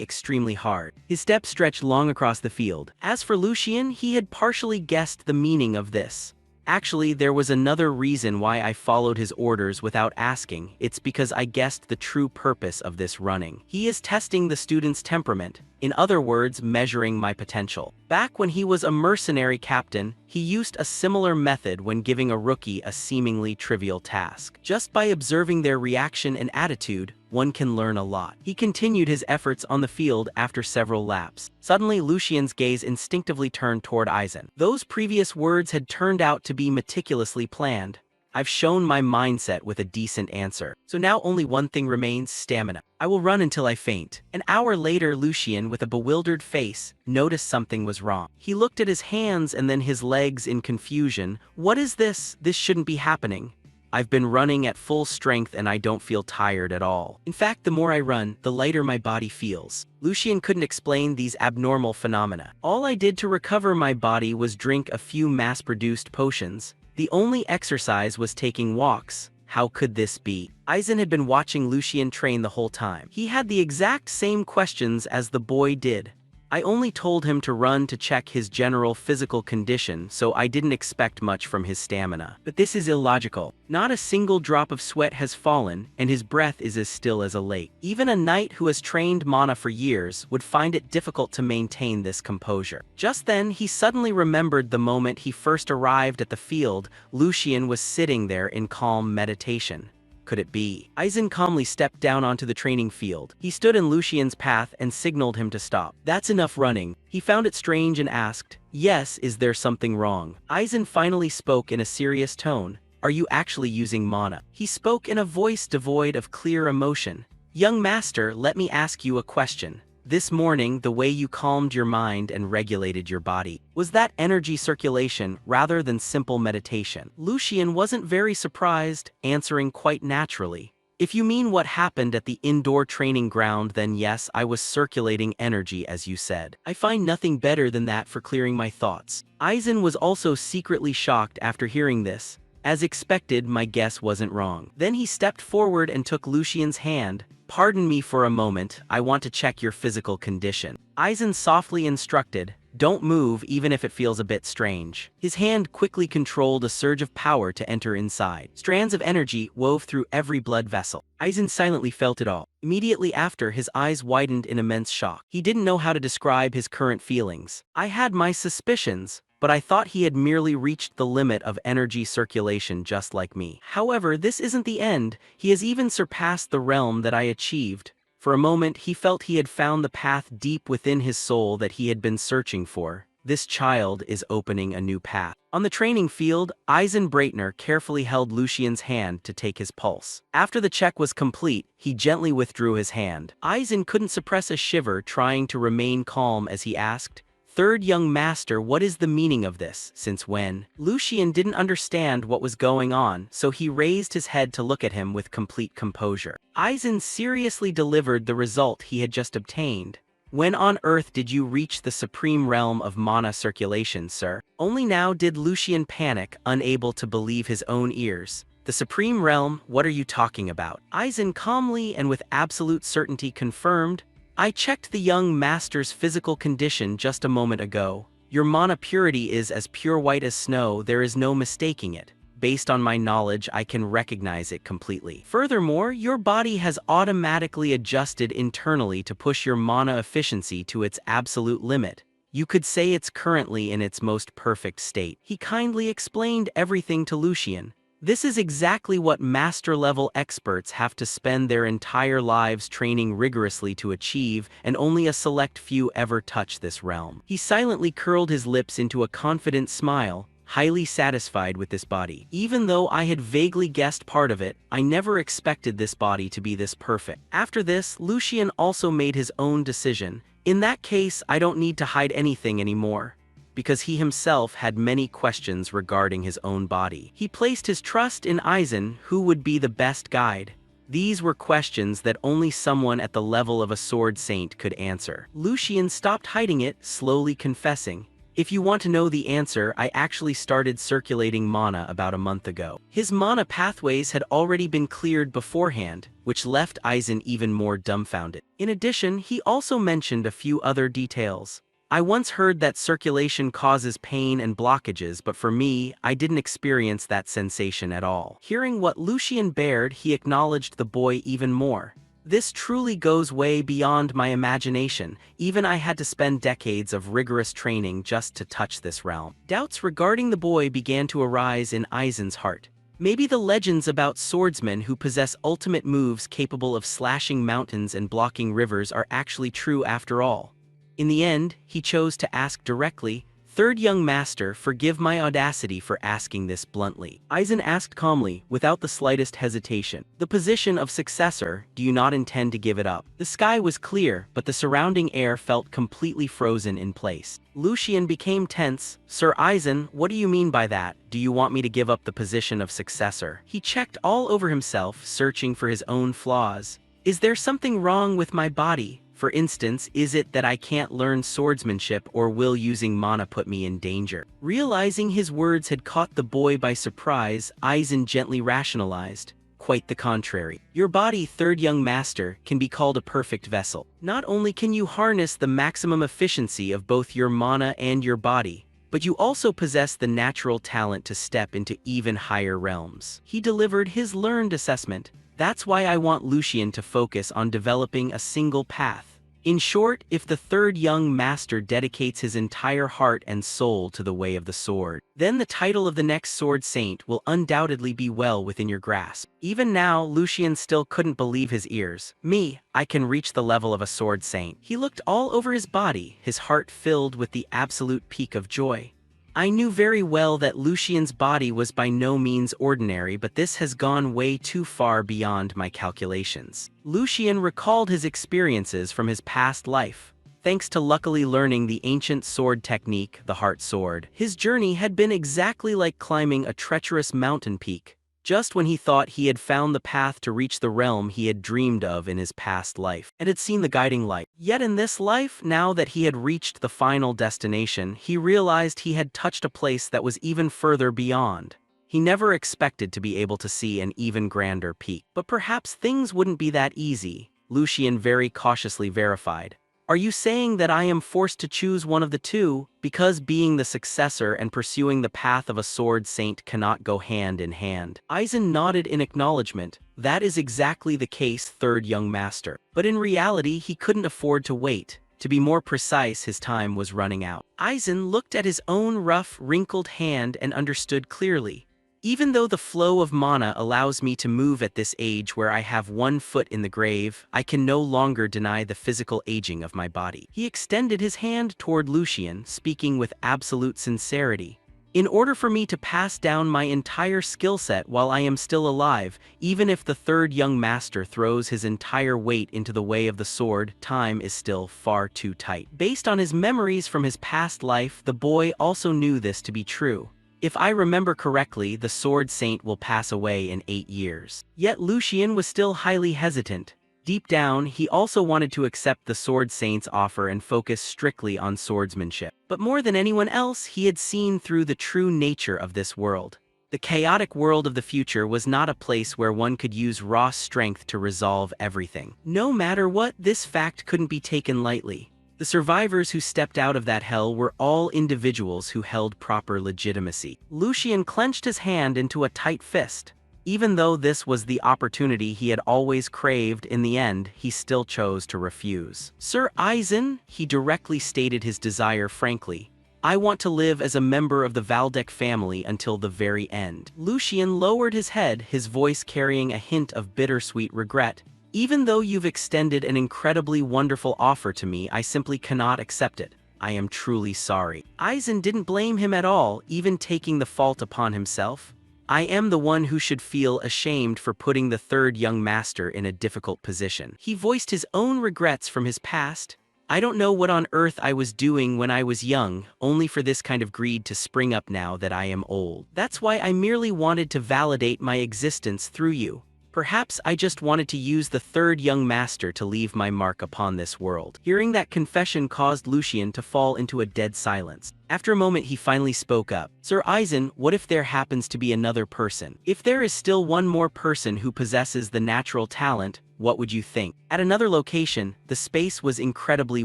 extremely hard. His steps stretched long across the field. As for Lucian, he had partially guessed the meaning of this. Actually, there was another reason why I followed his orders without asking. It's because I guessed the true purpose of this running. He is testing the student's temperament, in other words, measuring my potential. Back when he was a mercenary captain, he used a similar method when giving a rookie a seemingly trivial task. Just by observing their reaction and attitude, one can learn a lot. He continued his efforts on the field after several laps. Suddenly, Lucian's gaze instinctively turned toward Aizen. Those previous words had turned out to be meticulously planned. I've shown my mindset with a decent answer. So now only one thing remains: stamina. I will run until I faint. An hour later, Lucian, with a bewildered face, noticed something was wrong. He looked at his hands and then his legs in confusion. What is this? This shouldn't be happening. I've been running at full strength and I don't feel tired at all. In fact, the more I run, the lighter my body feels. Lucian couldn't explain these abnormal phenomena. All I did to recover my body was drink a few mass-produced potions. The only exercise was taking walks. How could this be? Aizen had been watching Lucian train the whole time. He had the exact same questions as the boy did. I only told him to run to check his general physical condition, so I didn't expect much from his stamina. But this is illogical. Not a single drop of sweat has fallen, and his breath is as still as a lake. Even a knight who has trained mana for years would find it difficult to maintain this composure. Just then, he suddenly remembered the moment he first arrived at the field. Lucian was sitting there in calm meditation. Could it be? Aizen calmly stepped down onto the training field. He stood in Lucian's path and signaled him to stop. That's enough running. He found it strange and asked, "Yes, is there something wrong?" Aizen finally spoke in a serious tone. "Are you actually using mana?" He spoke in a voice devoid of clear emotion. "Young master, let me ask you a question. This morning, the way you calmed your mind and regulated your body, was that energy circulation rather than simple meditation?" Lucian wasn't very surprised, answering quite naturally. "If you mean what happened at the indoor training ground, then yes, I was circulating energy as you said. I find nothing better than that for clearing my thoughts." Aizen was also secretly shocked after hearing this. As expected, my guess wasn't wrong. Then he stepped forward and took Lucian's hand. "Pardon me for a moment, I want to check your physical condition." Aizen softly instructed, "Don't move even if it feels a bit strange." His hand quickly controlled a surge of power to enter inside. Strands of energy wove through every blood vessel. Aizen silently felt it all. Immediately after, his eyes widened in immense shock. He didn't know how to describe his current feelings. I had my suspicions, but I thought he had merely reached the limit of energy circulation just like me. However, this isn't the end. He has even surpassed the realm that I achieved. For a moment, he felt he had found the path deep within his soul that he had been searching for. This child is opening a new path. On the training field, Aizen Breitner carefully held Lucian's hand to take his pulse. After the check was complete, he gently withdrew his hand. Aizen couldn't suppress a shiver, trying to remain calm as he asked, "Third young master, what is the meaning of this? Since when?" Lucian didn't understand what was going on, so he raised his head to look at him with complete composure. Aizen seriously delivered the result he had just obtained. "When on earth did you reach the supreme realm of mana circulation, sir?" Only now did Lucian panic, unable to believe his own ears. "The supreme realm? What are you talking about?" Aizen calmly and with absolute certainty confirmed, "I checked the young master's physical condition just a moment ago. Your mana purity is as pure white as snow, there is no mistaking it. Based on my knowledge, I can recognize it completely. Furthermore, your body has automatically adjusted internally to push your mana efficiency to its absolute limit. You could say it's currently in its most perfect state." He kindly explained everything to Lucian. This is exactly what master-level experts have to spend their entire lives training rigorously to achieve, and only a select few ever touch this realm. He silently curled his lips into a confident smile, highly satisfied with this body. Even though I had vaguely guessed part of it, I never expected this body to be this perfect. After this, Lucian also made his own decision. In that case, I don't need to hide anything anymore. Because he himself had many questions regarding his own body. He placed his trust in Aizen, who would be the best guide. These were questions that only someone at the level of a sword saint could answer. Lucian stopped hiding it, slowly confessing, "If you want to know the answer, I actually started circulating mana about a month ago." His mana pathways had already been cleared beforehand, which left Aizen even more dumbfounded. In addition, he also mentioned a few other details. I once heard that circulation causes pain and blockages, but for me, I didn't experience that sensation at all. Hearing what Lucian bared, he acknowledged the boy even more. This truly goes way beyond my imagination. Even I had to spend decades of rigorous training just to touch this realm. Doubts regarding the boy began to arise in Aizen's heart. Maybe the legends about swordsmen who possess ultimate moves capable of slashing mountains and blocking rivers are actually true after all. In the end, he chose to ask directly, "Third young master, forgive my audacity for asking this bluntly." Aizen asked calmly, without the slightest hesitation, "The position of successor, do you not intend to give it up?" The sky was clear, but the surrounding air felt completely frozen in place. Lucian became tense. "Sir Aizen, what do you mean by that? Do you want me to give up the position of successor?" He checked all over himself, searching for his own flaws. "Is there something wrong with my body? For instance, is it that I can't learn swordsmanship, or will using mana put me in danger?" Realizing his words had caught the boy by surprise, Aizen gently rationalized, "Quite the contrary. Your body, third young master, can be called a perfect vessel. Not only can you harness the maximum efficiency of both your mana and your body, but you also possess the natural talent to step into even higher realms." He delivered his learned assessment. "That's why I want Lucian to focus on developing a single path. In short, if the third young master dedicates his entire heart and soul to the way of the sword, then the title of the next sword saint will undoubtedly be well within your grasp." Even now, Lucian still couldn't believe his ears. "Me, I can reach the level of a sword saint." He looked all over his body, his heart filled with the absolute peak of joy. I knew very well that Lucian's body was by no means ordinary, but this has gone way too far beyond my calculations. Lucian recalled his experiences from his past life. Thanks to luckily learning the ancient sword technique, the heart sword, his journey had been exactly like climbing a treacherous mountain peak. Just when he thought he had found the path to reach the realm he had dreamed of in his past life, and had seen the guiding light. Yet in this life, now that he had reached the final destination, he realized he had touched a place that was even further beyond. He never expected to be able to see an even grander peak. But perhaps things wouldn't be that easy, Lucian very cautiously verified. "Are you saying that I am forced to choose one of the two, because being the successor and pursuing the path of a sword saint cannot go hand in hand?" Aizen nodded in acknowledgement. "That is exactly the case, third young master. But in reality, he couldn't afford to wait. To be more precise, his time was running out." Aizen looked at his own rough, wrinkled hand and understood clearly. "Even though the flow of mana allows me to move at this age where I have one foot in the grave, I can no longer deny the physical aging of my body." He extended his hand toward Lucian, speaking with absolute sincerity. "In order for me to pass down my entire skill set while I am still alive, even if the third young master throws his entire weight into the way of the sword, time is still far too tight." Based on his memories from his past life, the boy also knew this to be true. "If I remember correctly, the sword saint will pass away in 8 years. Yet Lucian was still highly hesitant. Deep down, he also wanted to accept the sword saint's offer and focus strictly on swordsmanship. But more than anyone else, he had seen through the true nature of this world. The chaotic world of the future was not a place where one could use raw strength to resolve everything. No matter what, this fact couldn't be taken lightly. The survivors who stepped out of that hell were all individuals who held proper legitimacy. Lucian clenched his hand into a tight fist. Even though this was the opportunity he had always craved, in the end, he still chose to refuse. "Sir Aizen," he directly stated his desire frankly, "I want to live as a member of the Valdec family until the very end." Lucian lowered his head, his voice carrying a hint of bittersweet regret. "Even though you've extended an incredibly wonderful offer to me, I simply cannot accept it. I am truly sorry." Aizen didn't blame him at all, even taking the fault upon himself. "I am the one who should feel ashamed for putting the third young master in a difficult position." He voiced his own regrets from his past. "I don't know what on earth I was doing when I was young, only for this kind of greed to spring up now that I am old. That's why I merely wanted to validate my existence through you. Perhaps I just wanted to use the third young master to leave my mark upon this world." Hearing that confession caused Lucian to fall into a dead silence. After a moment he finally spoke up. Sir Eisen, what if there happens to be another person? If there is still one more person who possesses the natural talent, what would you think? At another location, the space was incredibly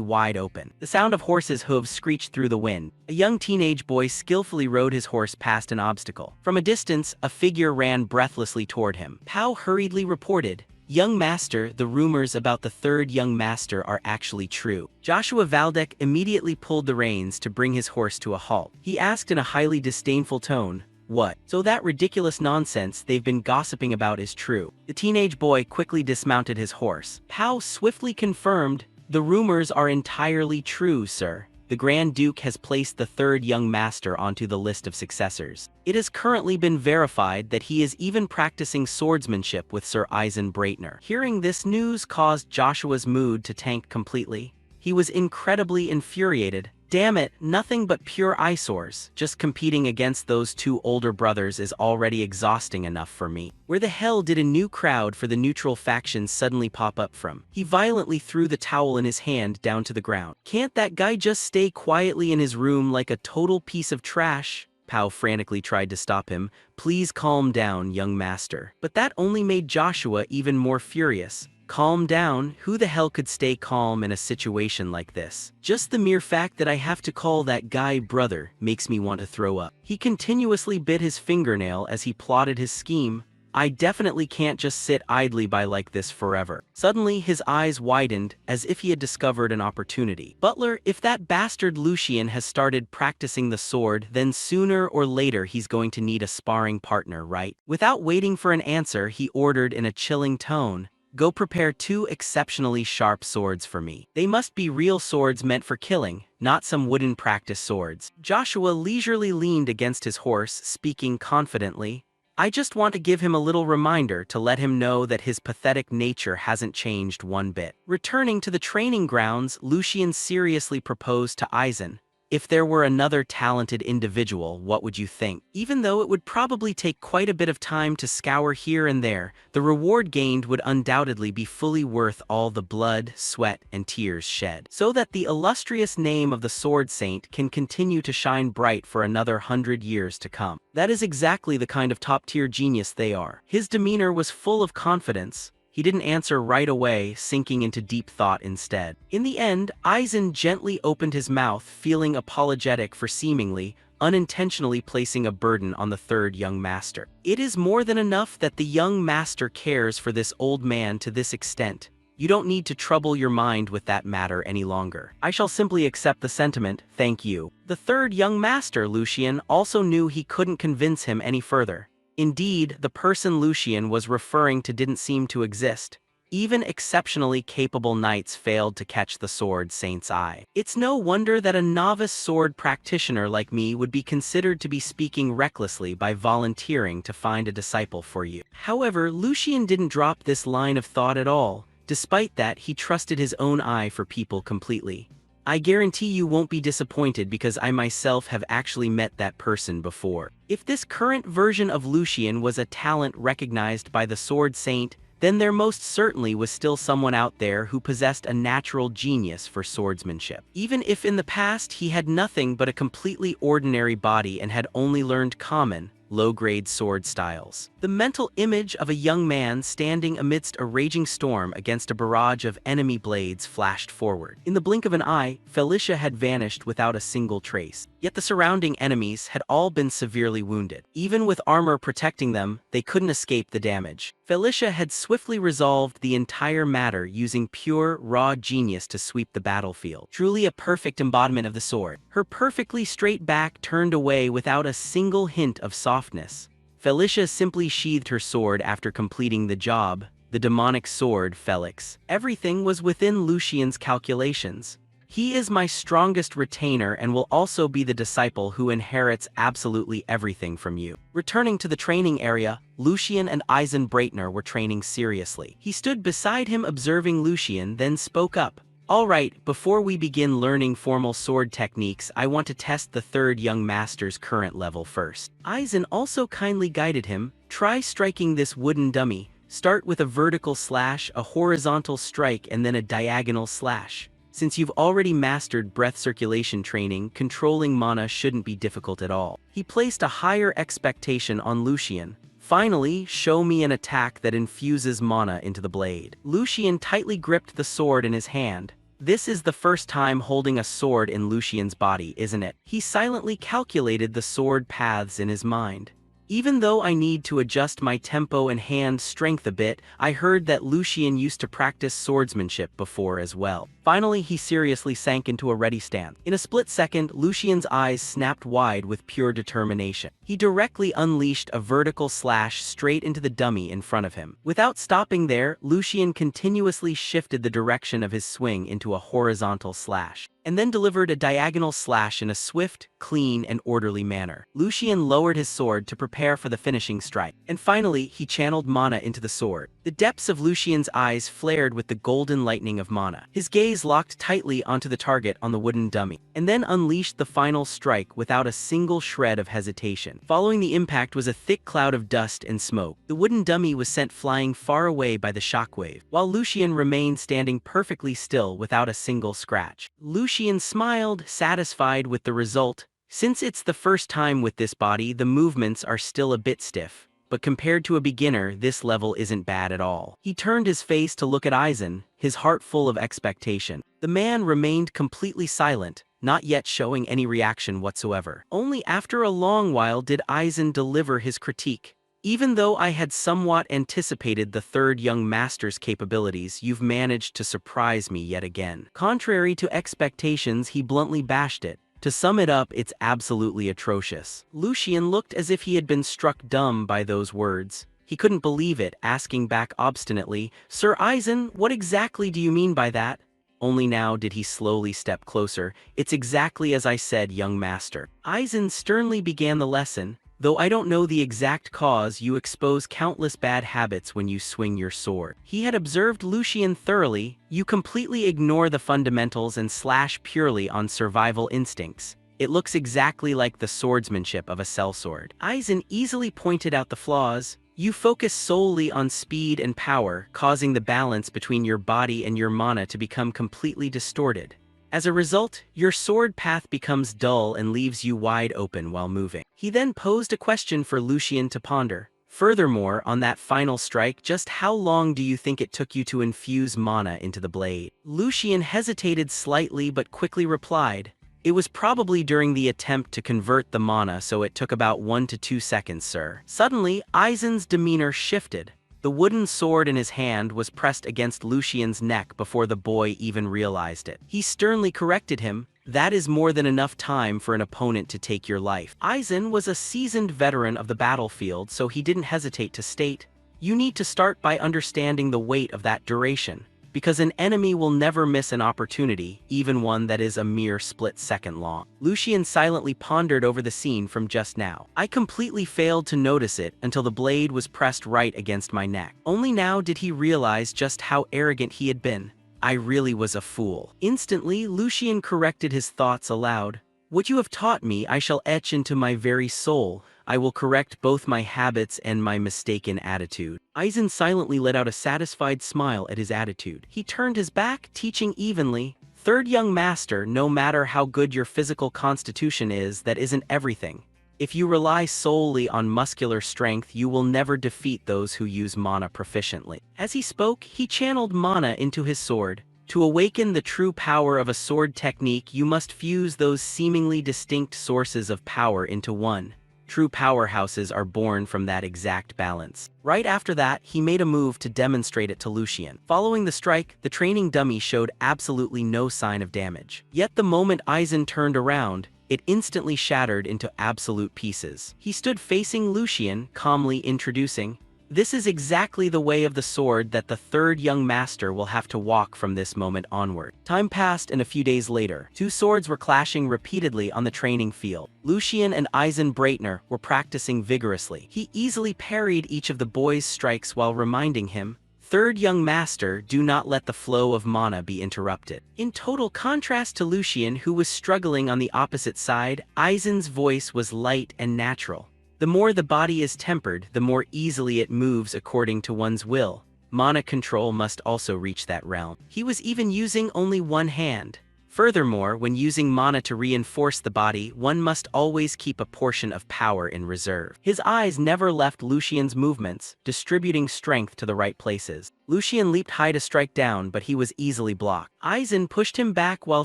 wide open. The sound of horses' hooves screeched through the wind. A young teenage boy skillfully rode his horse past an obstacle. From a distance, a figure ran breathlessly toward him. Pow hurriedly reported, "Young master, the rumors about the third young master are actually true." Joshua Valdek immediately pulled the reins to bring his horse to a halt. He asked in a highly disdainful tone, "What? So that ridiculous nonsense they've been gossiping about is true?" The teenage boy quickly dismounted his horse. Pow swiftly confirmed, "The rumors are entirely true, sir. The Grand Duke has placed the third young master onto the list of successors. It has currently been verified that he is even practicing swordsmanship with Sir Eisen Breitner." Hearing this news caused Joshua's mood to tank completely. He was incredibly infuriated. Damn it, nothing but pure eyesores. Just competing against those two older brothers is already exhausting enough for me. Where the hell did a new crowd for the neutral faction suddenly pop up from? He violently threw the towel in his hand down to the ground. Can't that guy just stay quietly in his room like a total piece of trash? Pow frantically tried to stop him. "Please calm down, young master." But that only made Joshua even more furious. Calm down? Who the hell could stay calm in a situation like this? Just the mere fact that I have to call that guy brother makes me want to throw up. He continuously bit his fingernail as he plotted his scheme. I definitely can't just sit idly by like this forever. Suddenly his eyes widened as if he had discovered an opportunity. "Butler, if that bastard Lucian has started practicing the sword, then sooner or later he's going to need a sparring partner, right?" Without waiting for an answer, he ordered in a chilling tone, "Go prepare 2 exceptionally sharp swords for me. They must be real swords meant for killing, not some wooden practice swords." Joshua leisurely leaned against his horse, speaking confidently, "I just want to give him a little reminder to let him know that his pathetic nature hasn't changed one bit." Returning to the training grounds, Lucian seriously proposed to Eisen, "If there were another talented individual, what would you think? Even though it would probably take quite a bit of time to scour here and there, the reward gained would undoubtedly be fully worth all the blood, sweat, and tears shed, so that the illustrious name of the Sword Saint can continue to shine bright for another 100 years to come." That is exactly the kind of top-tier genius they are. His demeanor was full of confidence. He didn't answer right away, sinking into deep thought instead. In the end, Eisen gently opened his mouth, feeling apologetic for seemingly, unintentionally placing a burden on the third young master. "It is more than enough that the young master cares for this old man to this extent. You don't need to trouble your mind with that matter any longer. I shall simply accept the sentiment, thank you." The third young master, Lucian, also knew he couldn't convince him any further. Indeed, the person Lucian was referring to didn't seem to exist. Even exceptionally capable knights failed to catch the Sword Saint's eye. It's no wonder that a novice sword practitioner like me would be considered to be speaking recklessly by volunteering to find a disciple for you. However, Lucian didn't drop this line of thought at all. Despite that, he trusted his own eye for people completely. "I guarantee you won't be disappointed because I myself have actually met that person before." If this current version of Lucian was a talent recognized by the Sword Saint, then there most certainly was still someone out there who possessed a natural genius for swordsmanship. Even if in the past he had nothing but a completely ordinary body and had only learned common, low-grade sword styles. The mental image of a young man standing amidst a raging storm against a barrage of enemy blades flashed forward. In the blink of an eye, Felicia had vanished without a single trace. Yet the surrounding enemies had all been severely wounded. Even with armor protecting them, they couldn't escape the damage. Felicia had swiftly resolved the entire matter using pure, raw genius to sweep the battlefield. Truly a perfect embodiment of the sword. Her perfectly straight back turned away without a single hint of softness. Felicia simply sheathed her sword after completing the job, the demonic sword Felix. Everything was within Lucian's calculations. He is my strongest retainer and will also be the disciple who inherits absolutely everything from you. Returning to the training area, Lucian and Eisen Breitner were training seriously. He stood beside him observing Lucian, then spoke up. "All right, before we begin learning formal sword techniques, I want to test the third young master's current level first." Eisen also kindly guided him. "Try striking this wooden dummy. Start with a vertical slash, a horizontal strike, and then a diagonal slash. Since you've already mastered breath circulation training, controlling mana shouldn't be difficult at all. He placed a higher expectation on Lucian. Finally, show me an attack that infuses mana into the blade. Lucian tightly gripped the sword in his hand. This is the first time holding a sword in Lucian's body, isn't it? He silently calculated the sword paths in his mind. Even though I need to adjust my tempo and hand strength a bit, I heard that Lucian used to practice swordsmanship before as well. Finally, he seriously sank into a ready stance. In a split second, Lucian's eyes snapped wide with pure determination. He directly unleashed a vertical slash straight into the dummy in front of him. Without stopping there, Lucian continuously shifted the direction of his swing into a horizontal slash, and then delivered a diagonal slash in a swift, clean, and orderly manner. Lucian lowered his sword to prepare for the finishing strike, and finally, he channeled mana into the sword. The depths of Lucian's eyes flared with the golden lightning of mana. His gaze locked tightly onto the target on the wooden dummy, and then unleashed the final strike without a single shred of hesitation. Following the impact was a thick cloud of dust and smoke. The wooden dummy was sent flying far away by the shockwave, while Lucian remained standing perfectly still without a single scratch. Lucian smiled, satisfied with the result. Since it's the first time with this body, the movements are still a bit stiff, but compared to a beginner, this level isn't bad at all. He turned his face to look at Aizen, his heart full of expectation. The man remained completely silent, not yet showing any reaction whatsoever. Only after a long while did Aizen deliver his critique. Even though I had somewhat anticipated the third young master's capabilities, you've managed to surprise me yet again. Contrary to expectations, he bluntly bashed it. To sum it up, it's absolutely atrocious. Lucian looked as if he had been struck dumb by those words. He couldn't believe it, asking back obstinately, "Sir Aizen, what exactly do you mean by that?" Only now did he slowly step closer. "It's exactly as I said, young master." Aizen sternly began the lesson. "Though I don't know the exact cause, you expose countless bad habits when you swing your sword." He had observed Lucian thoroughly. "You completely ignore the fundamentals and slash purely on survival instincts. It looks exactly like the swordsmanship of a sellsword." Aizen easily pointed out the flaws. "You focus solely on speed and power, causing the balance between your body and your mana to become completely distorted. As a result, your sword path becomes dull and leaves you wide open while moving." He then posed a question for Lucian to ponder. "Furthermore, on that final strike, just how long do you think it took you to infuse mana into the blade?" Lucian hesitated slightly but quickly replied, "It was probably during the attempt to convert the mana, so it took about 1 to 2 seconds, sir." Suddenly, Aizen's demeanor shifted. The wooden sword in his hand was pressed against Lucian's neck before the boy even realized it. He sternly corrected him, "That is more than enough time for an opponent to take your life." Aizen was a seasoned veteran of the battlefield, so he didn't hesitate to state, "You need to start by understanding the weight of that duration, because an enemy will never miss an opportunity, even one that is a mere split second long." Lucian silently pondered over the scene from just now. "I completely failed to notice it until the blade was pressed right against my neck. Only now did he realize just how arrogant he had been. I really was a fool." Instantly, Lucian corrected his thoughts aloud. "What you have taught me I shall etch into my very soul. I will correct both my habits and my mistaken attitude." Aizen silently let out a satisfied smile at his attitude. He turned his back, teaching evenly, "Third young master, no matter how good your physical constitution is, that isn't everything. If you rely solely on muscular strength, you will never defeat those who use mana proficiently." As he spoke, he channeled mana into his sword. To awaken the true power of a sword technique, you must fuse those seemingly distinct sources of power into one. True powerhouses are born from that exact balance. Right after that, he made a move to demonstrate it to Lucian. Following the strike, the training dummy showed absolutely no sign of damage. Yet the moment Aizen turned around, it instantly shattered into absolute pieces. He stood facing Lucian, calmly introducing, "This is exactly the way of the sword that the third young master will have to walk from this moment onward." Time passed, and a few days later, two swords were clashing repeatedly on the training field. Lucian and Aizen Breitner were practicing vigorously. He easily parried each of the boy's strikes while reminding him, "Third young master, do not let the flow of mana be interrupted." In total contrast to Lucian, who was struggling on the opposite side, Aizen's voice was light and natural. "The more the body is tempered, the more easily it moves according to one's will. mana control must also reach that realm. He was even using only one hand. Furthermore, when using mana to reinforce the body, one must always keep a portion of power in reserve. His eyes never left Lucian's movements, distributing strength to the right places. Lucian leaped high to strike down, but he was easily blocked. Aizen pushed him back while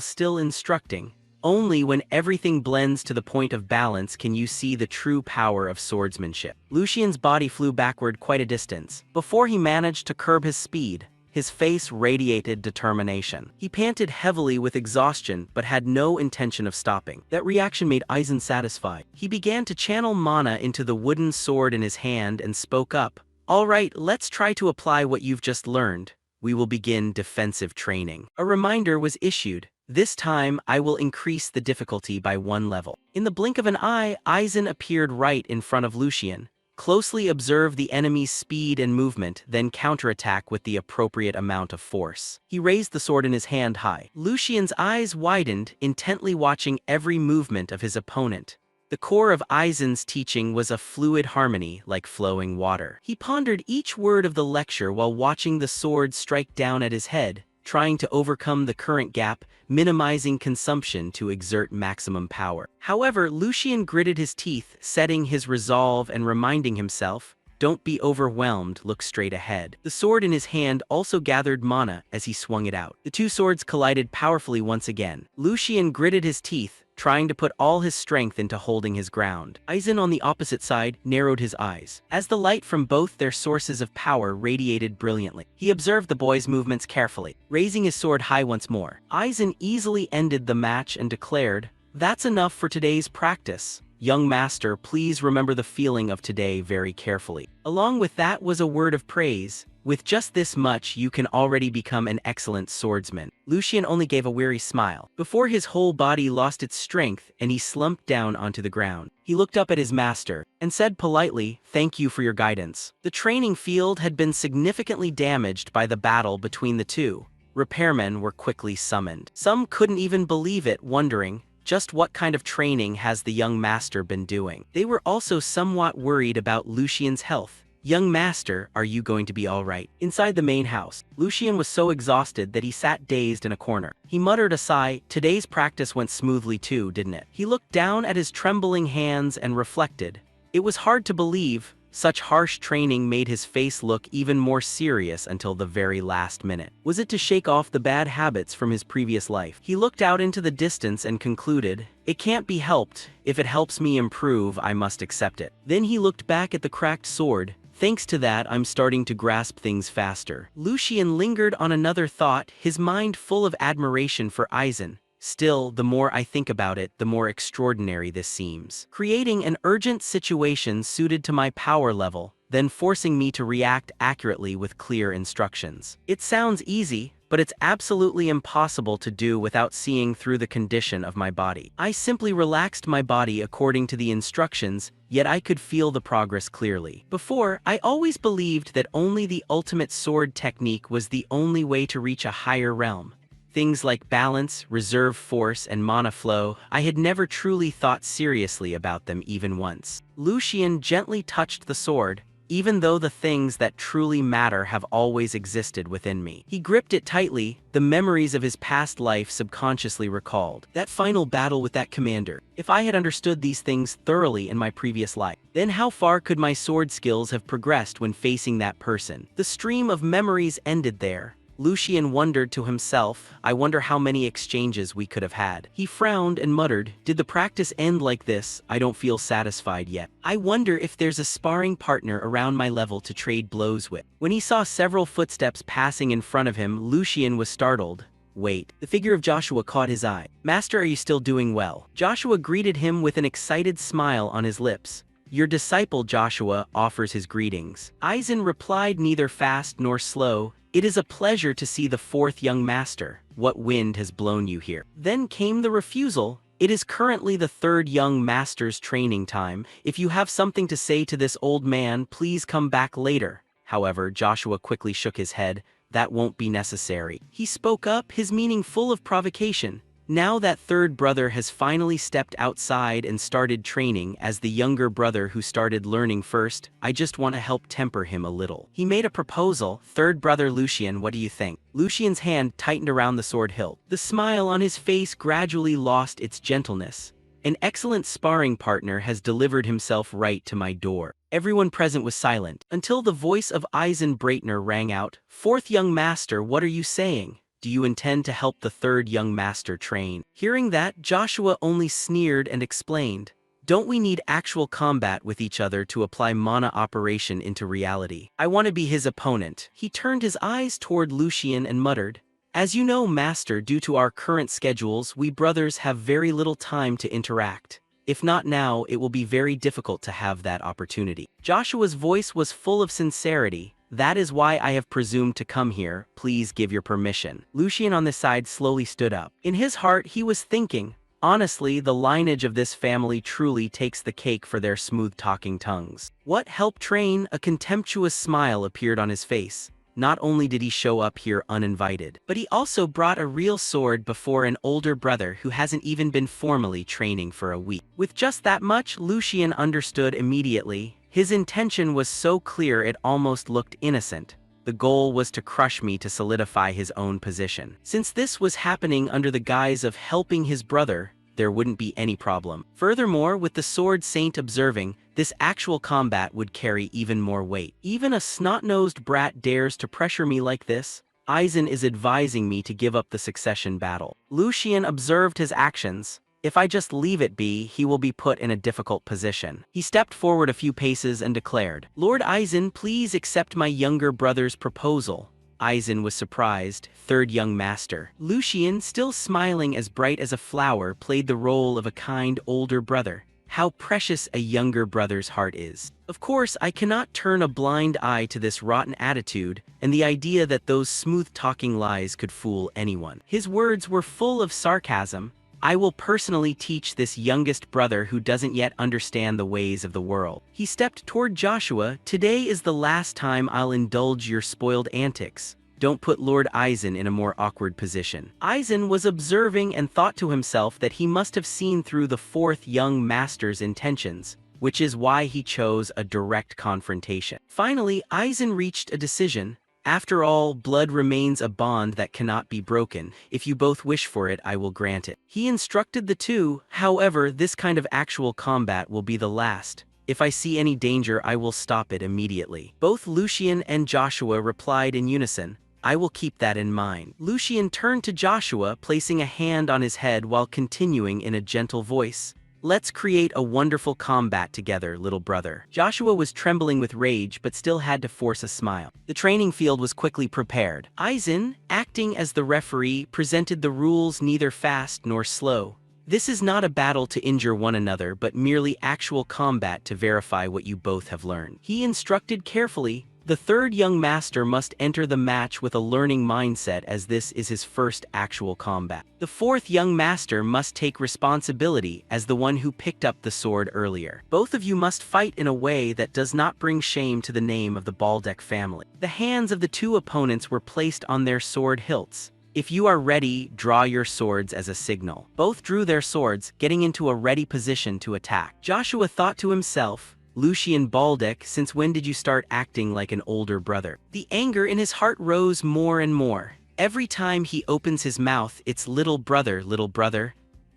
still instructing. Only when everything blends to the point of balance can you see the true power of swordsmanship. Lucian's body flew backward quite a distance. Before he managed to curb his speed, his face radiated determination. He panted heavily with exhaustion but had no intention of stopping. That reaction made Aizen satisfied. He began to channel mana into the wooden sword in his hand and spoke up. "All right, let's try to apply what you've just learned. We will begin defensive training." A reminder was issued. This time, I will increase the difficulty by 1 level. In the blink of an eye, Aizen appeared right in front of Lucian. Closely observe the enemy's speed and movement, then counterattack with the appropriate amount of force. He raised the sword in his hand high. Lucian's eyes widened, intently watching every movement of his opponent. The core of Aizen's teaching was a fluid harmony like flowing water. He pondered each word of the lecture while watching the sword strike down at his head, trying to overcome the current gap, minimizing consumption to exert maximum power. However, Lucian gritted his teeth, setting his resolve and reminding himself, "Don't be overwhelmed, look straight ahead." The sword in his hand also gathered mana as he swung it out. The two swords collided powerfully once again. Lucian gritted his teeth, trying to put all his strength into holding his ground. Aizen on the opposite side narrowed his eyes, as the light from both their sources of power radiated brilliantly. He observed the boy's movements carefully, raising his sword high once more. Aizen easily ended the match and declared, "That's enough for today's practice. Young master, please remember the feeling of today very carefully." Along with that was a word of praise. "With just this much, you can already become an excellent swordsman." Lucian only gave a weary smile, before his whole body lost its strength and he slumped down onto the ground. He looked up at his master, and said politely, "Thank you for your guidance." The training field had been significantly damaged by the battle between the two. Repairmen were quickly summoned. Some couldn't even believe it, wondering, just what kind of training has the young master been doing? They were also somewhat worried about Lucian's health. "Young master, are you going to be all right?" Inside the main house, Lucian was so exhausted that he sat dazed in a corner. He muttered a sigh. Today's practice went smoothly too, didn't it? He looked down at his trembling hands and reflected. It was hard to believe. Such harsh training made his face look even more serious until the very last minute. Was it to shake off the bad habits from his previous life? He looked out into the distance and concluded, "It can't be helped. If it helps me improve, I must accept it." Then he looked back at the cracked sword. "Thanks to that, I'm starting to grasp things faster." Lucian lingered on another thought, his mind full of admiration for Aizen. "Still, the more I think about it, the more extraordinary this seems. Creating an urgent situation suited to my power level, then forcing me to react accurately with clear instructions. It sounds easy, but it's absolutely impossible to do without seeing through the condition of my body. I simply relaxed my body according to the instructions, yet I could feel the progress clearly. Before, I always believed that only the ultimate sword technique was the only way to reach a higher realm. Things like balance, reserve force, and mana flow, I had never truly thought seriously about them even once." Lucian gently touched the sword, "Even though the things that truly matter have always existed within me." He gripped it tightly, the memories of his past life subconsciously recalled. That final battle with that commander. If I had understood these things thoroughly in my previous life, then how far could my sword skills have progressed when facing that person? The stream of memories ended there. Lucian wondered to himself, "I wonder how many exchanges we could have had." He frowned and muttered, "Did the practice end like this? I don't feel satisfied yet. I wonder if there's a sparring partner around my level to trade blows with." When he saw several footsteps passing in front of him, Lucian was startled. "Wait." The figure of Joshua caught his eye. "Master, are you still doing well?" Joshua greeted him with an excited smile on his lips. "Your disciple Joshua offers his greetings." Aizen replied, neither fast nor slow, "It is a pleasure to see the fourth young master. What wind has blown you here?" Then came the refusal. "It is currently the third young master's training time. If you have something to say to this old man, please come back later." However, Joshua quickly shook his head. "That won't be necessary." He spoke up, his meaning full of provocation. Now that third brother has finally stepped outside and started training as the younger brother who started learning first, I just want to help temper him a little. He made a proposal. Third brother Lucien, what do you think? Lucien's hand tightened around the sword hilt. The smile on his face gradually lost its gentleness. An excellent sparring partner has delivered himself right to my door. Everyone present was silent, until the voice of Eisen Breitner rang out. Fourth young master, what are you saying? Do you intend to help the third young master train? Hearing that, Joshua only sneered and explained, don't we need actual combat with each other to apply mana operation into reality? I want to be his opponent. He turned his eyes toward Lucien and muttered, as you know, master, due to our current schedules, we brothers have very little time to interact. If not now, it will be very difficult to have that opportunity. Joshua's voice was full of sincerity. That is why I have presumed to come here. Please give your permission. Lucien on the side slowly stood up. In his heart, he was thinking, honestly, the lineage of this family truly takes the cake for their smooth-talking tongues. What help train? A contemptuous smile appeared on his face. Not only did he show up here uninvited, but he also brought a real sword before an older brother who hasn't even been formally training for a week. With just that much, Lucien understood immediately. His intention was so clear it almost looked innocent. The goal was to crush me to solidify his own position. Since this was happening under the guise of helping his brother, there wouldn't be any problem. Furthermore, with the Sword Saint observing, this actual combat would carry even more weight. Even a snot-nosed brat dares to pressure me like this? Eisen is advising me to give up the succession battle. Lucien observed his actions. If I just leave it be, he will be put in a difficult position. He stepped forward a few paces and declared, Lord Eisen, please accept my younger brother's proposal. Eisen was surprised. Third young master. Lucien, still smiling as bright as a flower, played the role of a kind older brother. How precious a younger brother's heart is. Of course, I cannot turn a blind eye to this rotten attitude and the idea that those smooth-talking lies could fool anyone. His words were full of sarcasm. I will personally teach this youngest brother who doesn't yet understand the ways of the world. He stepped toward Joshua. Today is the last time I'll indulge your spoiled antics. Don't put Lord Eisen in a more awkward position. Eisen was observing and thought to himself that he must have seen through the fourth young master's intentions, which is why he chose a direct confrontation. Finally, Eisen reached a decision. After all, blood remains a bond that cannot be broken. If you both wish for it, I will grant it. He instructed the two. However, this kind of actual combat will be the last. If I see any danger, I will stop it immediately. Both Lucien and Joshua replied in unison. I will keep that in mind. Lucien turned to Joshua, placing a hand on his head while continuing in a gentle voice. Let's create a wonderful combat together, little brother. Joshua was trembling with rage but still had to force a smile. The training field was quickly prepared. Eisen, acting as the referee, presented the rules neither fast nor slow. This is not a battle to injure one another but merely actual combat to verify what you both have learned. He instructed carefully. The third young master must enter the match with a learning mindset as this is his first actual combat. The fourth young master must take responsibility as the one who picked up the sword earlier. Both of you must fight in a way that does not bring shame to the name of the Baldeck family. The hands of the two opponents were placed on their sword hilts. If you are ready, draw your swords as a signal. Both drew their swords, getting into a ready position to attack. Joshua thought to himself, Lucien Baldeck, since when did you start acting like an older brother? The anger in his heart rose more and more. Every time he opens his mouth, it's little brother,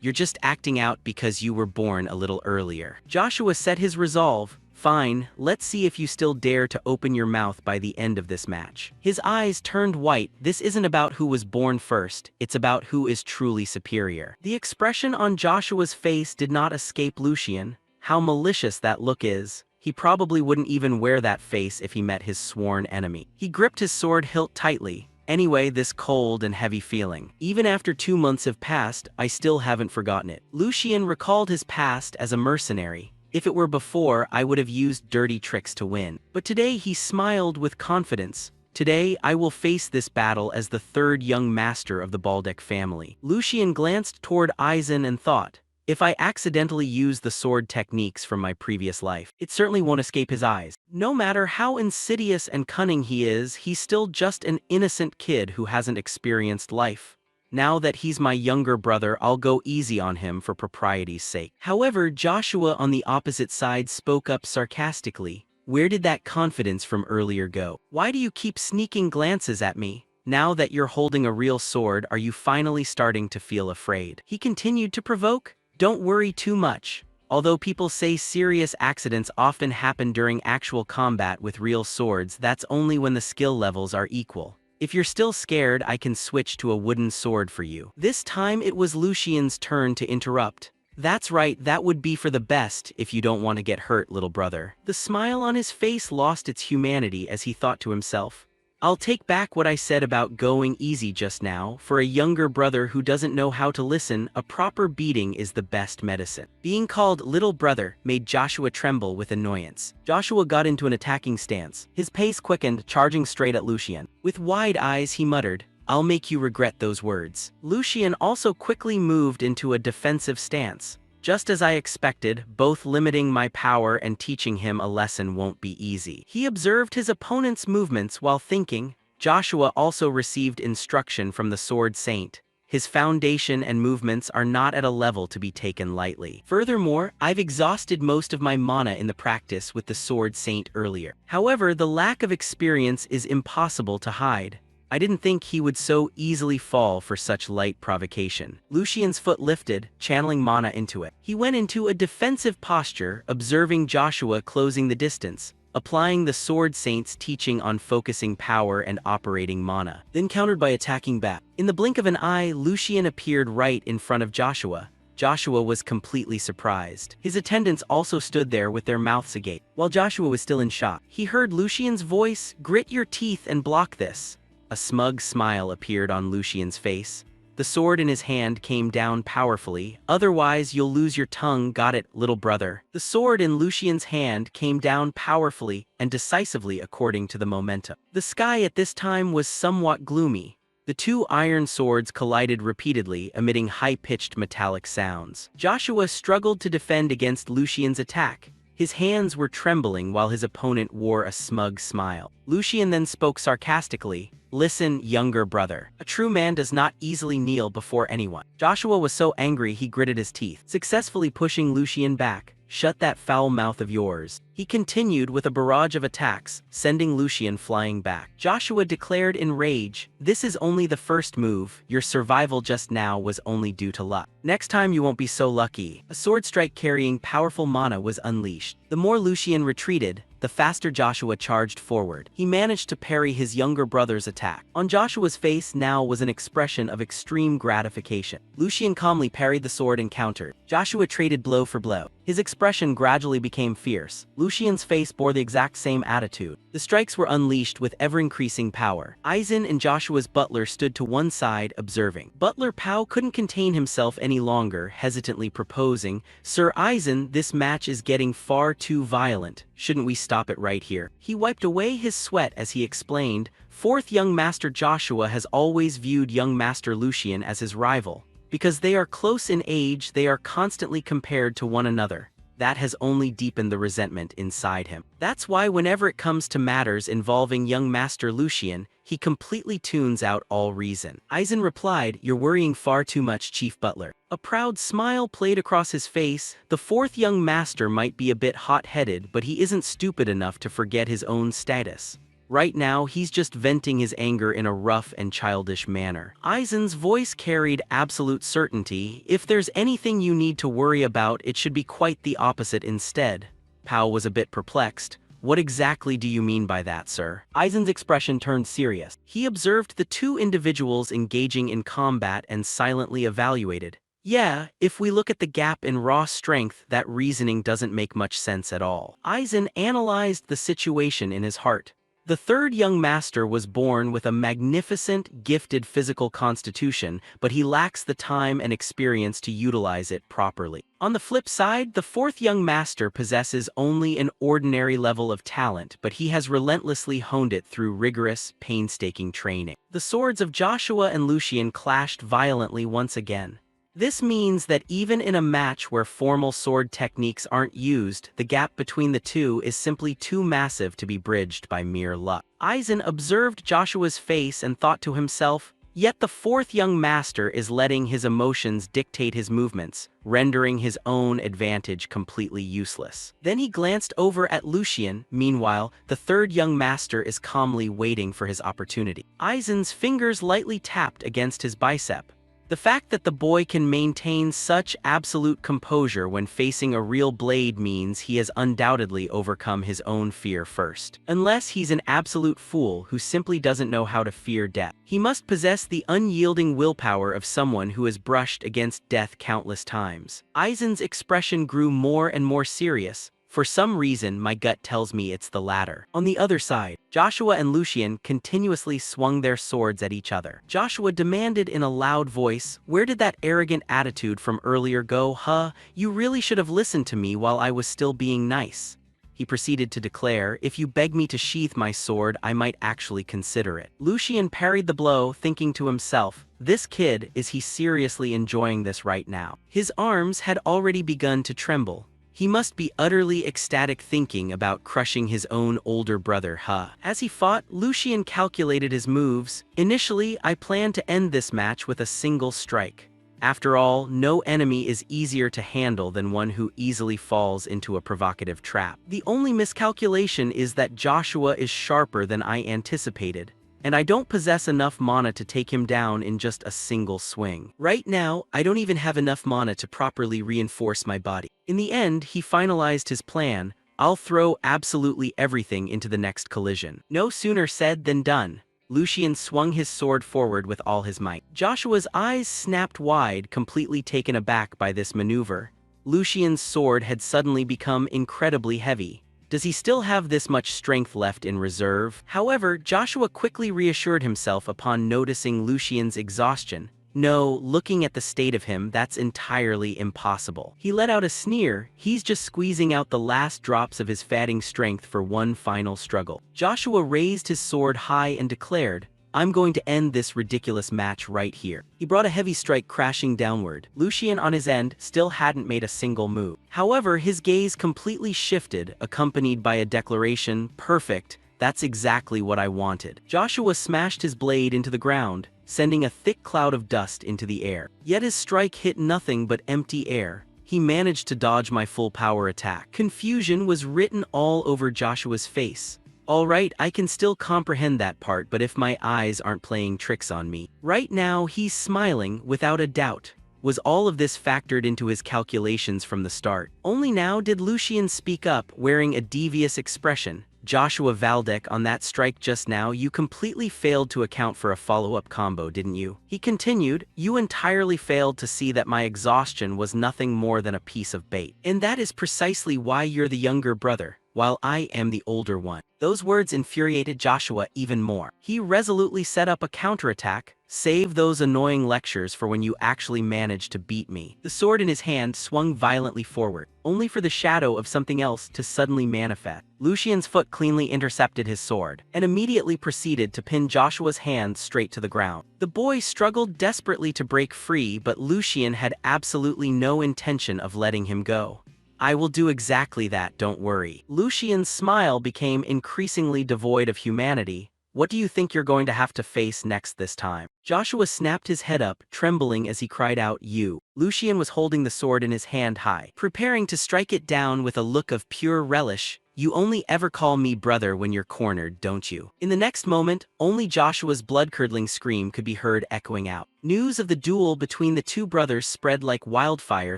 you're just acting out because you were born a little earlier. Joshua set his resolve. Fine, let's see if you still dare to open your mouth by the end of this match. His eyes turned white. This isn't about who was born first, it's about who is truly superior. The expression on Joshua's face did not escape Lucien. How malicious that look is. He probably wouldn't even wear that face if he met his sworn enemy. He gripped his sword hilt tightly. Anyway, this cold and heavy feeling. Even after 2 months have passed, I still haven't forgotten it. Lucien recalled his past as a mercenary. If it were before, I would have used dirty tricks to win. But today he smiled with confidence. Today, I will face this battle as the third young master of the Baldeck family. Lucien glanced toward Eisen and thought, if I accidentally use the sword techniques from my previous life, it certainly won't escape his eyes. No matter how insidious and cunning he is, he's still just an innocent kid who hasn't experienced life. Now that he's my younger brother, I'll go easy on him for propriety's sake. However, Joshua on the opposite side spoke up sarcastically. Where did that confidence from earlier go? Why do you keep sneaking glances at me? Now that you're holding a real sword, are you finally starting to feel afraid? He continued to provoke. Don't worry too much. Although people say serious accidents often happen during actual combat with real swords, that's only when the skill levels are equal. If you're still scared, I can switch to a wooden sword for you. This time it was Lucian's turn to interrupt. That's right, that would be for the best if you don't want to get hurt, little brother. The smile on his face lost its humanity as he thought to himself. I'll take back what I said about going easy just now. For a younger brother who doesn't know how to listen, a proper beating is the best medicine. Being called little brother made Joshua tremble with annoyance. Joshua got into an attacking stance. His pace quickened, charging straight at Lucian. With wide eyes, he muttered, I'll make you regret those words. Lucian also quickly moved into a defensive stance. Just as I expected, both limiting my power and teaching him a lesson won't be easy. He observed his opponent's movements while thinking. Joshua also received instruction from the Sword Saint. His foundation and movements are not at a level to be taken lightly. Furthermore, I've exhausted most of my mana in the practice with the Sword Saint earlier. However, the lack of experience is impossible to hide. I didn't think he would so easily fall for such light provocation. Lucian's foot lifted, channeling mana into it. He went into a defensive posture, observing Joshua closing the distance, applying the Sword Saint's teaching on focusing power and operating mana, then countered by attacking back. In the blink of an eye, Lucian appeared right in front of Joshua. Joshua was completely surprised. His attendants also stood there with their mouths agape. While Joshua was still in shock, he heard Lucian's voice, "Grit your teeth and block this." A smug smile appeared on Lucian's face. The sword in his hand came down powerfully. Otherwise, you'll lose your tongue, got it, little brother. The sword in Lucian's hand came down powerfully and decisively according to the momentum. The sky at this time was somewhat gloomy. The two iron swords collided repeatedly, emitting high-pitched metallic sounds. Joshua struggled to defend against Lucian's attack. His hands were trembling while his opponent wore a smug smile. Lucian then spoke sarcastically, "Listen, younger brother. A true man does not easily kneel before anyone." Joshua was so angry he gritted his teeth, successfully pushing Lucian back. "Shut that foul mouth of yours." He continued with a barrage of attacks, sending Lucian flying back. Joshua declared in rage, "This is only the first move. Your survival just now was only due to luck. Next time you won't be so lucky." A sword strike carrying powerful mana was unleashed. The more Lucian retreated, the faster Joshua charged forward. He managed to parry his younger brother's attack. On Joshua's face now was an expression of extreme gratification. Lucian calmly parried the sword and countered. Joshua traded blow for blow. His expression gradually became fierce. Lucian's face bore the exact same attitude. The strikes were unleashed with ever-increasing power. Aizen and Joshua's butler stood to one side, observing. Butler Pao couldn't contain himself any longer, hesitantly proposing, "Sir Aizen, this match is getting far too violent. Shouldn't we stop it right here?" He wiped away his sweat as he explained, "Fourth young Master Joshua has always viewed young Master Lucian as his rival. Because they are close in age, they are constantly compared to one another. That has only deepened the resentment inside him. That's why whenever it comes to matters involving young Master Lucian, he completely tunes out all reason." Aizen replied, "You're worrying far too much, Chief Butler." A proud smile played across his face. The fourth young master might be a bit hot-headed, but he isn't stupid enough to forget his own status. Right now, he's just venting his anger in a rough and childish manner. Aizen's voice carried absolute certainty. "If there's anything you need to worry about, it should be quite the opposite instead." Pao was a bit perplexed. "What exactly do you mean by that, sir?" Aizen's expression turned serious. He observed the two individuals engaging in combat and silently evaluated. "Yeah, if we look at the gap in raw strength, that reasoning doesn't make much sense at all." Aizen analyzed the situation in his heart. The third young master was born with a magnificent, gifted physical constitution, but he lacks the time and experience to utilize it properly. On the flip side, the fourth young master possesses only an ordinary level of talent, but he has relentlessly honed it through rigorous, painstaking training. The swords of Joshua and Lucian clashed violently once again. This means that even in a match where formal sword techniques aren't used, the gap between the two is simply too massive to be bridged by mere luck. Aizen observed Joshua's face and thought to himself, Yet the fourth young master is letting his emotions dictate his movements, rendering his own advantage completely useless. Then he glanced over at Lucian. Meanwhile, the third young master is calmly waiting for his opportunity. Aizen's fingers lightly tapped against his bicep. The fact that the boy can maintain such absolute composure when facing a real blade means he has undoubtedly overcome his own fear first. Unless he's an absolute fool who simply doesn't know how to fear death. He must possess the unyielding willpower of someone who has brushed against death countless times. Aizen's expression grew more and more serious. For some reason, my gut tells me it's the latter. On the other side, Joshua and Lucian continuously swung their swords at each other. Joshua demanded in a loud voice, "Where did that arrogant attitude from earlier go, huh? You really should have listened to me while I was still being nice." He proceeded to declare, "If you beg me to sheath my sword, I might actually consider it." Lucian parried the blow, thinking to himself, "This kid, is he seriously enjoying this right now?" His arms had already begun to tremble. He must be utterly ecstatic thinking about crushing his own older brother, huh? As he fought, Lucian calculated his moves. "Initially, I planned to end this match with a single strike. After all, no enemy is easier to handle than one who easily falls into a provocative trap. The only miscalculation is that Joshua is sharper than I anticipated, and I don't possess enough mana to take him down in just a single swing. Right now, I don't even have enough mana to properly reinforce my body." In the end, he finalized his plan. "I'll throw absolutely everything into the next collision." No sooner said than done. Lucian swung his sword forward with all his might. Joshua's eyes snapped wide, completely taken aback by this maneuver. Lucian's sword had suddenly become incredibly heavy. Does he still have this much strength left in reserve? However, Joshua quickly reassured himself upon noticing Lucian's exhaustion. No, looking at the state of him, that's entirely impossible. He let out a sneer. He's just squeezing out the last drops of his fatting strength for one final struggle. Joshua raised his sword high and declared, "I'm going to end this ridiculous match right here." He brought a heavy strike crashing downward. Lucian on his end still hadn't made a single move. However, his gaze completely shifted, accompanied by a declaration, "Perfect, that's exactly what I wanted." Joshua smashed his blade into the ground, sending a thick cloud of dust into the air. Yet his strike hit nothing but empty air. He managed to dodge my full power attack. Confusion was written all over Joshua's face. "All right, I can still comprehend that part, but if my eyes aren't playing tricks on me." Right now, he's smiling, without a doubt. Was all of this factored into his calculations from the start? Only now did Lucian speak up, wearing a devious expression. "Joshua Valdek, on that strike just now, you completely failed to account for a follow-up combo, didn't you?" He continued, "You entirely failed to see that my exhaustion was nothing more than a piece of bait. And that is precisely why you're the younger brother, while I am the older one." Those words infuriated Joshua even more. He resolutely set up a counterattack. "Save those annoying lectures for when you actually manage to beat me." The sword in his hand swung violently forward, only for the shadow of something else to suddenly manifest. Lucian's foot cleanly intercepted his sword, and immediately proceeded to pin Joshua's hand straight to the ground. The boy struggled desperately to break free, but Lucian had absolutely no intention of letting him go. "I will do exactly that, don't worry." Lucian's smile became increasingly devoid of humanity. "What do you think you're going to have to face next this time?" Joshua snapped his head up, trembling as he cried out, "You." Lucian was holding the sword in his hand high, preparing to strike it down with a look of pure relish. "You only ever call me brother when you're cornered, don't you?" In the next moment, only Joshua's blood-curdling scream could be heard echoing out. News of the duel between the two brothers spread like wildfire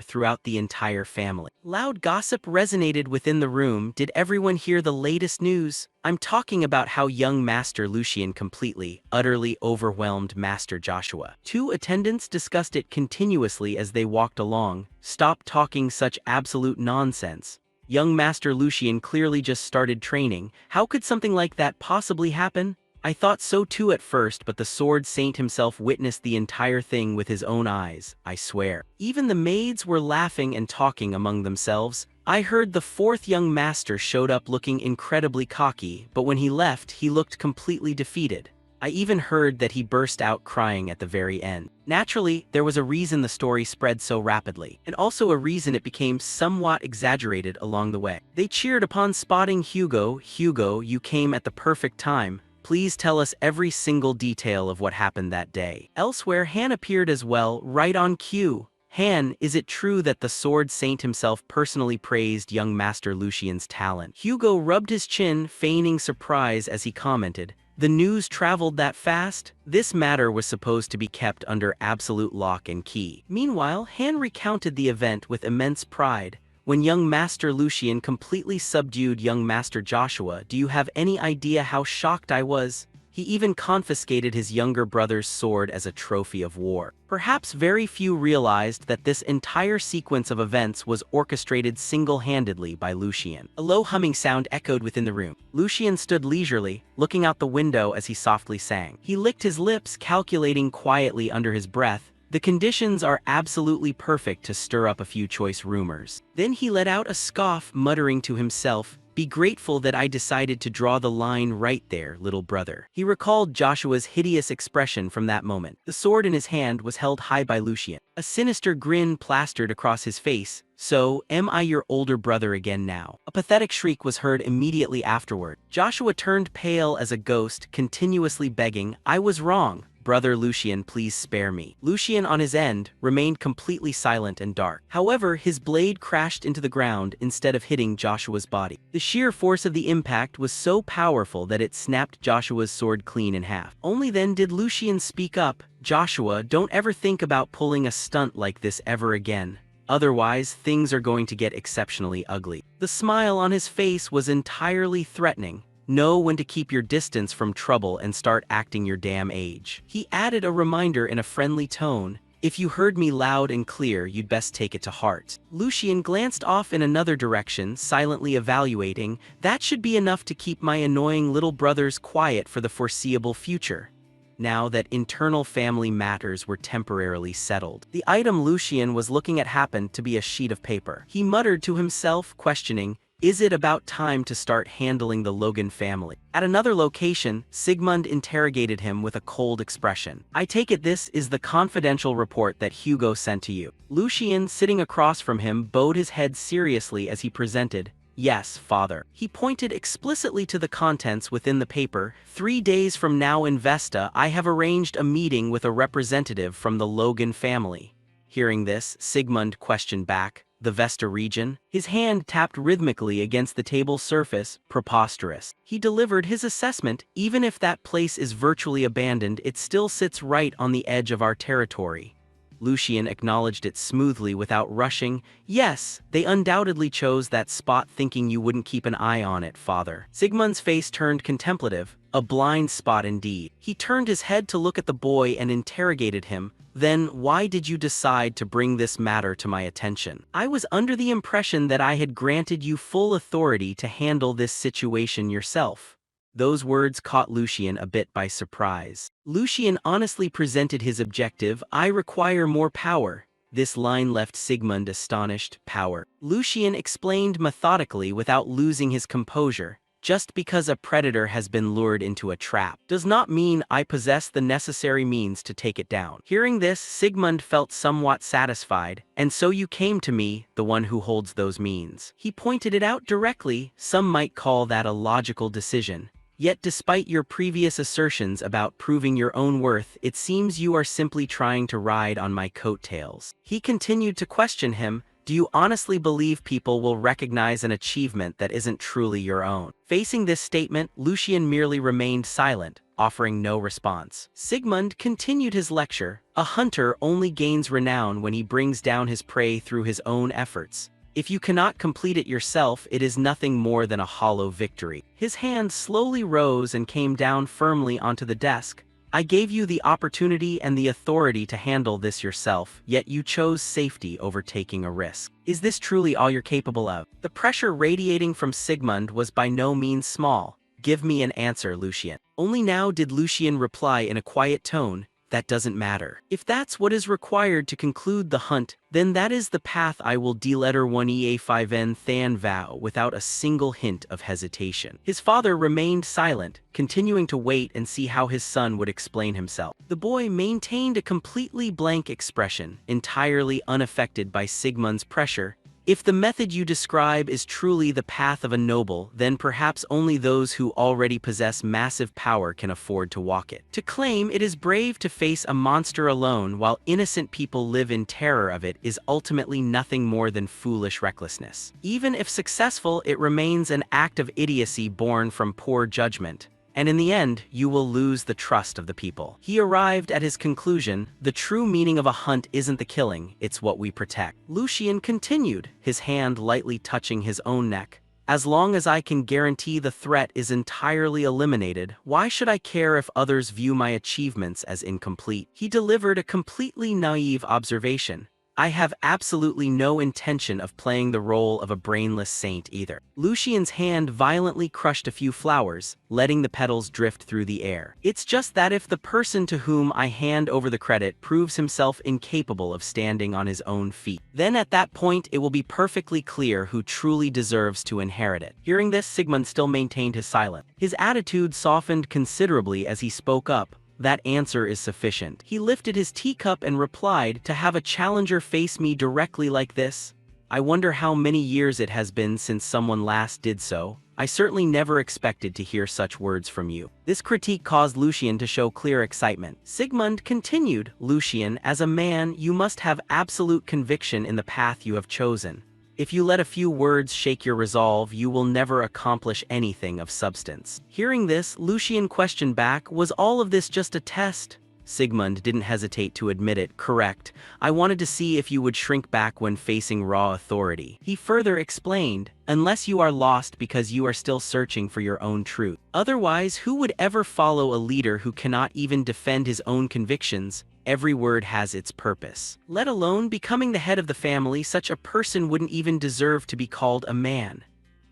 throughout the entire family. Loud gossip resonated within the room. Did everyone hear the latest news? I'm talking about how young Master Lucian completely, utterly overwhelmed Master Joshua. Two attendants discussed it continuously as they walked along. "Stop talking such absolute nonsense. Young Master Lucian clearly just started training. How could something like that possibly happen?" "I thought so too at first, but the sword saint himself witnessed the entire thing with his own eyes, I swear." Even the maids were laughing and talking among themselves. "I heard the fourth young master showed up looking incredibly cocky, but when he left, he looked completely defeated. I even heard that he burst out crying at the very end." Naturally, there was a reason the story spread so rapidly, and also a reason it became somewhat exaggerated along the way. They cheered upon spotting Hugo. "Hugo, you came at the perfect time. Please tell us every single detail of what happened that day. Elsewhere, Han appeared as well, right on cue. Han, is it true that the Sword Saint himself personally praised young Master Lucian's talent? Hugo rubbed his chin, feigning surprise as he commented, "The news traveled that fast? This matter was supposed to be kept under absolute lock and key." Meanwhile, Han recounted the event with immense pride. "When young Master Lucian completely subdued young Master Joshua, do you have any idea how shocked I was? He even confiscated his younger brother's sword as a trophy of war." Perhaps very few realized that this entire sequence of events was orchestrated single-handedly by Lucian. A low humming sound echoed within the room. Lucian stood leisurely, looking out the window as he softly sang. He licked his lips, calculating quietly under his breath, "The conditions are absolutely perfect to stir up a few choice rumors." Then he let out a scoff, muttering to himself, "Be grateful that I decided to draw the line right there, little brother." He recalled Joshua's hideous expression from that moment. The sword in his hand was held high by Lucian. A sinister grin plastered across his face. "So, am I your older brother again now?" A pathetic shriek was heard immediately afterward. Joshua turned pale as a ghost, continuously begging, "I was wrong. Brother Lucian, please spare me." Lucian, on his end, remained completely silent and dark. However, his blade crashed into the ground instead of hitting Joshua's body. The sheer force of the impact was so powerful that it snapped Joshua's sword clean in half. Only then did Lucian speak up, "Joshua, don't ever think about pulling a stunt like this ever again. Otherwise, things are going to get exceptionally ugly." The smile on his face was entirely threatening. "Know when to keep your distance from trouble and start acting your damn age." He added a reminder in a friendly tone, "If you heard me loud and clear, you'd best take it to heart." Lucian glanced off in another direction, silently evaluating, "That should be enough to keep my annoying little brothers quiet for the foreseeable future." Now that internal family matters were temporarily settled, the item Lucian was looking at happened to be a sheet of paper. He muttered to himself, questioning, "Is it about time to start handling the Logan family?" At another location, Sigmund interrogated him with a cold expression. "I take it this is the confidential report that Hugo sent to you." Lucian, sitting across from him, bowed his head seriously as he presented, "Yes, father." He pointed explicitly to the contents within the paper. 3 days from now in Vesta, I have arranged a meeting with a representative from the Logan family." Hearing this, Sigmund questioned back, "The Vesta region?" His hand tapped rhythmically against the table's surface. "Preposterous." He delivered his assessment. "Even if that place is virtually abandoned, it still sits right on the edge of our territory." Lucian acknowledged it smoothly without rushing. "Yes, they undoubtedly chose that spot thinking you wouldn't keep an eye on it, father." Sigmund's face turned contemplative. "A blind spot indeed." He turned his head to look at the boy and interrogated him. "Then why did you decide to bring this matter to my attention?" "I was under the impression that I had granted you full authority to handle this situation yourself." Those words caught Lucian a bit by surprise. Lucian honestly presented his objective, "I require more power." This line left Sigmund astonished. "Power?" Lucian explained methodically without losing his composure. "Just because a predator has been lured into a trap does not mean I possess the necessary means to take it down." Hearing this, Sigmund felt somewhat satisfied. "And so you came to me, the one who holds those means." He pointed it out directly. "Some might call that a logical decision. Yet despite your previous assertions about proving your own worth, it seems you are simply trying to ride on my coattails." He continued to question him. "Do you honestly believe people will recognize an achievement that isn't truly your own?" Facing this statement, Lucian merely remained silent, offering no response. Sigmund continued his lecture. "A hunter only gains renown when he brings down his prey through his own efforts. If you cannot complete it yourself, it is nothing more than a hollow victory." His hand slowly rose and came down firmly onto the desk. "I gave you the opportunity and the authority to handle this yourself, yet you chose safety over taking a risk. Is this truly all you're capable of?" The pressure radiating from Sigmund was by no means small. "Give me an answer, Lucian." Only now did Lucian reply in a quiet tone, "That doesn't matter. If that's what is required to conclude the hunt, then that is the path I will D-letter 1EA5N Than vow without a single hint of hesitation." His father remained silent, continuing to wait and see how his son would explain himself. The boy maintained a completely blank expression, entirely unaffected by Sigmund's pressure. If the method you describe is truly the path of a noble, then perhaps only those who already possess massive power can afford to walk it. To claim it is brave to face a monster alone while innocent people live in terror of it is ultimately nothing more than foolish recklessness. Even if successful, it remains an act of idiocy born from poor judgment. And in the end, you will lose the trust of the people. He arrived at his conclusion: the true meaning of a hunt isn't the killing, it's what we protect. Lucian continued, his hand lightly touching his own neck. As long as I can guarantee the threat is entirely eliminated, why should I care if others view my achievements as incomplete? He delivered a completely naive observation. I have absolutely no intention of playing the role of a brainless saint either. Lucian's hand violently crushed a few flowers, letting the petals drift through the air. It's just that if the person to whom I hand over the credit proves himself incapable of standing on his own feet, then at that point it will be perfectly clear who truly deserves to inherit it. Hearing this, Sigmund still maintained his silence. His attitude softened considerably as he spoke up. That answer is sufficient. He lifted his teacup and replied, to have a challenger face me directly like this? I wonder how many years it has been since someone last did so. I certainly never expected to hear such words from you. This critique caused Lucian to show clear excitement. Sigmund continued, Lucian, as a man, you must have absolute conviction in the path you have chosen. If you let a few words shake your resolve, you will never accomplish anything of substance. Hearing this, Lucian questioned back, was all of this just a test? Sigmund didn't hesitate to admit it. Correct. I wanted to see if you would shrink back when facing raw authority. He further explained, unless you are lost because you are still searching for your own truth. Otherwise, who would ever follow a leader who cannot even defend his own convictions? Every word has its purpose. Let alone becoming the head of the family, such a person wouldn't even deserve to be called a man.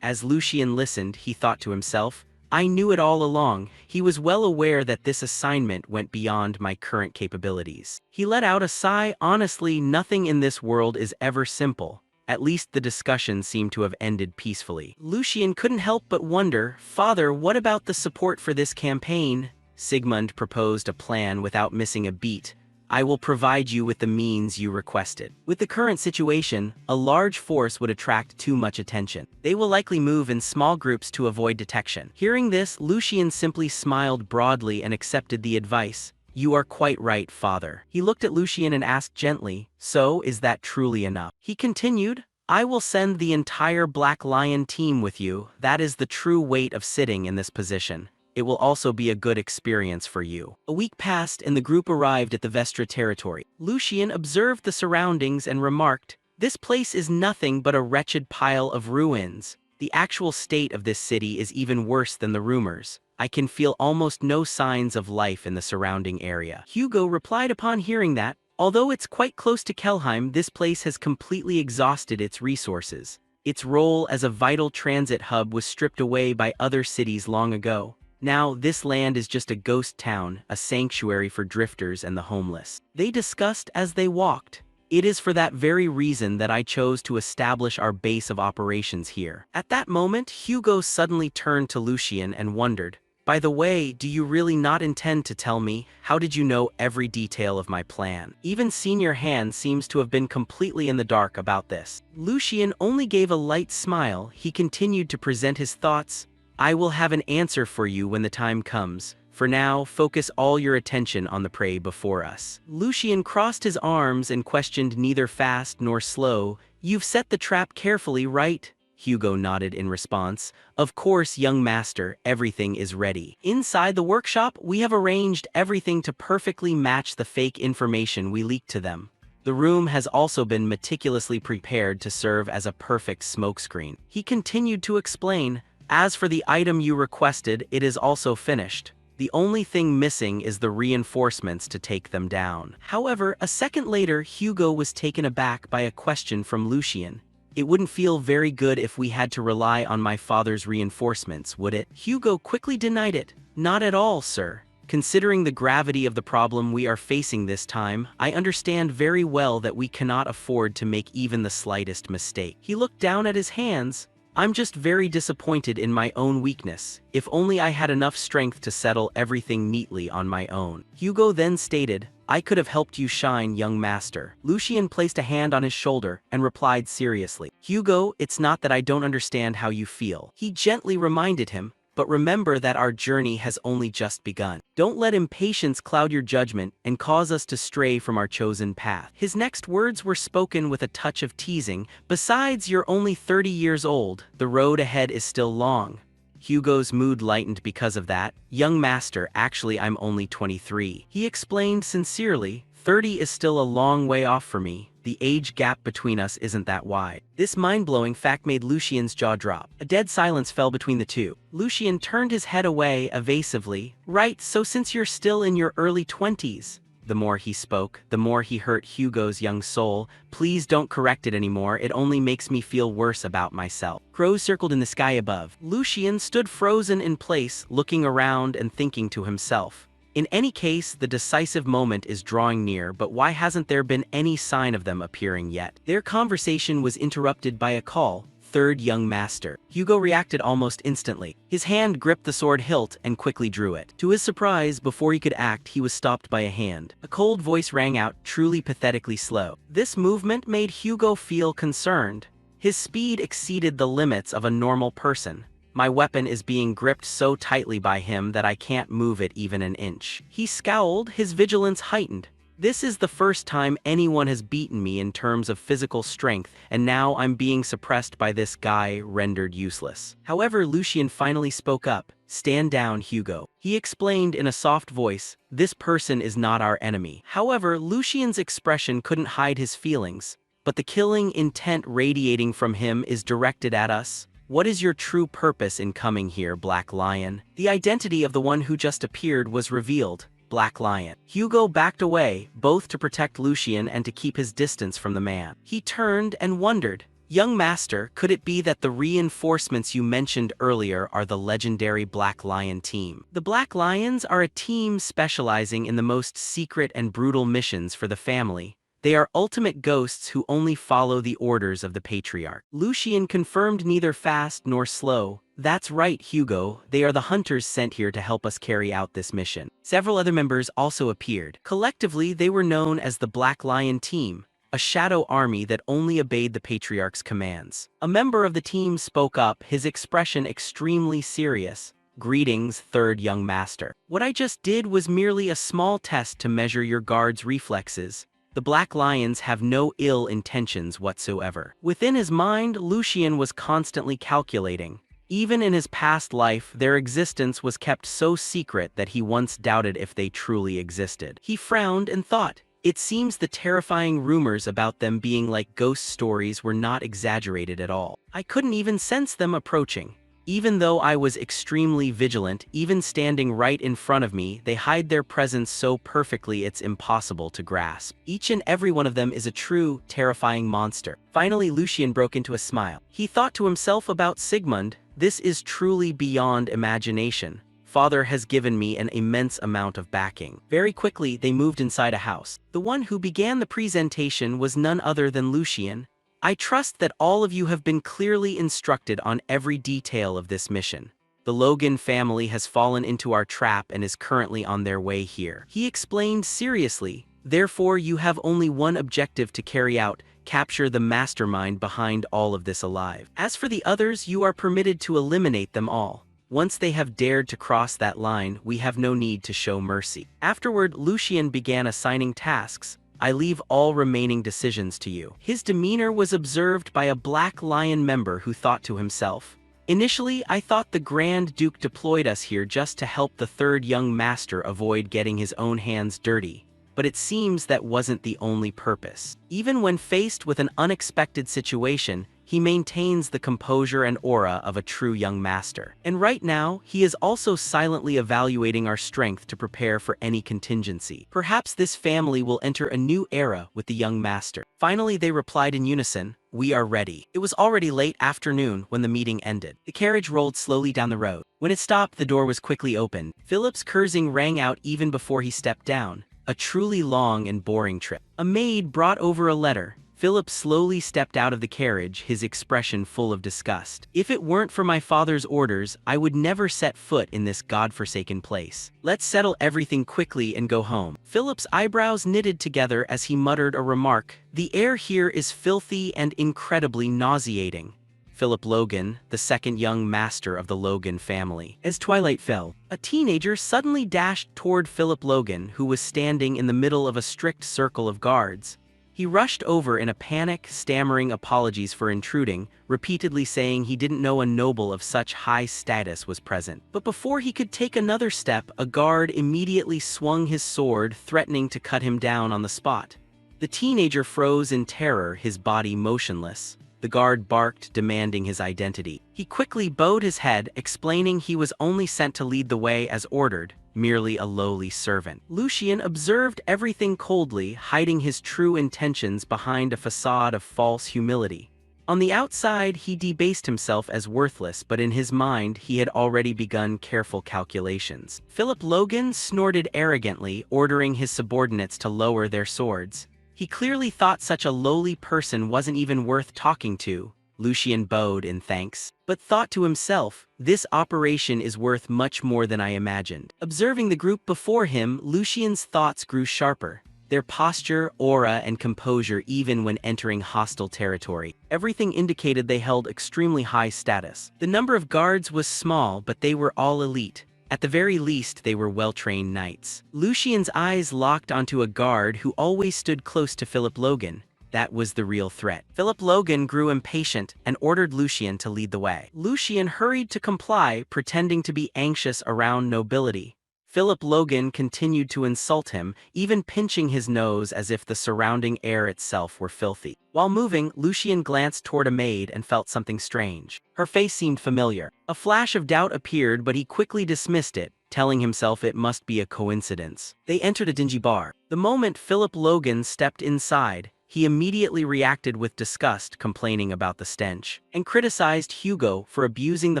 As Lucian listened, he thought to himself, I knew it all along. He was well aware that this assignment went beyond my current capabilities. He let out a sigh. Honestly, nothing in this world is ever simple. At least the discussion seemed to have ended peacefully. Lucian couldn't help but wonder, Father, what about the support for this campaign? Sigmund proposed a plan without missing a beat. I will provide you with the means you requested. With the current situation, a large force would attract too much attention. They will likely move in small groups to avoid detection. Hearing this, Lucian simply smiled broadly and accepted the advice. You are quite right, Father. He looked at Lucian and asked gently, so is that truly enough? He continued, I will send the entire Black Lion team with you. That is the true weight of sitting in this position. It will also be a good experience for you. A week passed and the group arrived at the Vestra territory. Lucian observed the surroundings and remarked, this place is nothing but a wretched pile of ruins. The actual state of this city is even worse than the rumors. I can feel almost no signs of life in the surrounding area. Hugo replied upon hearing that, although it's quite close to Kelheim, this place has completely exhausted its resources. Its role as a vital transit hub was stripped away by other cities long ago. Now, this land is just a ghost town, a sanctuary for drifters and the homeless. They discussed as they walked. It is for that very reason that I chose to establish our base of operations here. At that moment, Hugo suddenly turned to Lucian and wondered, by the way, do you really not intend to tell me? How did you know every detail of my plan? Even Senior Han seems to have been completely in the dark about this. Lucian only gave a light smile. He continued to present his thoughts. I will have an answer for you when the time comes. For now, focus all your attention on the prey before us. Lucian crossed his arms and questioned, neither fast nor slow. You've set the trap carefully, right? Hugo nodded in response. Of course, young master, everything is ready. Inside the workshop, we have arranged everything to perfectly match the fake information we leaked to them. The room has also been meticulously prepared to serve as a perfect smokescreen. He continued to explain, as for the item you requested, it is also finished. The only thing missing is the reinforcements to take them down. However, a second later, Hugo was taken aback by a question from Lucian. It wouldn't feel very good if we had to rely on my father's reinforcements, would it? Hugo quickly denied it. Not at all, sir. Considering the gravity of the problem we are facing this time, I understand very well that we cannot afford to make even the slightest mistake. He looked down at his hands. I'm just very disappointed in my own weakness. If only I had enough strength to settle everything neatly on my own. Hugo then stated, I could have helped you shine, young master. Lucian placed a hand on his shoulder and replied seriously. Hugo, it's not that I don't understand how you feel. He gently reminded him, but remember that our journey has only just begun. Don't let impatience cloud your judgment and cause us to stray from our chosen path. His next words were spoken with a touch of teasing. Besides, you're only 30 years old. The road ahead is still long. Hugo's mood lightened because of that. Young master, actually I'm only 23. He explained sincerely, 30 is still a long way off for me. The age gap between us isn't that wide. This mind-blowing fact made Lucian's jaw drop. A dead silence fell between the two. Lucian turned his head away evasively. Right, so since you're still in your early 20s. The more he spoke, the more he hurt Hugo's young soul. Please don't correct it anymore, it only makes me feel worse about myself. Crows circled in the sky above. Lucian stood frozen in place, looking around and thinking to himself. In any case, the decisive moment is drawing near, but why hasn't there been any sign of them appearing yet? Their conversation was interrupted by a call. Third young master. Hugo reacted almost instantly. His hand gripped the sword hilt and quickly drew it. To his surprise, before he could act, he was stopped by a hand. A cold voice rang out, truly pathetically slow. This movement made Hugo feel concerned. His speed exceeded the limits of a normal person. My weapon is being gripped so tightly by him that I can't move it even an inch. He scowled, his vigilance heightened. This is the first time anyone has beaten me in terms of physical strength, and now I'm being suppressed by this guy, rendered useless. However, Lucian finally spoke up. Stand down, Hugo. He explained in a soft voice, this person is not our enemy. However, Lucian's expression couldn't hide his feelings, but the killing intent radiating from him is directed at us. What is your true purpose in coming here, Black Lion? The identity of the one who just appeared was revealed. Black Lion. Hugo backed away, both to protect Lucian and to keep his distance from the man. He turned and wondered, young master, could it be that the reinforcements you mentioned earlier are the legendary Black Lion team? The Black Lions are a team specializing in the most secret and brutal missions for the family. They are ultimate ghosts who only follow the orders of the patriarch. Lucian confirmed, neither fast nor slow. That's right, Hugo, they are the hunters sent here to help us carry out this mission. Several other members also appeared. Collectively, they were known as the Black Lion Team, a shadow army that only obeyed the patriarch's commands. A member of the team spoke up, his expression extremely serious. Greetings, third young master. What I just did was merely a small test to measure your guard's reflexes. The Black Lions have no ill intentions whatsoever. Within his mind, Lucian was constantly calculating. Even in his past life, their existence was kept so secret that he once doubted if they truly existed. He frowned and thought, it seems the terrifying rumors about them being like ghost stories were not exaggerated at all. I couldn't even sense them approaching. Even though I was extremely vigilant, even standing right in front of me, they hide their presence so perfectly it's impossible to grasp. Each and every one of them is a true, terrifying monster. Finally, Lucian broke into a smile. He thought to himself about Sigmund, this is truly beyond imagination. Father has given me an immense amount of backing. Very quickly, they moved inside a house. The one who began the presentation was none other than Lucian. I trust that all of you have been clearly instructed on every detail of this mission. The Logan family has fallen into our trap and is currently on their way here. He explained seriously, therefore you have only one objective to carry out, capture the mastermind behind all of this alive. As for the others, you are permitted to eliminate them all. Once they have dared to cross that line, we have no need to show mercy. Afterward, Lucian began assigning tasks. I leave all remaining decisions to you. His demeanor was observed by a Black Lion member who thought to himself, initially, I thought the Grand Duke deployed us here just to help the third young master avoid getting his own hands dirty. But it seems that wasn't the only purpose. Even when faced with an unexpected situation, he maintains the composure and aura of a true young master. And right now, he is also silently evaluating our strength to prepare for any contingency. Perhaps this family will enter a new era with the young master. Finally, they replied in unison, we are ready. It was already late afternoon when the meeting ended. The carriage rolled slowly down the road. When it stopped, the door was quickly opened. Philip's cursing rang out even before he stepped down. A truly long and boring trip. A maid brought over a letter. Philip slowly stepped out of the carriage, his expression full of disgust. "If it weren't for my father's orders, I would never set foot in this godforsaken place. Let's settle everything quickly and go home." Philip's eyebrows knitted together as he muttered a remark. "The air here is filthy and incredibly nauseating." Philip Logan, the second young master of the Logan family. As twilight fell, a teenager suddenly dashed toward Philip Logan, who was standing in the middle of a strict circle of guards. He rushed over in a panic, stammering apologies for intruding, repeatedly saying he didn't know a noble of such high status was present. But before he could take another step, a guard immediately swung his sword, threatening to cut him down on the spot. The teenager froze in terror, his body motionless. The guard barked, demanding his identity. He quickly bowed his head, explaining he was only sent to lead the way as ordered, merely a lowly servant. Lucian observed everything coldly, hiding his true intentions behind a facade of false humility. On the outside, he debased himself as worthless, but in his mind, he had already begun careful calculations. Philip Logan snorted arrogantly, ordering his subordinates to lower their swords. He clearly thought such a lowly person wasn't even worth talking to. Lucian bowed in thanks, but thought to himself, "This operation is worth much more than I imagined." Observing the group before him, Lucian's thoughts grew sharper. Their posture, aura, and composure even when entering hostile territory. Everything indicated they held extremely high status. The number of guards was small, but they were all elite. At the very least, they were well-trained knights. Lucian's eyes locked onto a guard who always stood close to Philip Logan. That was the real threat. Philip Logan grew impatient and ordered Lucian to lead the way. Lucian hurried to comply, pretending to be anxious around nobility. Philip Logan continued to insult him, even pinching his nose as if the surrounding air itself were filthy. While moving, Lucian glanced toward a maid and felt something strange. Her face seemed familiar. A flash of doubt appeared, but he quickly dismissed it, telling himself it must be a coincidence. They entered a dingy bar. The moment Philip Logan stepped inside, he immediately reacted with disgust, complaining about the stench, and criticized Hugo for abusing the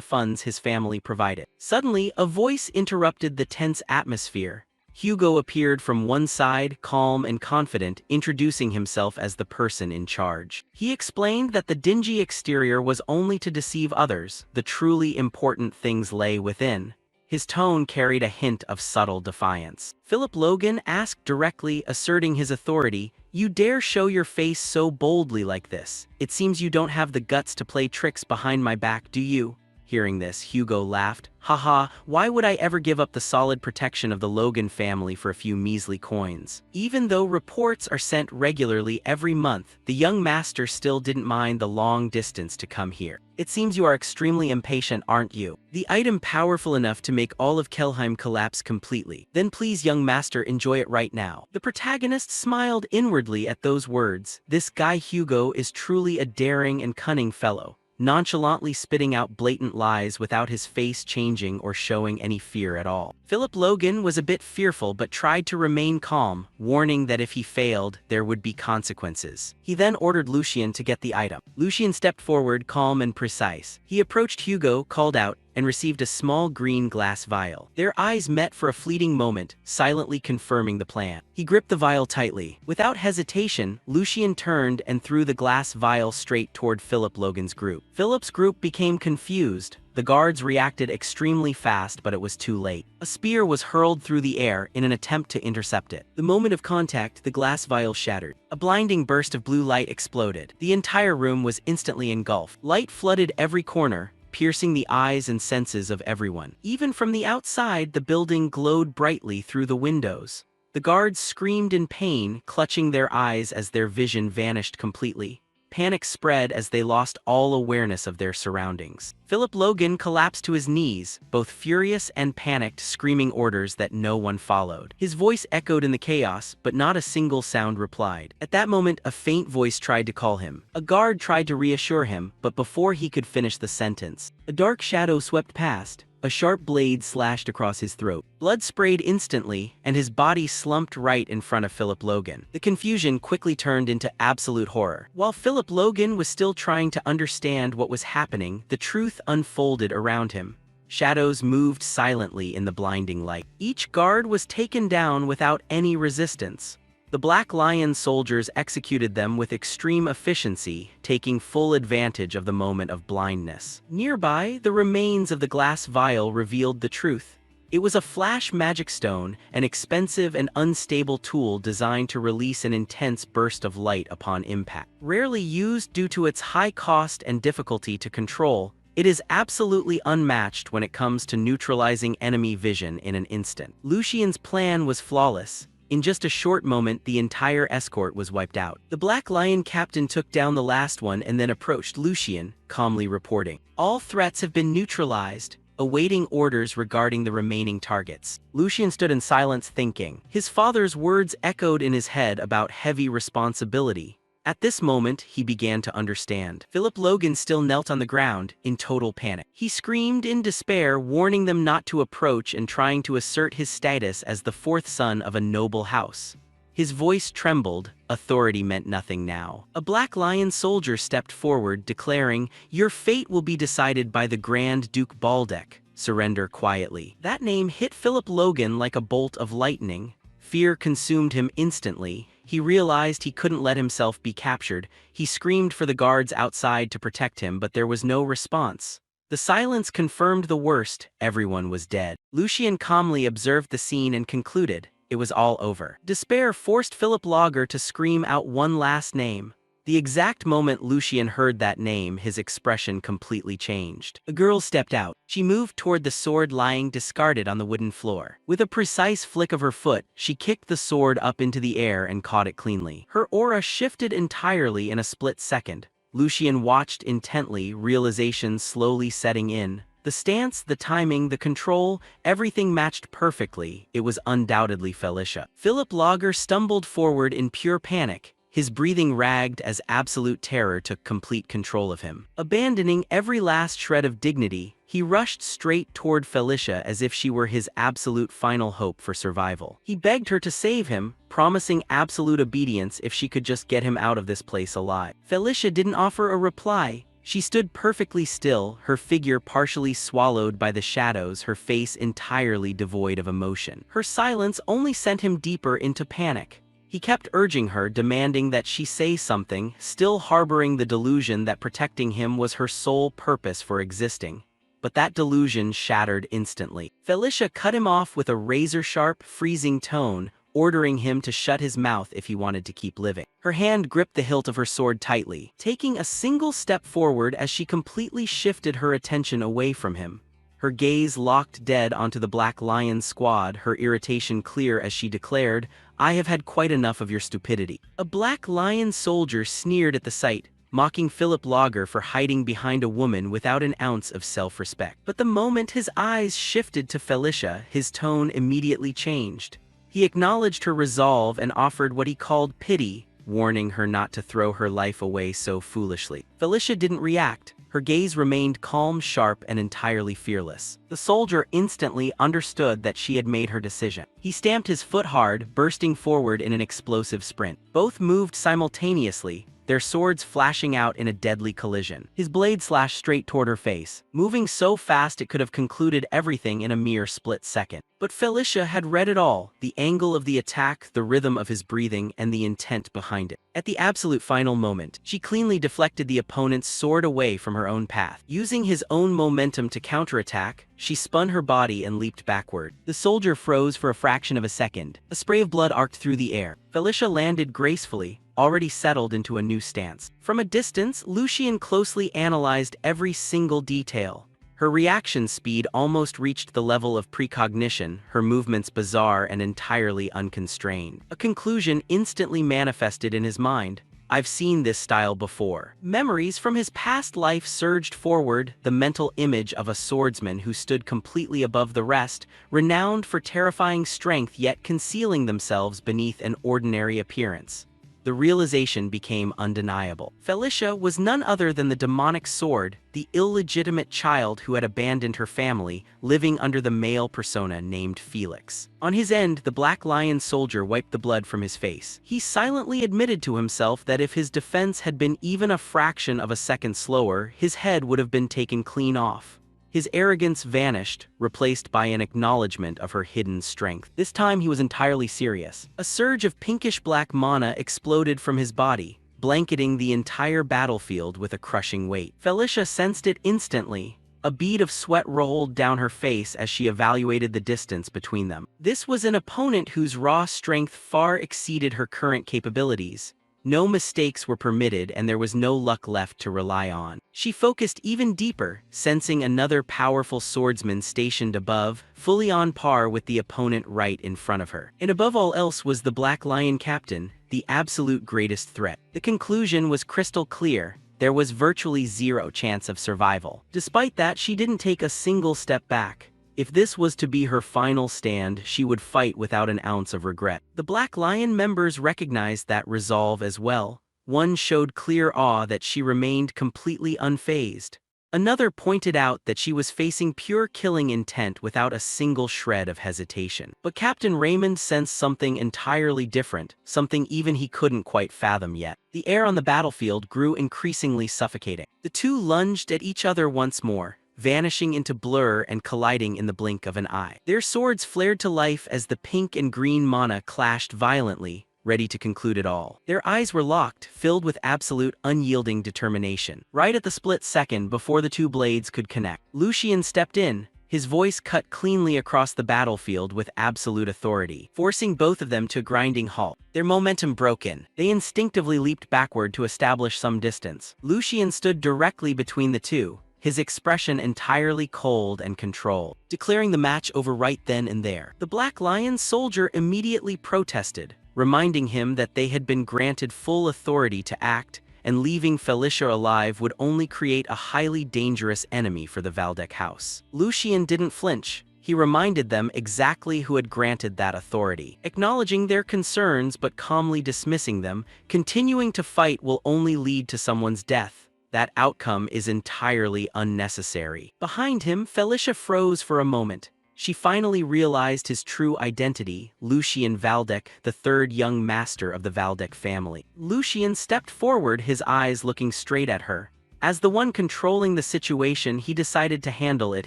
funds his family provided. Suddenly, a voice interrupted the tense atmosphere. Hugo appeared from one side, calm and confident, introducing himself as the person in charge. He explained that the dingy exterior was only to deceive others, the truly important things lay within. His tone carried a hint of subtle defiance. Philip Logan asked directly, asserting his authority, "You dare show your face so boldly like this? It seems you don't have the guts to play tricks behind my back, do you?" Hearing this, Hugo laughed. "Haha, why would I ever give up the solid protection of the Logan family for a few measly coins?" Even though reports are sent regularly every month, the young master still didn't mind the long distance to come here. "It seems you are extremely impatient, aren't you? The item powerful enough to make all of Kelheim collapse completely. Then please, young master, enjoy it right now." The protagonist smiled inwardly at those words. This guy Hugo is truly a daring and cunning fellow, nonchalantly spitting out blatant lies without his face changing or showing any fear at all. Philip Logan was a bit fearful but tried to remain calm, warning that if he failed, there would be consequences. He then ordered Lucian to get the item. Lucian stepped forward, calm and precise. He approached Hugo, called out, and received a small green glass vial. Their eyes met for a fleeting moment, silently confirming the plan. He gripped the vial tightly. Without hesitation, Lucian turned and threw the glass vial straight toward Philip Logan's group. Philip's group became confused. The guards reacted extremely fast, but it was too late. A spear was hurled through the air in an attempt to intercept it. The moment of contact, the glass vial shattered. A blinding burst of blue light exploded. The entire room was instantly engulfed. Light flooded every corner, piercing the eyes and senses of everyone. Even from the outside, the building glowed brightly through the windows. The guards screamed in pain, clutching their eyes as their vision vanished completely. Panic spread as they lost all awareness of their surroundings. Philip Logan collapsed to his knees, both furious and panicked, screaming orders that no one followed. His voice echoed in the chaos, but not a single sound replied. At that moment, a faint voice tried to call him. A guard tried to reassure him, but before he could finish the sentence, a dark shadow swept past. A sharp blade slashed across his throat. Blood sprayed instantly, and his body slumped right in front of Philip Logan. The confusion quickly turned into absolute horror. While Philip Logan was still trying to understand what was happening, the truth unfolded around him. Shadows moved silently in the blinding light. Each guard was taken down without any resistance. The Black Lion soldiers executed them with extreme efficiency, taking full advantage of the moment of blindness. Nearby, the remains of the glass vial revealed the truth. It was a flash magic stone, an expensive and unstable tool designed to release an intense burst of light upon impact. Rarely used due to its high cost and difficulty to control, it is absolutely unmatched when it comes to neutralizing enemy vision in an instant. Lucian's plan was flawless. In just a short moment, the entire escort was wiped out. The Black Lion captain took down the last one and then approached Lucian, calmly reporting, "All threats have been neutralized, awaiting orders regarding the remaining targets." Lucian stood in silence thinking. His father's words echoed in his head about heavy responsibility. At this moment, he began to understand. Philip Logan still knelt on the ground, in total panic. He screamed in despair, warning them not to approach and trying to assert his status as the fourth son of a noble house. His voice trembled. Authority meant nothing now. A Black Lion soldier stepped forward, declaring, "Your fate will be decided by the Grand Duke Baldec. Surrender quietly." That name hit Philip Logan like a bolt of lightning. Fear consumed him instantly. He realized he couldn't let himself be captured. He screamed for the guards outside to protect him, but there was no response. The silence confirmed the worst. Everyone was dead. Lucian calmly observed the scene and concluded, it was all over. Despair forced Philip Lager to scream out one last name. The exact moment Lucian heard that name, his expression completely changed. A girl stepped out. She moved toward the sword lying discarded on the wooden floor. With a precise flick of her foot, she kicked the sword up into the air and caught it cleanly. Her aura shifted entirely in a split second. Lucian watched intently, realization slowly setting in. The stance, the timing, the control, everything matched perfectly. It was undoubtedly Felicia. Philip Lager stumbled forward in pure panic. His breathing ragged as absolute terror took complete control of him. Abandoning every last shred of dignity, he rushed straight toward Felicia as if she were his absolute final hope for survival. He begged her to save him, promising absolute obedience if she could just get him out of this place alive. Felicia didn't offer a reply. She stood perfectly still, her figure partially swallowed by the shadows, her face entirely devoid of emotion. Her silence only sent him deeper into panic. He kept urging her, demanding that she say something, still harboring the delusion that protecting him was her sole purpose for existing. But that delusion shattered instantly. Felicia cut him off with a razor-sharp, freezing tone, ordering him to shut his mouth if he wanted to keep living. Her hand gripped the hilt of her sword tightly, taking a single step forward as she completely shifted her attention away from him. Her gaze locked dead onto the Black Lion squad, her irritation clear as she declared, "I have had quite enough of your stupidity." A Black Lion soldier sneered at the sight, mocking Philip Lager for hiding behind a woman without an ounce of self-respect. But the moment his eyes shifted to Felicia, his tone immediately changed. He acknowledged her resolve and offered what he called pity, warning her not to throw her life away so foolishly. Felicia didn't react. Her gaze remained calm, sharp, and entirely fearless. The soldier instantly understood that she had made her decision. He stamped his foot hard, bursting forward in an explosive sprint. Both moved simultaneously, their swords flashing out in a deadly collision. His blade slashed straight toward her face, moving so fast it could have concluded everything in a mere split second. But Felicia had read it all, the angle of the attack, the rhythm of his breathing, and the intent behind it. At the absolute final moment, she cleanly deflected the opponent's sword away from her own path. Using his own momentum to counterattack, she spun her body and leaped backward. The soldier froze for a fraction of a second. A spray of blood arced through the air. Felicia landed gracefully, already settled into a new stance. From a distance, Lucian closely analyzed every single detail. Her reaction speed almost reached the level of precognition, her movements bizarre and entirely unconstrained. A conclusion instantly manifested in his mind. I've seen this style before. Memories from his past life surged forward, the mental image of a swordsman who stood completely above the rest, renowned for terrifying strength yet concealing themselves beneath an ordinary appearance. The realization became undeniable. Felicia was none other than the demonic sword, the illegitimate child who had abandoned her family, living under the male persona named Felix. On his end, the Black Lion soldier wiped the blood from his face. He silently admitted to himself that if his defense had been even a fraction of a second slower, his head would have been taken clean off. His arrogance vanished, replaced by an acknowledgement of her hidden strength. This time he was entirely serious. A surge of pinkish-black mana exploded from his body, blanketing the entire battlefield with a crushing weight. Felicia sensed it instantly. A bead of sweat rolled down her face as she evaluated the distance between them. This was an opponent whose raw strength far exceeded her current capabilities. No mistakes were permitted and there was no luck left to rely on. She focused even deeper, sensing another powerful swordsman stationed above, fully on par with the opponent right in front of her. And above all else was the Black Lion Captain, the absolute greatest threat. The conclusion was crystal clear. There was virtually zero chance of survival. Despite that, she didn't take a single step back. If this was to be her final stand, she would fight without an ounce of regret. The Black Lion members recognized that resolve as well. One showed clear awe that she remained completely unfazed. Another pointed out that she was facing pure killing intent without a single shred of hesitation. But Captain Raymond sensed something entirely different, something even he couldn't quite fathom yet. The air on the battlefield grew increasingly suffocating. The two lunged at each other once more, vanishing into blur and colliding in the blink of an eye. Their swords flared to life as the pink and green mana clashed violently, ready to conclude it all. Their eyes were locked, filled with absolute, unyielding determination. Right at the split second before the two blades could connect, Lucian stepped in, his voice cut cleanly across the battlefield with absolute authority, forcing both of them to a grinding halt. Their momentum broke in. They instinctively leaped backward to establish some distance. Lucian stood directly between the two, his expression entirely cold and controlled, declaring the match over right then and there. The Black Lion soldier immediately protested, reminding him that they had been granted full authority to act, and leaving Felicia alive would only create a highly dangerous enemy for the Valdec house. Lucian didn't flinch. He reminded them exactly who had granted that authority, acknowledging their concerns but calmly dismissing them. Continuing to fight will only lead to someone's death. That outcome is entirely unnecessary. Behind him, Felicia froze for a moment. She finally realized his true identity, Lucian Valdec, the third young master of the Valdec family. Lucian stepped forward, his eyes looking straight at her. As the one controlling the situation, he decided to handle it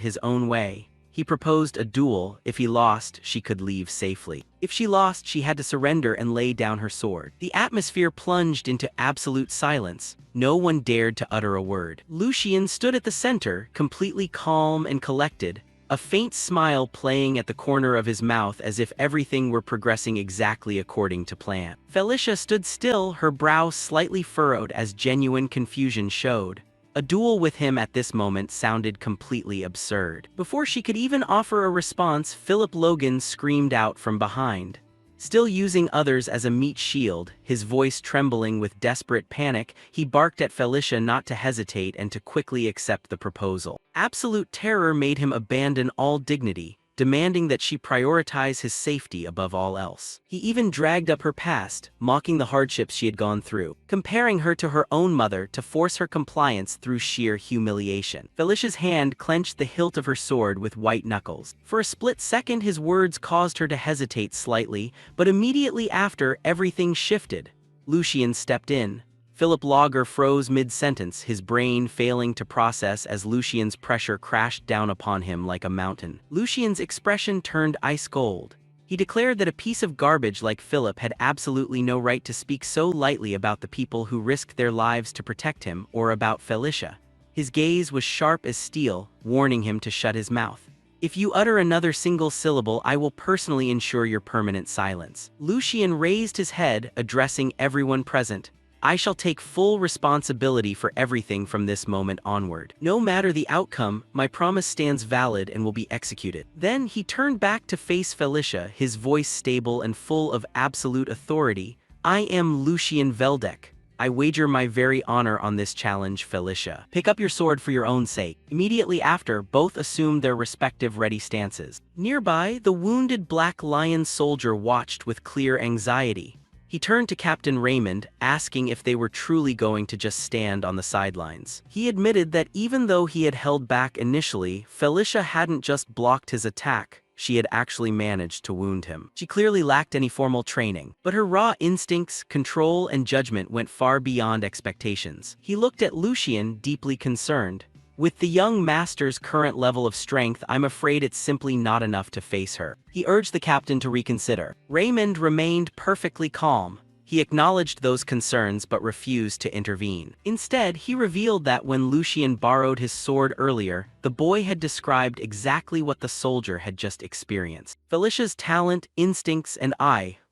his own way. He proposed a duel. If he lost, she could leave safely. If she lost, she had to surrender and lay down her sword. The atmosphere plunged into absolute silence. No one dared to utter a word. Lucian stood at the center, completely calm and collected, a faint smile playing at the corner of his mouth as if everything were progressing exactly according to plan. Felicia stood still, her brow slightly furrowed as genuine confusion showed. A duel with him at this moment sounded completely absurd. Before she could even offer a response, Philip Logan screamed out from behind. Still using others as a meat shield, his voice trembling with desperate panic, he barked at Felicia not to hesitate and to quickly accept the proposal. Absolute terror made him abandon all dignity, demanding that she prioritize his safety above all else. He even dragged up her past, mocking the hardships she had gone through, comparing her to her own mother to force her compliance through sheer humiliation. Felicia's hand clenched the hilt of her sword with white knuckles. For a split second his words caused her to hesitate slightly, but immediately after, everything shifted. Lucian stepped in. Philip Lager froze mid-sentence, his brain failing to process as Lucian's pressure crashed down upon him like a mountain. Lucian's expression turned ice cold. He declared that a piece of garbage like Philip had absolutely no right to speak so lightly about the people who risked their lives to protect him, or about Felicia. His gaze was sharp as steel, warning him to shut his mouth. If you utter another single syllable, I will personally ensure your permanent silence. Lucian raised his head, addressing everyone present. I shall take full responsibility for everything from this moment onward. No matter the outcome, my promise stands valid and will be executed. Then he turned back to face Felicia, his voice stable and full of absolute authority. I am Lucian Valdec. I wager my very honor on this challenge, Felicia. Pick up your sword for your own sake. Immediately after, both assumed their respective ready stances. Nearby, the wounded Black Lion soldier watched with clear anxiety. He turned to Captain Raymond, asking if they were truly going to just stand on the sidelines. He admitted that even though he had held back initially, Felicia hadn't just blocked his attack, she had actually managed to wound him. She clearly lacked any formal training, but her raw instincts, control, and judgment went far beyond expectations. He looked at Lucian, deeply concerned. With the young master's current level of strength, I'm afraid it's simply not enough to face her. He urged the captain to reconsider. Raymond remained perfectly calm. He acknowledged those concerns but refused to intervene. Instead, he revealed that when Lucien borrowed his sword earlier, the boy had described exactly what the soldier had just experienced. Felicia's talent, instincts, and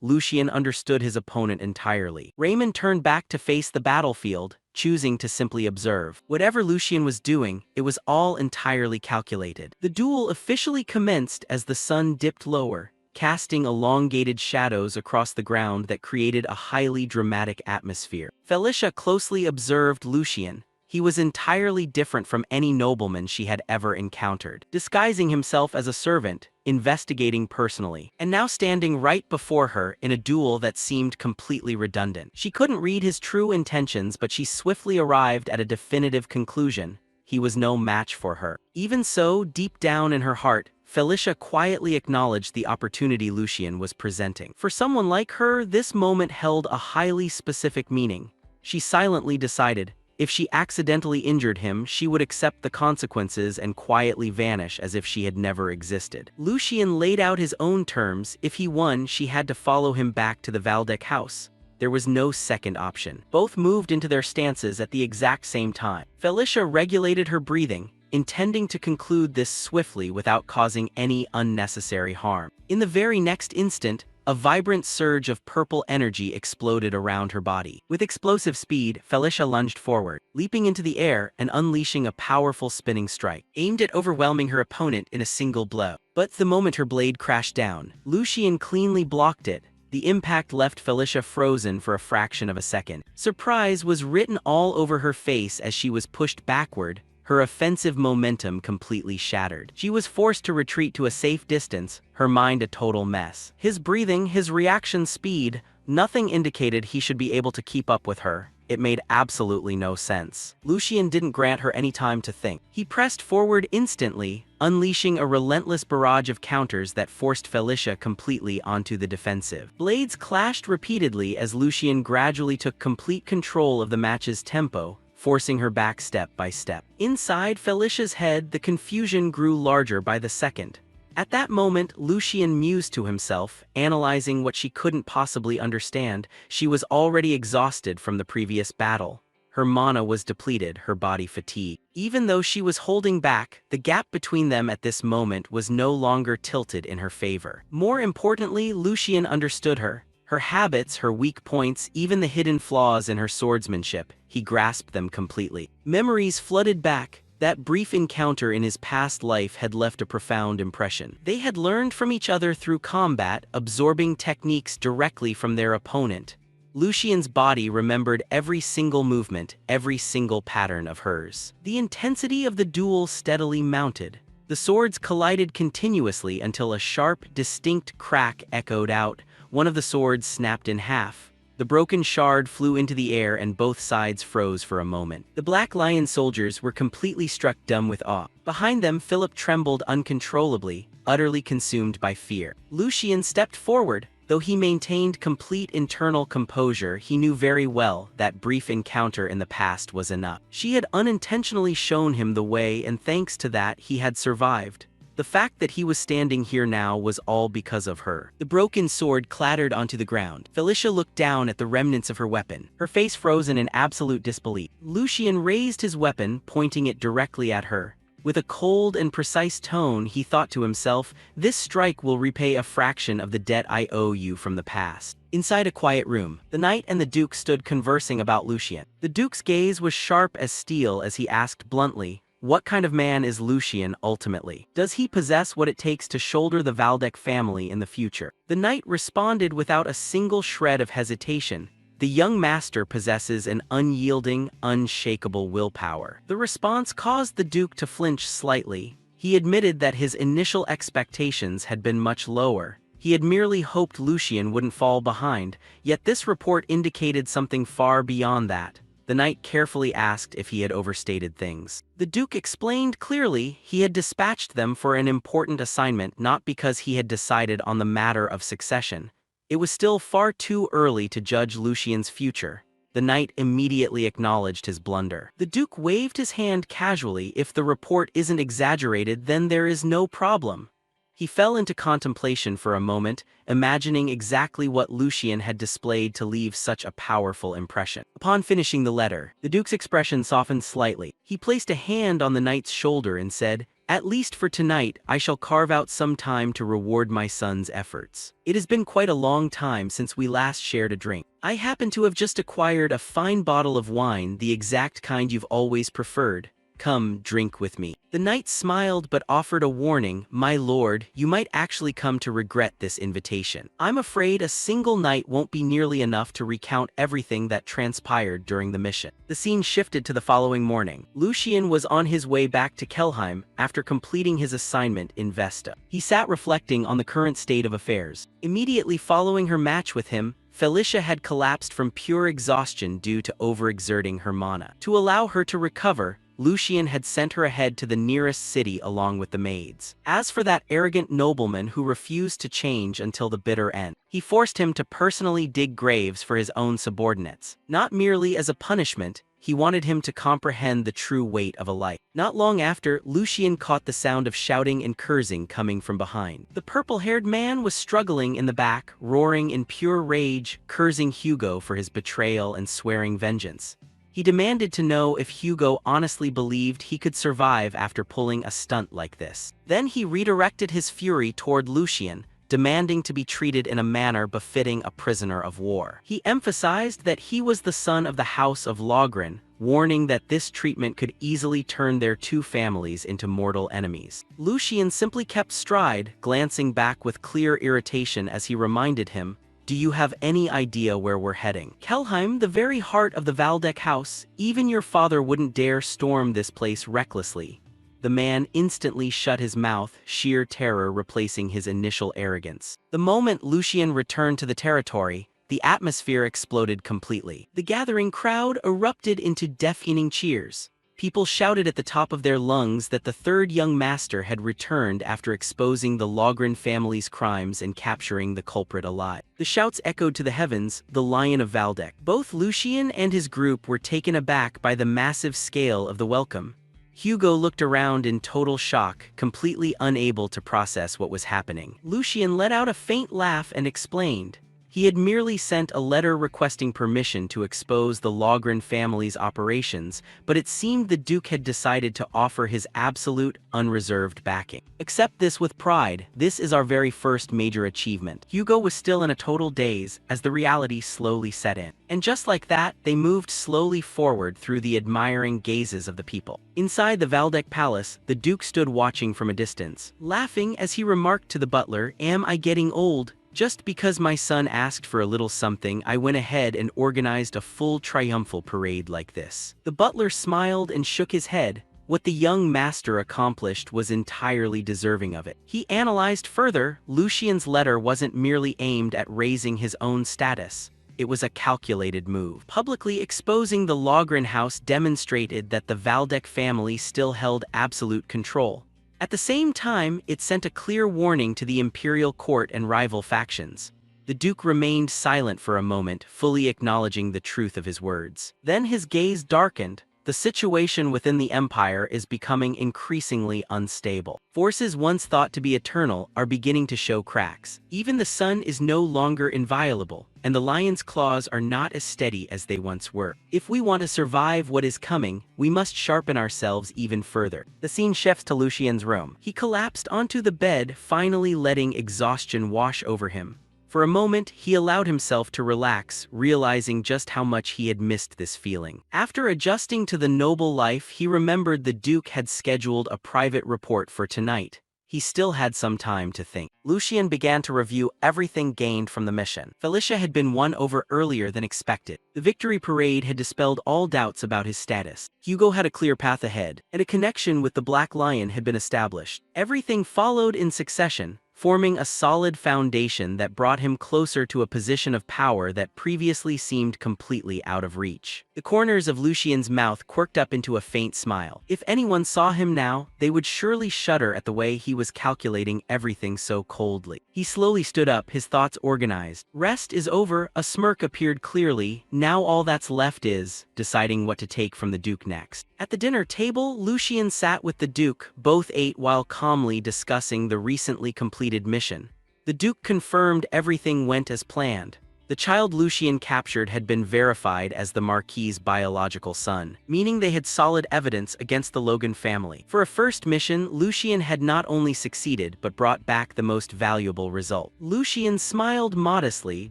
Lucien understood his opponent entirely. Raymond turned back to face the battlefield, choosing to simply observe. Whatever Lucien was doing, it was all entirely calculated. The duel officially commenced as the sun dipped lower, casting elongated shadows across the ground that created a highly dramatic atmosphere. Felicia closely observed Lucien. He was entirely different from any nobleman she had ever encountered, disguising himself as a servant, investigating personally, and now standing right before her in a duel that seemed completely redundant. She couldn't read his true intentions, but she swiftly arrived at a definitive conclusion: he was no match for her. Even so, deep down in her heart, Felicia quietly acknowledged the opportunity Lucien was presenting. For someone like her, this moment held a highly specific meaning. She silently decided, if she accidentally injured him, she would accept the consequences and quietly vanish as if she had never existed. Lucien laid out his own terms. If he won, she had to follow him back to the Valdec house. There was no second option. Both moved into their stances at the exact same time. Felicia regulated her breathing, intending to conclude this swiftly without causing any unnecessary harm. In the very next instant, a vibrant surge of purple energy exploded around her body. With explosive speed, Felicia lunged forward, leaping into the air and unleashing a powerful spinning strike, aimed at overwhelming her opponent in a single blow. But the moment her blade crashed down, Lucien cleanly blocked it. The impact left Felicia frozen for a fraction of a second. Surprise was written all over her face as she was pushed backward, her offensive momentum completely shattered. She was forced to retreat to a safe distance, her mind a total mess. His breathing, his reaction speed, nothing indicated he should be able to keep up with her. It made absolutely no sense. Lucien didn't grant her any time to think. He pressed forward instantly, unleashing a relentless barrage of counters that forced Felicia completely onto the defensive. Blades clashed repeatedly as Lucien gradually took complete control of the match's tempo, forcing her back step by step. Inside Felicia's head, the confusion grew larger by the second. At that moment, Lucien mused to himself, analyzing what she couldn't possibly understand. She was already exhausted from the previous battle. Her mana was depleted, her body fatigued. Even though she was holding back, the gap between them at this moment was no longer tilted in her favor. More importantly, Lucien understood her. Her habits, her weak points, even the hidden flaws in her swordsmanship, he grasped them completely. Memories flooded back. That brief encounter in his past life had left a profound impression. They had learned from each other through combat, absorbing techniques directly from their opponent. Lucien's body remembered every single movement, every single pattern of hers. The intensity of the duel steadily mounted. The swords collided continuously until a sharp, distinct crack echoed out. One of the swords snapped in half. The broken shard flew into the air and both sides froze for a moment. The Black Lion soldiers were completely struck dumb with awe. Behind them, Philip trembled uncontrollably, utterly consumed by fear. Lucien stepped forward. Though he maintained complete internal composure, he knew very well that brief encounter in the past was enough. She had unintentionally shown him the way, and thanks to that, he had survived. The fact that he was standing here now was all because of her. The broken sword clattered onto the ground. Felicia looked down at the remnants of her weapon, her face frozen in absolute disbelief. Lucien raised his weapon, pointing it directly at her. With a cold and precise tone, he thought to himself, "This strike will repay a fraction of the debt I owe you from the past." Inside a quiet room, the knight and the duke stood conversing about Lucien. The duke's gaze was sharp as steel as he asked bluntly, "What kind of man is Lucien ultimately? Does he possess what it takes to shoulder the Valdec family in the future?" The knight responded without a single shred of hesitation. "The young master possesses an unyielding, unshakable willpower." The response caused the duke to flinch slightly. He admitted that his initial expectations had been much lower. He had merely hoped Lucien wouldn't fall behind, yet this report indicated something far beyond that. The knight carefully asked if he had overstated things. The duke explained clearly he had dispatched them for an important assignment, not because he had decided on the matter of succession. It was still far too early to judge Lucien's future. The knight immediately acknowledged his blunder. The Duke waved his hand casually. If the report isn't exaggerated, then there is no problem. He fell into contemplation for a moment, imagining exactly what Lucien had displayed to leave such a powerful impression. Upon finishing the letter, the Duke's expression softened slightly. He placed a hand on the knight's shoulder and said, "At least for tonight, I shall carve out some time to reward my son's efforts. It has been quite a long time since we last shared a drink. I happen to have just acquired a fine bottle of wine, the exact kind you've always preferred. Come, drink with me." The knight smiled but offered a warning. "My lord, you might actually come to regret this invitation. I'm afraid a single night won't be nearly enough to recount everything that transpired during the mission." The scene shifted to the following morning. Lucien was on his way back to Kelheim after completing his assignment in Vesta. He sat reflecting on the current state of affairs. Immediately following her match with him, Felicia had collapsed from pure exhaustion due to overexerting her mana. To allow her to recover, Lucien had sent her ahead to the nearest city along with the maids. As for that arrogant nobleman who refused to change until the bitter end, he forced him to personally dig graves for his own subordinates. Not merely as a punishment, he wanted him to comprehend the true weight of a life. Not long after, Lucien caught the sound of shouting and cursing coming from behind. The purple-haired man was struggling in the back, roaring in pure rage, cursing Hugo for his betrayal and swearing vengeance. He demanded to know if Hugo honestly believed he could survive after pulling a stunt like this. Then he redirected his fury toward Lucien, demanding to be treated in a manner befitting a prisoner of war. He emphasized that he was the son of the House of Logren, warning that this treatment could easily turn their two families into mortal enemies. Lucien simply kept stride, glancing back with clear irritation as he reminded him, "Do you have any idea where we're heading? Kelheim, the very heart of the Valdek house. Even your father wouldn't dare storm this place recklessly." The man instantly shut his mouth, sheer terror replacing his initial arrogance. The moment Lucien returned to the territory, the atmosphere exploded completely. The gathering crowd erupted into deafening cheers. People shouted at the top of their lungs that the third young master had returned after exposing the Logren family's crimes and capturing the culprit alive. The shouts echoed to the heavens, "The Lion of Valdek." Both Lucien and his group were taken aback by the massive scale of the welcome. Hugo looked around in total shock, completely unable to process what was happening. Lucien let out a faint laugh and explained. He had merely sent a letter requesting permission to expose the Logren family's operations, but it seemed the Duke had decided to offer his absolute, unreserved backing. "Accept this with pride. This is our very first major achievement." Hugo was still in a total daze as the reality slowly set in. And just like that, they moved slowly forward through the admiring gazes of the people. Inside the Valdek palace, the Duke stood watching from a distance, laughing as he remarked to the butler, "Am I getting old? Just because my son asked for a little something, I went ahead and organized a full triumphal parade like this." The butler smiled and shook his head. What the young master accomplished was entirely deserving of it. He analyzed further. Lucien's letter wasn't merely aimed at raising his own status. It was a calculated move. Publicly exposing the Logren house demonstrated that the Valdek family still held absolute control. At the same time, it sent a clear warning to the imperial court and rival factions. The Duke remained silent for a moment, fully acknowledging the truth of his words. Then his gaze darkened. The situation within the empire is becoming increasingly unstable. Forces once thought to be eternal are beginning to show cracks. Even the sun is no longer inviolable, and the lion's claws are not as steady as they once were. If we want to survive what is coming, we must sharpen ourselves even further. The scene shifts to Lucien's room. He collapsed onto the bed, finally letting exhaustion wash over him. For a moment, he allowed himself to relax, realizing just how much he had missed this feeling. After adjusting to the noble life, he remembered the Duke had scheduled a private report for tonight. He still had some time to think. Lucien began to review everything gained from the mission. Felicia had been won over earlier than expected. The victory parade had dispelled all doubts about his status. Hugo had a clear path ahead, and a connection with the Black Lion had been established. Everything followed in succession, forming a solid foundation that brought him closer to a position of power that previously seemed completely out of reach. The corners of Lucian's mouth quirked up into a faint smile. If anyone saw him now, they would surely shudder at the way he was calculating everything so coldly. He slowly stood up, his thoughts organized. Rest is over, a smirk appeared clearly. Now all that's left is deciding what to take from the Duke next. At the dinner table, Lucian sat with the Duke. Both ate while calmly discussing the recently completed mission. The Duke confirmed everything went as planned. The child Lucian captured had been verified as the Marquis's biological son, meaning they had solid evidence against the Logan family. For a first mission, Lucian had not only succeeded but brought back the most valuable result. Lucian smiled modestly,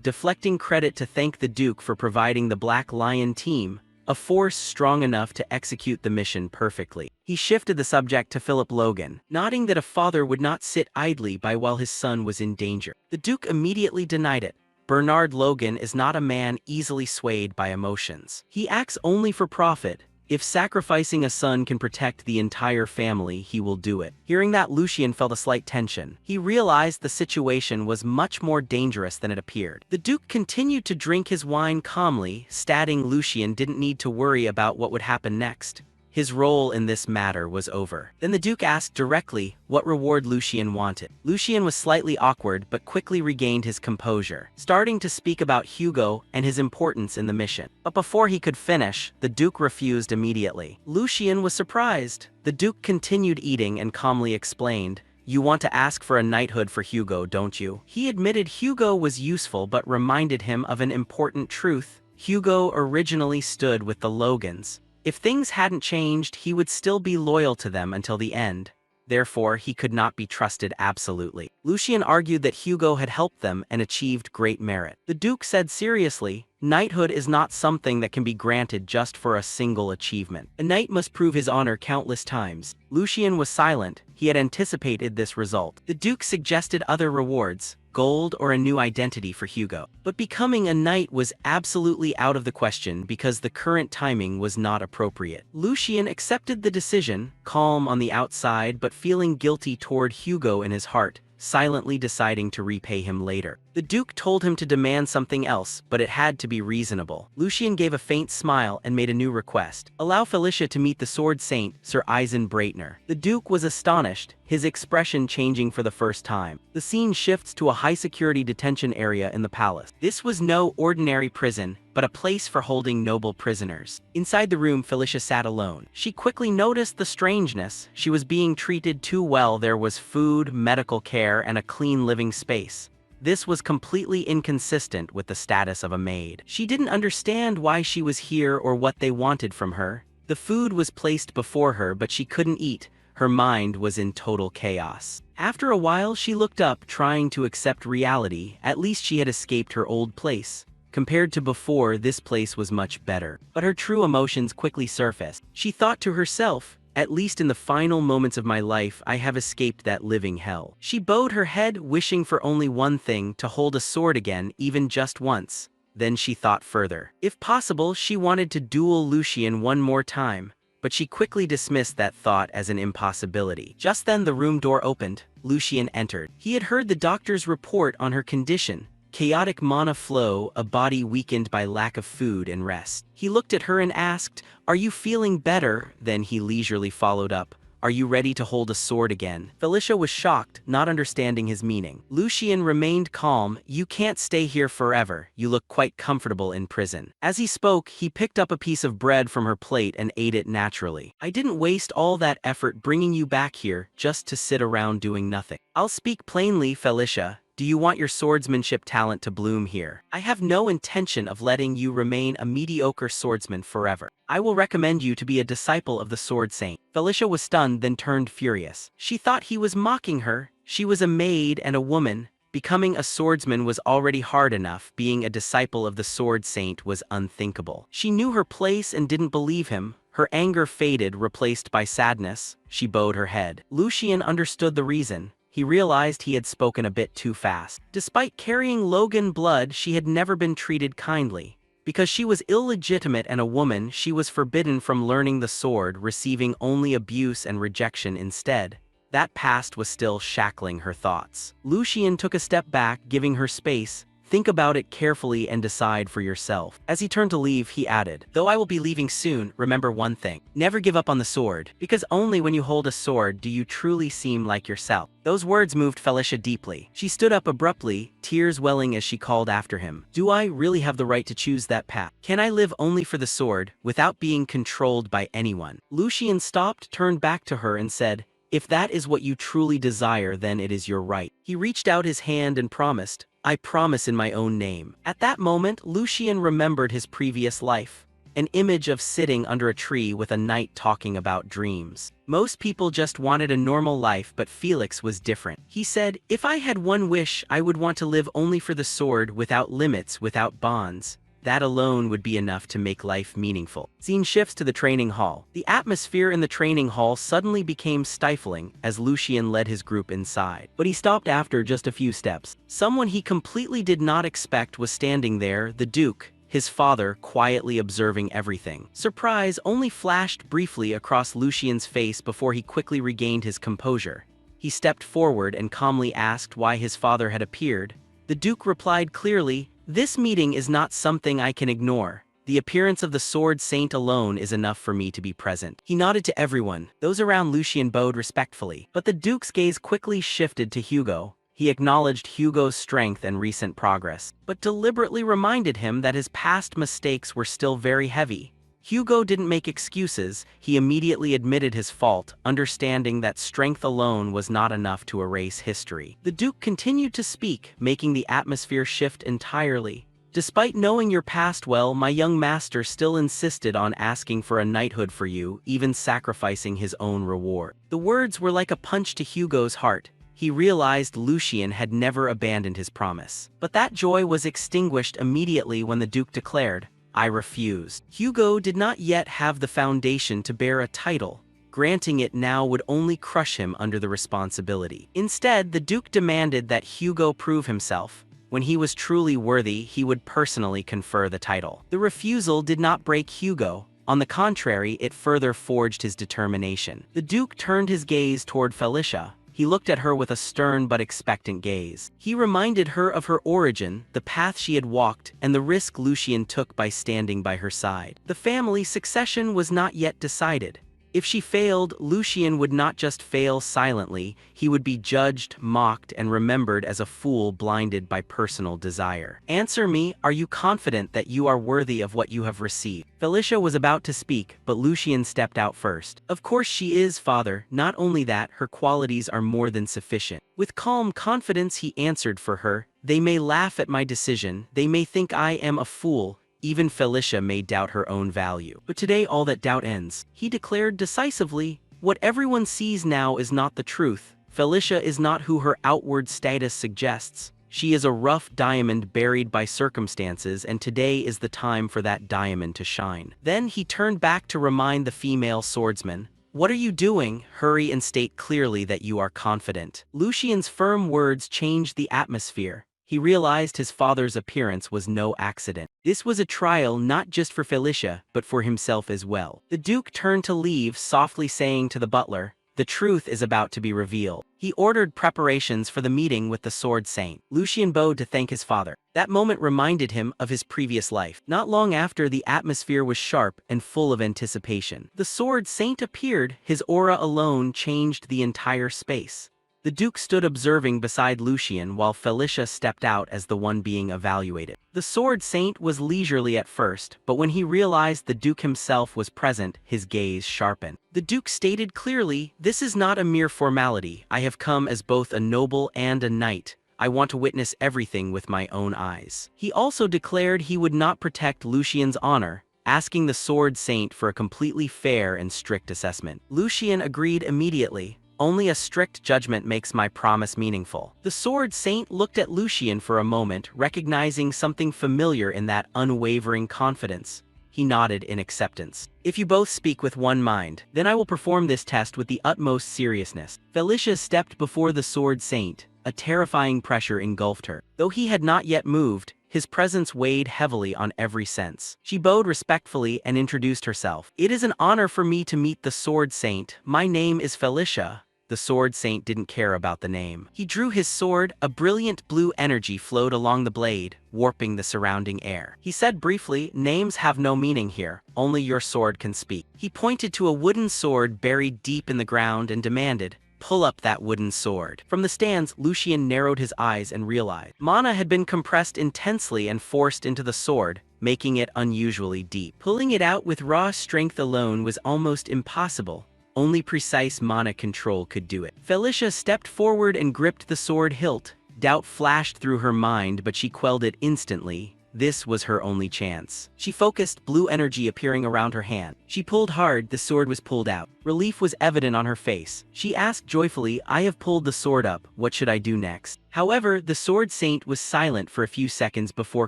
deflecting credit to thank the Duke for providing the Black Lion team a force strong enough to execute the mission perfectly. He shifted the subject to Philip Logan, nodding that a father would not sit idly by while his son was in danger. The Duke immediately denied it. Bernard Logan is not a man easily swayed by emotions. He acts only for profit. If sacrificing a son can protect the entire family, he will do it. Hearing that, Lucian felt a slight tension. He realized the situation was much more dangerous than it appeared. The Duke continued to drink his wine calmly, stating Lucian didn't need to worry about what would happen next. His role in this matter was over. Then the Duke asked directly what reward Lucian wanted. Lucian was slightly awkward but quickly regained his composure, starting to speak about Hugo and his importance in the mission. But before he could finish, the Duke refused immediately. Lucian was surprised. The Duke continued eating and calmly explained, "You want to ask for a knighthood for Hugo, don't you?" He admitted Hugo was useful but reminded him of an important truth. Hugo originally stood with the Logans. If things hadn't changed, he would still be loyal to them until the end. Therefore, he could not be trusted absolutely. Lucian argued that Hugo had helped them and achieved great merit. The Duke said seriously, "Knighthood is not something that can be granted just for a single achievement. A knight must prove his honor countless times." Lucian was silent. He had anticipated this result. The Duke suggested other rewards, gold or a new identity for Hugo. But becoming a knight was absolutely out of the question because the current timing was not appropriate. Lucian accepted the decision, calm on the outside but feeling guilty toward Hugo in his heart, silently deciding to repay him later. The Duke told him to demand something else, but it had to be reasonable. Lucian gave a faint smile and made a new request. "Allow Felicia to meet the Sword Saint, Sir Eisen Breitner." The Duke was astonished, his expression changing for the first time. The scene shifts to a high-security detention area in the palace. This was no ordinary prison, but a place for holding noble prisoners. Inside the room, Felicia sat alone. She quickly noticed the strangeness. She was being treated too well. There was food, medical care, and a clean living space. This was completely inconsistent with the status of a maid. She didn't understand why she was here or what they wanted from her. The food was placed before her, but she couldn't eat. Her mind was in total chaos. After a while, she looked up, trying to accept reality. At least she had escaped her old place. Compared to before, this place was much better. But her true emotions quickly surfaced. She thought to herself, "At least in the final moments of my life, I have escaped that living hell." She bowed her head, wishing for only one thing, to hold a sword again, even just once. Then she thought further. If possible, she wanted to duel Lucian one more time, but she quickly dismissed that thought as an impossibility. Just then the room door opened. Lucian entered. He had heard the doctor's report on her condition. Chaotic mana flow, a body weakened by lack of food and rest. He looked at her and asked, "Are you feeling better?" Then he leisurely followed up, "Are you ready to hold a sword again?" Felicia was shocked, not understanding his meaning. Lucian remained calm. "You can't stay here forever. You look quite comfortable in prison." As he spoke, he picked up a piece of bread from her plate and ate it naturally. "I didn't waste all that effort bringing you back here just to sit around doing nothing. I'll speak plainly, Felicia. Do you want your swordsmanship talent to bloom here? I have no intention of letting you remain a mediocre swordsman forever. I will recommend you to be a disciple of the Sword Saint." Felicia was stunned, then turned furious. She thought he was mocking her. She was a maid and a woman. Becoming a swordsman was already hard enough. Being a disciple of the Sword Saint was unthinkable. She knew her place and didn't believe him. Her anger faded, replaced by sadness. She bowed her head. Lucian understood the reason. He realized he had spoken a bit too fast. Despite carrying Logan blood, she had never been treated kindly. Because she was illegitimate and a woman, she was forbidden from learning the sword, receiving only abuse and rejection instead. That past was still shackling her thoughts. Lucian took a step back, giving her space. Think about it carefully and decide for yourself. As he turned to leave, he added, though I will be leaving soon, remember one thing. Never give up on the sword, because only when you hold a sword do you truly seem like yourself. Those words moved Felicia deeply. She stood up abruptly, tears welling as she called after him. Do I really have the right to choose that path? Can I live only for the sword, without being controlled by anyone? Lucian stopped, turned back to her and said, if that is what you truly desire, then it is your right. He reached out his hand and promised, I promise in my own name. At that moment, Lucian remembered his previous life. An image of sitting under a tree with a knight talking about dreams. Most people just wanted a normal life, but Felix was different. He said, if I had one wish, I would want to live only for the sword, without limits, without bonds. That alone would be enough to make life meaningful. Scene shifts to the training hall. The atmosphere in the training hall suddenly became stifling as Lucian led his group inside. But he stopped after just a few steps. Someone he completely did not expect was standing there, the Duke, his father, quietly observing everything. Surprise only flashed briefly across Lucian's face before he quickly regained his composure. He stepped forward and calmly asked why his father had appeared. The Duke replied clearly, this meeting is not something I can ignore. The appearance of the Sword Saint alone is enough for me to be present. He nodded to everyone. Those around Lucian bowed respectfully. But the Duke's gaze quickly shifted to Hugo. He acknowledged Hugo's strength and recent progress, but deliberately reminded him that his past mistakes were still very heavy. Hugo didn't make excuses, he immediately admitted his fault, understanding that strength alone was not enough to erase history. The Duke continued to speak, making the atmosphere shift entirely. Despite knowing your past well, my young master still insisted on asking for a knighthood for you, even sacrificing his own reward. The words were like a punch to Hugo's heart. He realized Lucian had never abandoned his promise. But that joy was extinguished immediately when the Duke declared, I refused. Hugo did not yet have the foundation to bear a title. Granting it now would only crush him under the responsibility. Instead, the Duke demanded that Hugo prove himself. When he was truly worthy, he would personally confer the title. The refusal did not break Hugo. On the contrary, it further forged his determination. The Duke turned his gaze toward Felicia. He looked at her with a stern but expectant gaze. He reminded her of her origin, the path she had walked, and the risk Lucian took by standing by her side. The family succession was not yet decided. If she failed, Lucian would not just fail silently, he would be judged, mocked, and remembered as a fool blinded by personal desire. Answer me, are you confident that you are worthy of what you have received? Felicia was about to speak, but Lucian stepped out first. Of course she is, father. Not only that, her qualities are more than sufficient. With calm confidence he answered for her, they may laugh at my decision, they may think I am a fool, even Felicia may doubt her own value. But today all that doubt ends. He declared decisively, what everyone sees now is not the truth. Felicia is not who her outward status suggests. She is a rough diamond buried by circumstances, and today is the time for that diamond to shine. Then he turned back to remind the female swordsman, what are you doing? Hurry and state clearly that you are confident. Lucian's firm words changed the atmosphere. He realized his father's appearance was no accident. This was a trial not just for Felicia, but for himself as well. The Duke turned to leave, softly saying to the butler, the truth is about to be revealed. He ordered preparations for the meeting with the Sword Saint. Lucian bowed to thank his father. That moment reminded him of his previous life. Not long after, the atmosphere was sharp and full of anticipation. The Sword Saint appeared, his aura alone changed the entire space. The Duke stood observing beside Lucian while Felicia stepped out as the one being evaluated. The Sword Saint was leisurely at first, but when he realized the Duke himself was present, his gaze sharpened. The Duke stated clearly, this is not a mere formality. I have come as both a noble and a knight. I want to witness everything with my own eyes. He also declared he would not protect Lucian's honor, asking the Sword Saint for a completely fair and strict assessment. Lucian agreed immediately. Only a strict judgment makes my promise meaningful. The Sword Saint looked at Lucian for a moment, recognizing something familiar in that unwavering confidence. He nodded in acceptance. If you both speak with one mind, then I will perform this test with the utmost seriousness. Felicia stepped before the Sword Saint. A terrifying pressure engulfed her. Though he had not yet moved, his presence weighed heavily on every sense. She bowed respectfully and introduced herself. It is an honor for me to meet the Sword Saint. My name is Felicia. The the sword saint didn't care about the name. He drew his sword, a brilliant blue energy flowed along the blade, warping the surrounding air. He said briefly, "Names have no meaning here, only your sword can speak." He pointed to a wooden sword buried deep in the ground and demanded, "Pull up that wooden sword." From the stands, Lucian narrowed his eyes and realized mana had been compressed intensely and forced into the sword, making it unusually deep. Pulling it out with raw strength alone was almost impossible. Only precise mana control could do it. Felicia stepped forward and gripped the sword hilt. Doubt flashed through her mind, but she quelled it instantly. This was her only chance. She focused, blue energy appearing around her hand. She pulled hard, the sword was pulled out. Relief was evident on her face. She asked joyfully, "I have pulled the sword up, what should I do next?" However, the sword saint was silent for a few seconds before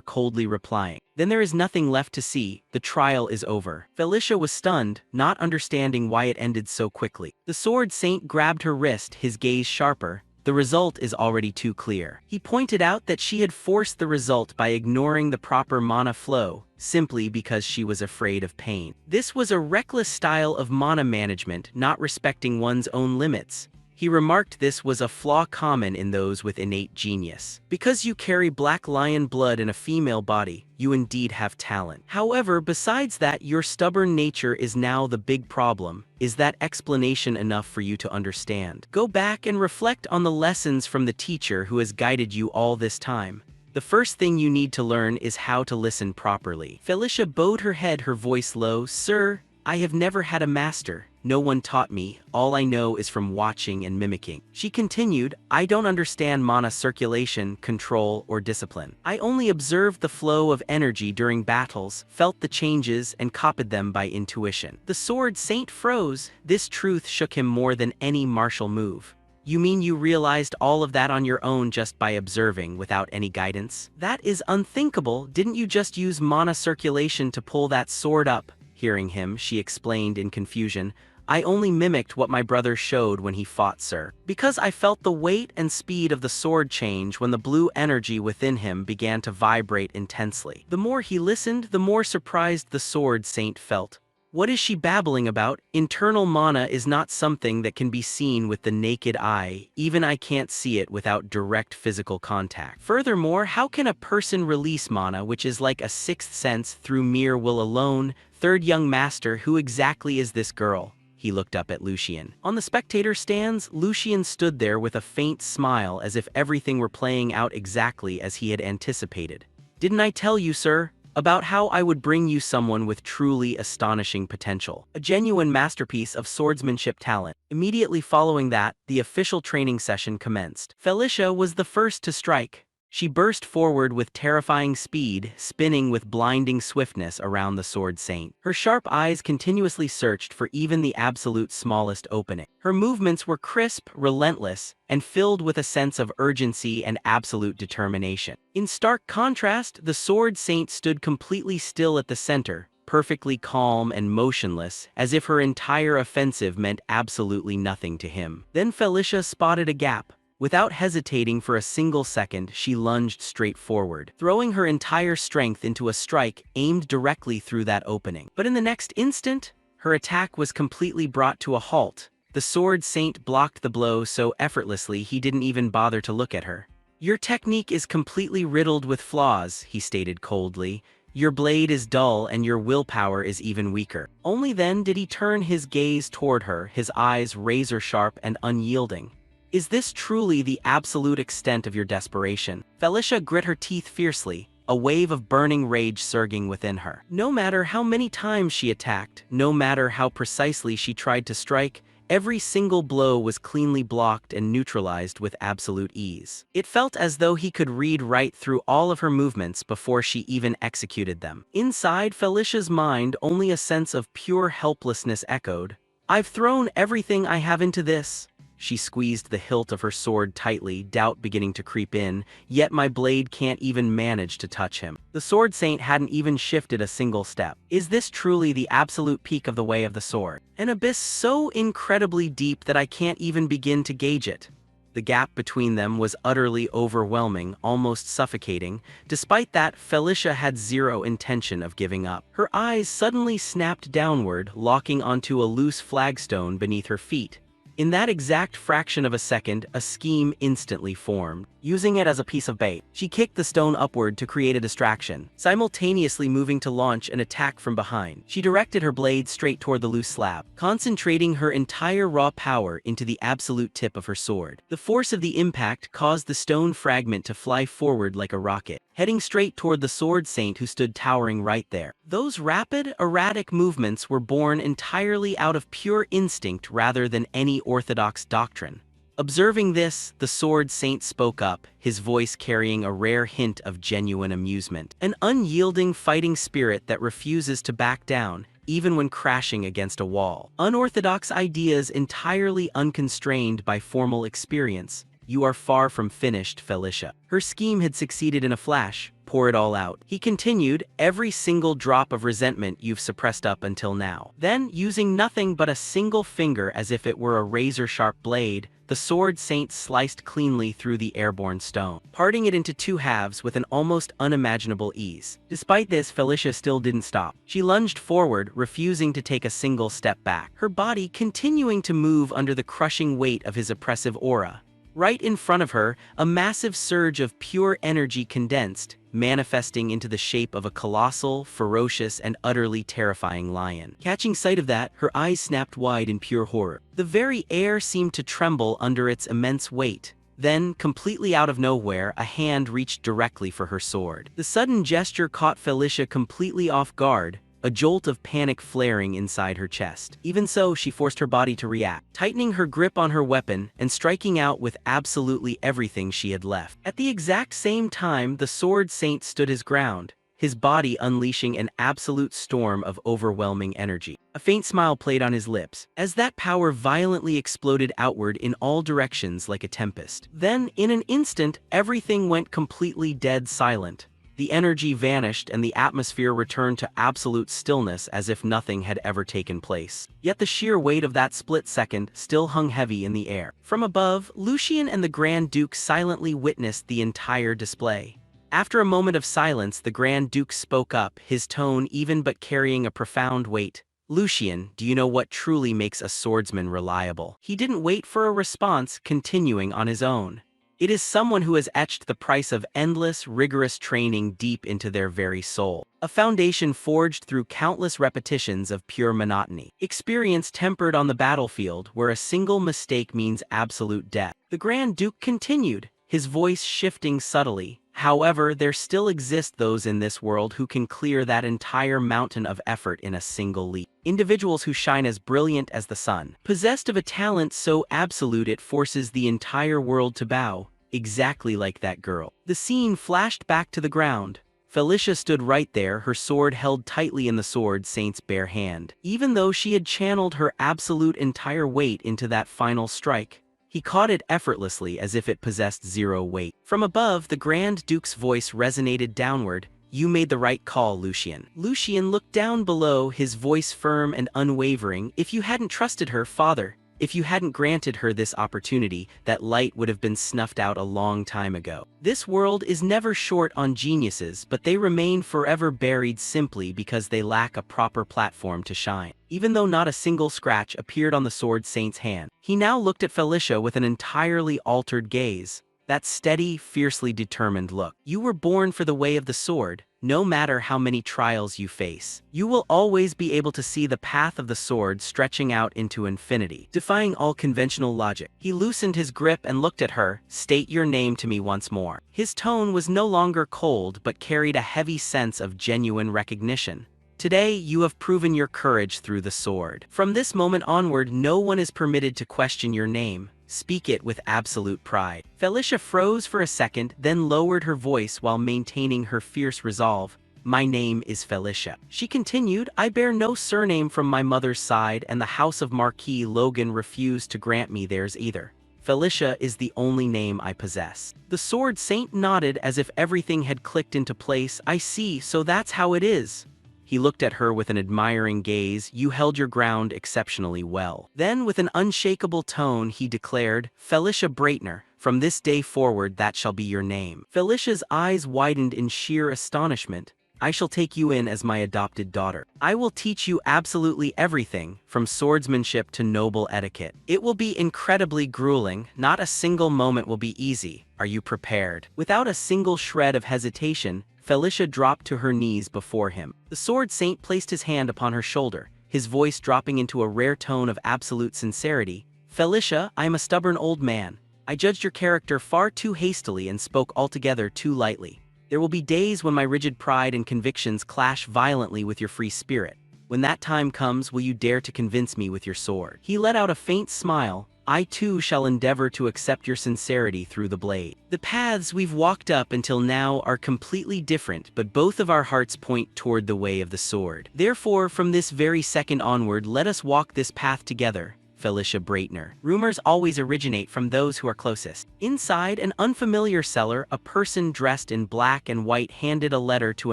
coldly replying, "Then there is nothing left to see, the trial is over." Felicia was stunned, not understanding why it ended so quickly. The sword saint grabbed her wrist, his gaze sharper. "The result is already too clear." He pointed out that she had forced the result by ignoring the proper mana flow, simply because she was afraid of pain. This was a reckless style of mana management, not respecting one's own limits. He remarked this was a flaw common in those with innate genius. Because you carry black lion blood in a female body, you indeed have talent. However, besides that, your stubborn nature is now the big problem. Is that explanation enough for you to understand? Go back and reflect on the lessons from the teacher who has guided you all this time. The first thing you need to learn is how to listen properly. Felicia bowed her head, her voice low. "Sir, I have never had a master. No one taught me, all I know is from watching and mimicking." She continued, "I don't understand mana circulation, control, or discipline. I only observed the flow of energy during battles, felt the changes, and copied them by intuition." The sword saint froze. This truth shook him more than any martial move. "You mean you realized all of that on your own just by observing, without any guidance? That is unthinkable. Didn't you just use mana circulation to pull that sword up?" Hearing him, she explained in confusion, "I only mimicked what my brother showed when he fought, sir. Because I felt the weight and speed of the sword change when the blue energy within him began to vibrate intensely." The more he listened, the more surprised the sword saint felt. What is she babbling about? Internal mana is not something that can be seen with the naked eye. Even I can't see it without direct physical contact. Furthermore, how can a person release mana, which is like a sixth sense, through mere will alone? Third young master, who exactly is this girl? He looked up at Lucian. On the spectator stands, Lucian stood there with a faint smile as if everything were playing out exactly as he had anticipated. "Didn't I tell you, sir, about how I would bring you someone with truly astonishing potential? A genuine masterpiece of swordsmanship talent." Immediately following that, the official training session commenced. Felicia was the first to strike. She burst forward with terrifying speed, spinning with blinding swiftness around the sword saint. Her sharp eyes continuously searched for even the absolute smallest opening. Her movements were crisp, relentless, and filled with a sense of urgency and absolute determination. In stark contrast, the sword saint stood completely still at the center, perfectly calm and motionless, as if her entire offensive meant absolutely nothing to him. Then Felicia spotted a gap. Without hesitating for a single second, she lunged straight forward, throwing her entire strength into a strike aimed directly through that opening. But in the next instant, her attack was completely brought to a halt. The sword saint blocked the blow so effortlessly he didn't even bother to look at her. "Your technique is completely riddled with flaws," he stated coldly. "Your blade is dull and your willpower is even weaker." Only then did he turn his gaze toward her, his eyes razor-sharp and unyielding. "Is this truly the absolute extent of your desperation?" Felicia grit her teeth fiercely, a wave of burning rage surging within her. No matter how many times she attacked, no matter how precisely she tried to strike, every single blow was cleanly blocked and neutralized with absolute ease. It felt as though he could read right through all of her movements before she even executed them. Inside Felicia's mind, only a sense of pure helplessness echoed. "I've thrown everything I have into this." She squeezed the hilt of her sword tightly, doubt beginning to creep in, "Yet my blade can't even manage to touch him." The sword saint hadn't even shifted a single step. "Is this truly the absolute peak of the way of the sword? An abyss so incredibly deep that I can't even begin to gauge it." The gap between them was utterly overwhelming, almost suffocating. Despite that, Felicia had zero intention of giving up. Her eyes suddenly snapped downward, locking onto a loose flagstone beneath her feet. In that exact fraction of a second, a scheme instantly formed. Using it as a piece of bait, she kicked the stone upward to create a distraction, simultaneously moving to launch an attack from behind. She directed her blade straight toward the loose slab, concentrating her entire raw power into the absolute tip of her sword. The force of the impact caused the stone fragment to fly forward like a rocket, heading straight toward the sword saint who stood towering right there. Those rapid, erratic movements were born entirely out of pure instinct rather than any orthodox doctrine. Observing this, the sword saint spoke up, his voice carrying a rare hint of genuine amusement. An unyielding fighting spirit that refuses to back down, even when crashing against a wall. Unorthodox ideas entirely unconstrained by formal experience. You are far from finished, Felicia. Her scheme had succeeded in a flash. Pour it all out. He continued, every single drop of resentment you've suppressed up until now. Then, using nothing but a single finger as if it were a razor-sharp blade, the sword saint sliced cleanly through the airborne stone, parting it into two halves with an almost unimaginable ease. Despite this, Felicia still didn't stop. She lunged forward, refusing to take a single step back, her body continuing to move under the crushing weight of his oppressive aura. Right in front of her, a massive surge of pure energy condensed, manifesting into the shape of a colossal, ferocious, and utterly terrifying lion. Catching sight of that, her eyes snapped wide in pure horror. The very air seemed to tremble under its immense weight. Then, completely out of nowhere, a hand reached directly for her sword. The sudden gesture caught Felicia completely off guard, a jolt of panic flaring inside her chest. Even so, she forced her body to react, tightening her grip on her weapon and striking out with absolutely everything she had left. At the exact same time, the sword saint stood his ground, his body unleashing an absolute storm of overwhelming energy. A faint smile played on his lips, as that power violently exploded outward in all directions like a tempest. Then, in an instant, everything went completely dead silent. The energy vanished and the atmosphere returned to absolute stillness as if nothing had ever taken place. Yet the sheer weight of that split second still hung heavy in the air. From above, Lucian and the Grand Duke silently witnessed the entire display. After a moment of silence, the Grand Duke spoke up, his tone even but carrying a profound weight. Lucian, do you know what truly makes a swordsman reliable? He didn't wait for a response, continuing on his own. It is someone who has etched the price of endless, rigorous training deep into their very soul. A foundation forged through countless repetitions of pure monotony. Experience tempered on the battlefield where a single mistake means absolute death. The Grand Duke continued, his voice shifting subtly. However, there still exist those in this world who can clear that entire mountain of effort in a single leap. Individuals who shine as brilliant as the sun, possessed of a talent so absolute it forces the entire world to bow, exactly like that girl. The scene flashed back to the ground. Felicia stood right there, her sword held tightly in the sword saint's bare hand. Even though she had channeled her absolute entire weight into that final strike, he caught it effortlessly as if it possessed zero weight. From above, the Grand Duke's voice resonated downward. You made the right call, Lucian. Lucian looked down below, his voice firm and unwavering. If you hadn't trusted her, father, if you hadn't granted her this opportunity, that light would have been snuffed out a long time ago. This world is never short on geniuses, but they remain forever buried simply because they lack a proper platform to shine. Even though not a single scratch appeared on the sword saint's hand, he now looked at Felicia with an entirely altered gaze. That steady, fiercely determined look. You were born for the way of the sword. No matter how many trials you face, you will always be able to see the path of the sword stretching out into infinity, defying all conventional logic. He loosened his grip and looked at her. State your name to me once more. His tone was no longer cold but carried a heavy sense of genuine recognition. Today, you have proven your courage through the sword. From this moment onward, no one is permitted to question your name. Speak it with absolute pride. Felicia froze for a second, then lowered her voice while maintaining her fierce resolve. My name is Felicia. She continued, I bear no surname from my mother's side, and the House of Marquis Logan refused to grant me theirs either. Felicia is the only name I possess. The sword saint nodded as if everything had clicked into place. I see, so that's how it is. He looked at her with an admiring gaze. You held your ground exceptionally well. Then, with an unshakable tone, he declared, Felicia Breitner, from this day forward that shall be your name. Felicia's eyes widened in sheer astonishment. I shall take you in as my adopted daughter. I will teach you absolutely everything, from swordsmanship to noble etiquette. It will be incredibly grueling, not a single moment will be easy. Are you prepared? Without a single shred of hesitation, Felicia dropped to her knees before him. The sword saint placed his hand upon her shoulder, his voice dropping into a rare tone of absolute sincerity. Felicia, I am a stubborn old man. I judged your character far too hastily and spoke altogether too lightly. There will be days when my rigid pride and convictions clash violently with your free spirit. When that time comes, will you dare to convince me with your sword? He let out a faint smile. I too shall endeavor to accept your sincerity through the blade. The paths we've walked up until now are completely different, but both of our hearts point toward the way of the sword. Therefore, from this very second onward, let us walk this path together. Felicia Breitner. Rumors always originate from those who are closest. Inside an unfamiliar cellar, a person dressed in black and white handed a letter to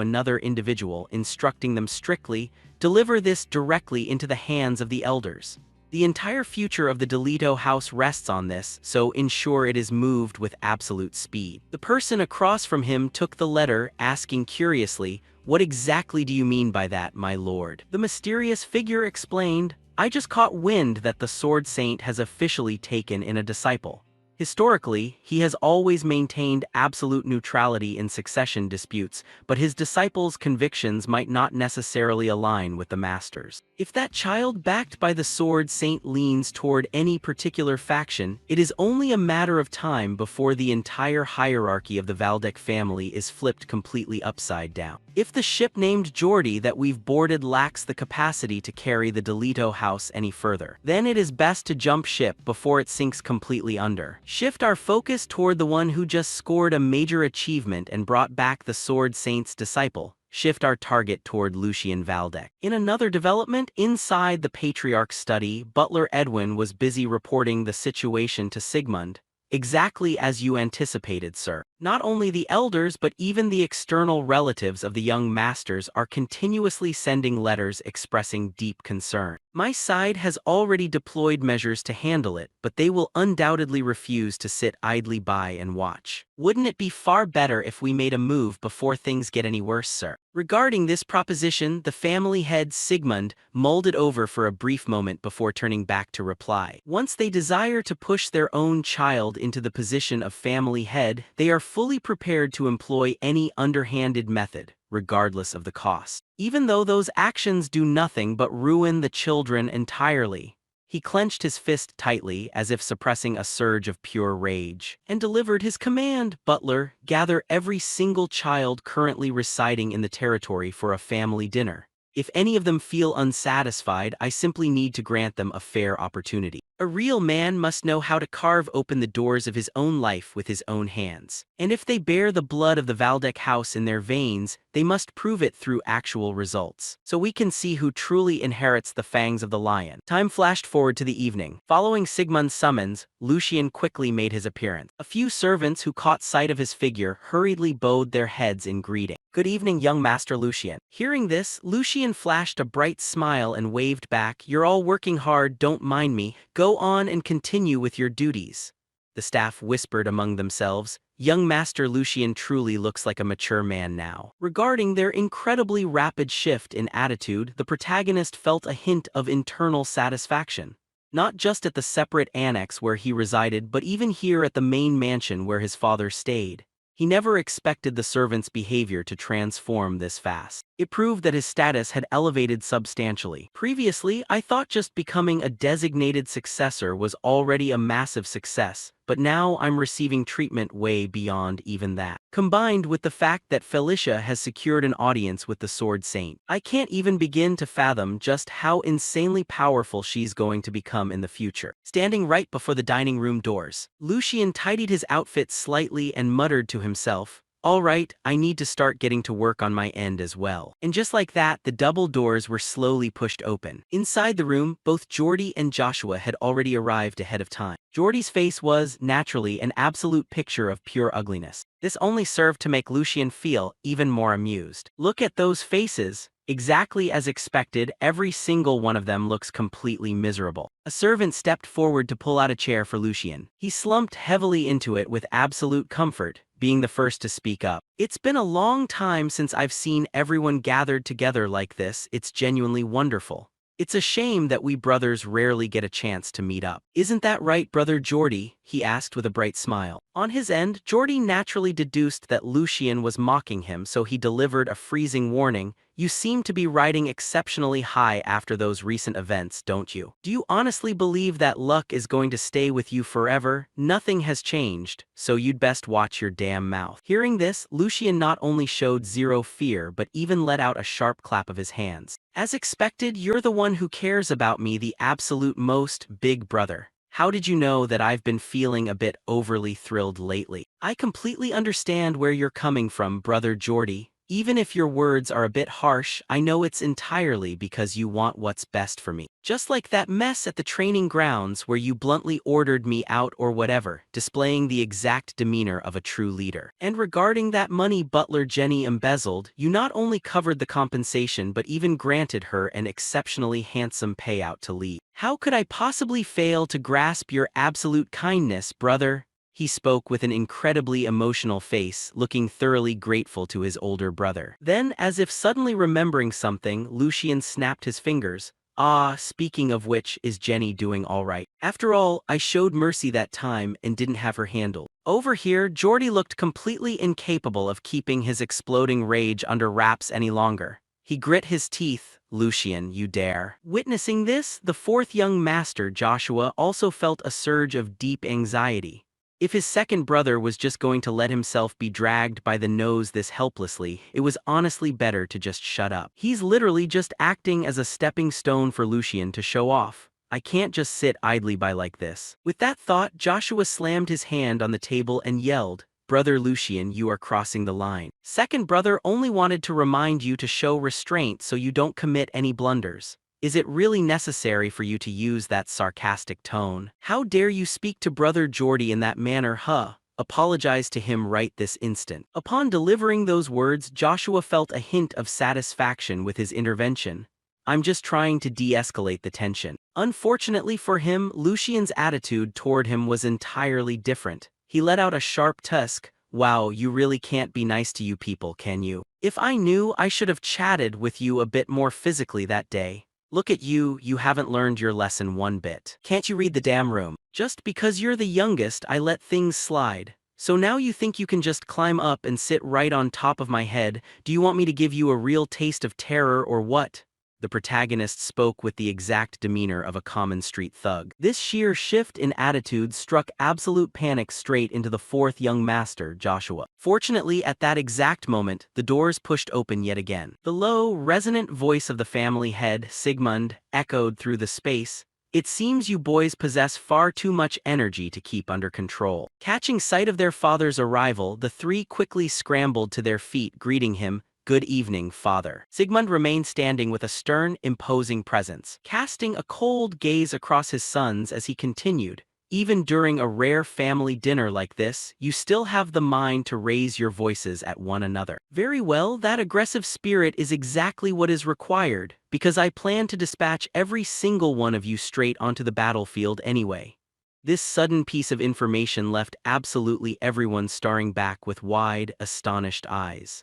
another individual, instructing them strictly, deliver this directly into the hands of the elders. The entire future of the Delito house rests on this, so ensure it is moved with absolute speed. The person across from him took the letter, asking curiously, "What exactly do you mean by that, my lord?" The mysterious figure explained, I just caught wind that the Sword Saint has officially taken in a disciple. Historically, he has always maintained absolute neutrality in succession disputes, but his disciples' convictions might not necessarily align with the master's. If that child backed by the Sword Saint leans toward any particular faction, it is only a matter of time before the entire hierarchy of the Valdec family is flipped completely upside down. If the ship named Geordie that we've boarded lacks the capacity to carry the Delito house any further, then it is best to jump ship before it sinks completely under. Shift our focus toward the one who just scored a major achievement and brought back the Sword Saint's disciple. Shift our target toward Lucien Valdec. In another development, inside the Patriarch's study, Butler Edwin was busy reporting the situation to Sigmund. Exactly as you anticipated, sir. Not only the elders but even the external relatives of the young masters are continuously sending letters expressing deep concern. My side has already deployed measures to handle it, but they will undoubtedly refuse to sit idly by and watch. Wouldn't it be far better if we made a move before things get any worse, sir? Regarding this proposition, the family head Sigmund mulled it over for a brief moment before turning back to reply. Once they desire to push their own child into the position of family head, they are fully prepared to employ any underhanded method, regardless of the cost. Even though those actions do nothing but ruin the children entirely. He clenched his fist tightly, as if suppressing a surge of pure rage, and delivered his command. Butler, gather every single child currently residing in the territory for a family dinner. If any of them feel unsatisfied, I simply need to grant them a fair opportunity. A real man must know how to carve open the doors of his own life with his own hands. And if they bear the blood of the Valdec house in their veins, they must prove it through actual results. So we can see who truly inherits the fangs of the lion. Time flashed forward to the evening. Following Sigmund's summons, Lucien quickly made his appearance. A few servants who caught sight of his figure hurriedly bowed their heads in greeting. Good evening, young Master Lucien. Hearing this, Lucien flashed a bright smile and waved back. You're all working hard, don't mind me. Go on and continue with your duties. The staff whispered among themselves. Young Master Lucien truly looks like a mature man now. Regarding their incredibly rapid shift in attitude, the protagonist felt a hint of internal satisfaction. Not just at the separate annex where he resided, but even here at the main mansion where his father stayed. He never expected the servant's behavior to transform this fast. It proved that his status had elevated substantially. Previously, I thought just becoming a designated successor was already a massive success, but now I'm receiving treatment way beyond even that. Combined with the fact that Felicia has secured an audience with the Sword Saint, I can't even begin to fathom just how insanely powerful she's going to become in the future. Standing right before the dining room doors, Lucien tidied his outfit slightly and muttered to himself, all right, I need to start getting to work on my end as well. And just like that, the double doors were slowly pushed open. Inside the room, both Geordie and Joshua had already arrived ahead of time. Geordie's face was, naturally, an absolute picture of pure ugliness. This only served to make Lucien feel even more amused. Look at those faces. Exactly as expected, every single one of them looks completely miserable. A servant stepped forward to pull out a chair for Lucian. He slumped heavily into it with absolute comfort, being the first to speak up. It's been a long time since I've seen everyone gathered together like this. It's genuinely wonderful. It's a shame that we brothers rarely get a chance to meet up. Isn't that right, Brother Geordie? He asked with a bright smile. On his end, Geordie naturally deduced that Lucian was mocking him, so he delivered a freezing warning. You seem to be riding exceptionally high after those recent events, don't you? Do you honestly believe that luck is going to stay with you forever? Nothing has changed, so you'd best watch your damn mouth. Hearing this, Lucian not only showed zero fear but even let out a sharp clap of his hands. As expected, you're the one who cares about me the absolute most, big brother. How did you know that I've been feeling a bit overly thrilled lately? I completely understand where you're coming from, Brother Geordie. Even if your words are a bit harsh, I know it's entirely because you want what's best for me. Just like that mess at the training grounds where you bluntly ordered me out or whatever, displaying the exact demeanor of a true leader. And regarding that money Butler Jenny embezzled, you not only covered the compensation but even granted her an exceptionally handsome payout to leave. How could I possibly fail to grasp your absolute kindness, brother? He spoke with an incredibly emotional face, looking thoroughly grateful to his older brother. Then, as if suddenly remembering something, Lucian snapped his fingers. Ah, speaking of which, is Jenny doing all right? After all, I showed mercy that time and didn't have her handled. Over here, Geordie looked completely incapable of keeping his exploding rage under wraps any longer. He grit his teeth. Lucian, you dare. Witnessing this, the fourth young master, Joshua, also felt a surge of deep anxiety. If his second brother was just going to let himself be dragged by the nose this helplessly, it was honestly better to just shut up. He's literally just acting as a stepping stone for Lucian to show off. I can't just sit idly by like this. With that thought, Joshua slammed his hand on the table and yelled, Brother Lucian, you are crossing the line. Second brother only wanted to remind you to show restraint so you don't commit any blunders. Is it really necessary for you to use that sarcastic tone? How dare you speak to Brother Geordie in that manner, huh? Apologize to him right this instant. Upon delivering those words, Joshua felt a hint of satisfaction with his intervention. I'm just trying to de-escalate the tension. Unfortunately for him, Lucian's attitude toward him was entirely different. He let out a sharp tusk. Wow, you really can't be nice to you people, can you? If I knew, I should have chatted with you a bit more physically that day. Look at you, you haven't learned your lesson one bit. Can't you read the damn room? Just because you're the youngest, I let things slide. So now you think you can just climb up and sit right on top of my head? Do you want me to give you a real taste of terror or what? The protagonist spoke with the exact demeanor of a common street thug. This sheer shift in attitude struck absolute panic straight into the fourth young master, Joshua. Fortunately, at that exact moment, the doors pushed open yet again. The low, resonant voice of the family head, Sigmund, echoed through the space. It seems you boys possess far too much energy to keep under control. Catching sight of their father's arrival, the three quickly scrambled to their feet, greeting him. Good evening, father. Sigmund remained standing with a stern, imposing presence, casting a cold gaze across his sons as he continued. Even during a rare family dinner like this, you still have the mind to raise your voices at one another. Very well, that aggressive spirit is exactly what is required, because I plan to dispatch every single one of you straight onto the battlefield anyway. This sudden piece of information left absolutely everyone staring back with wide, astonished eyes.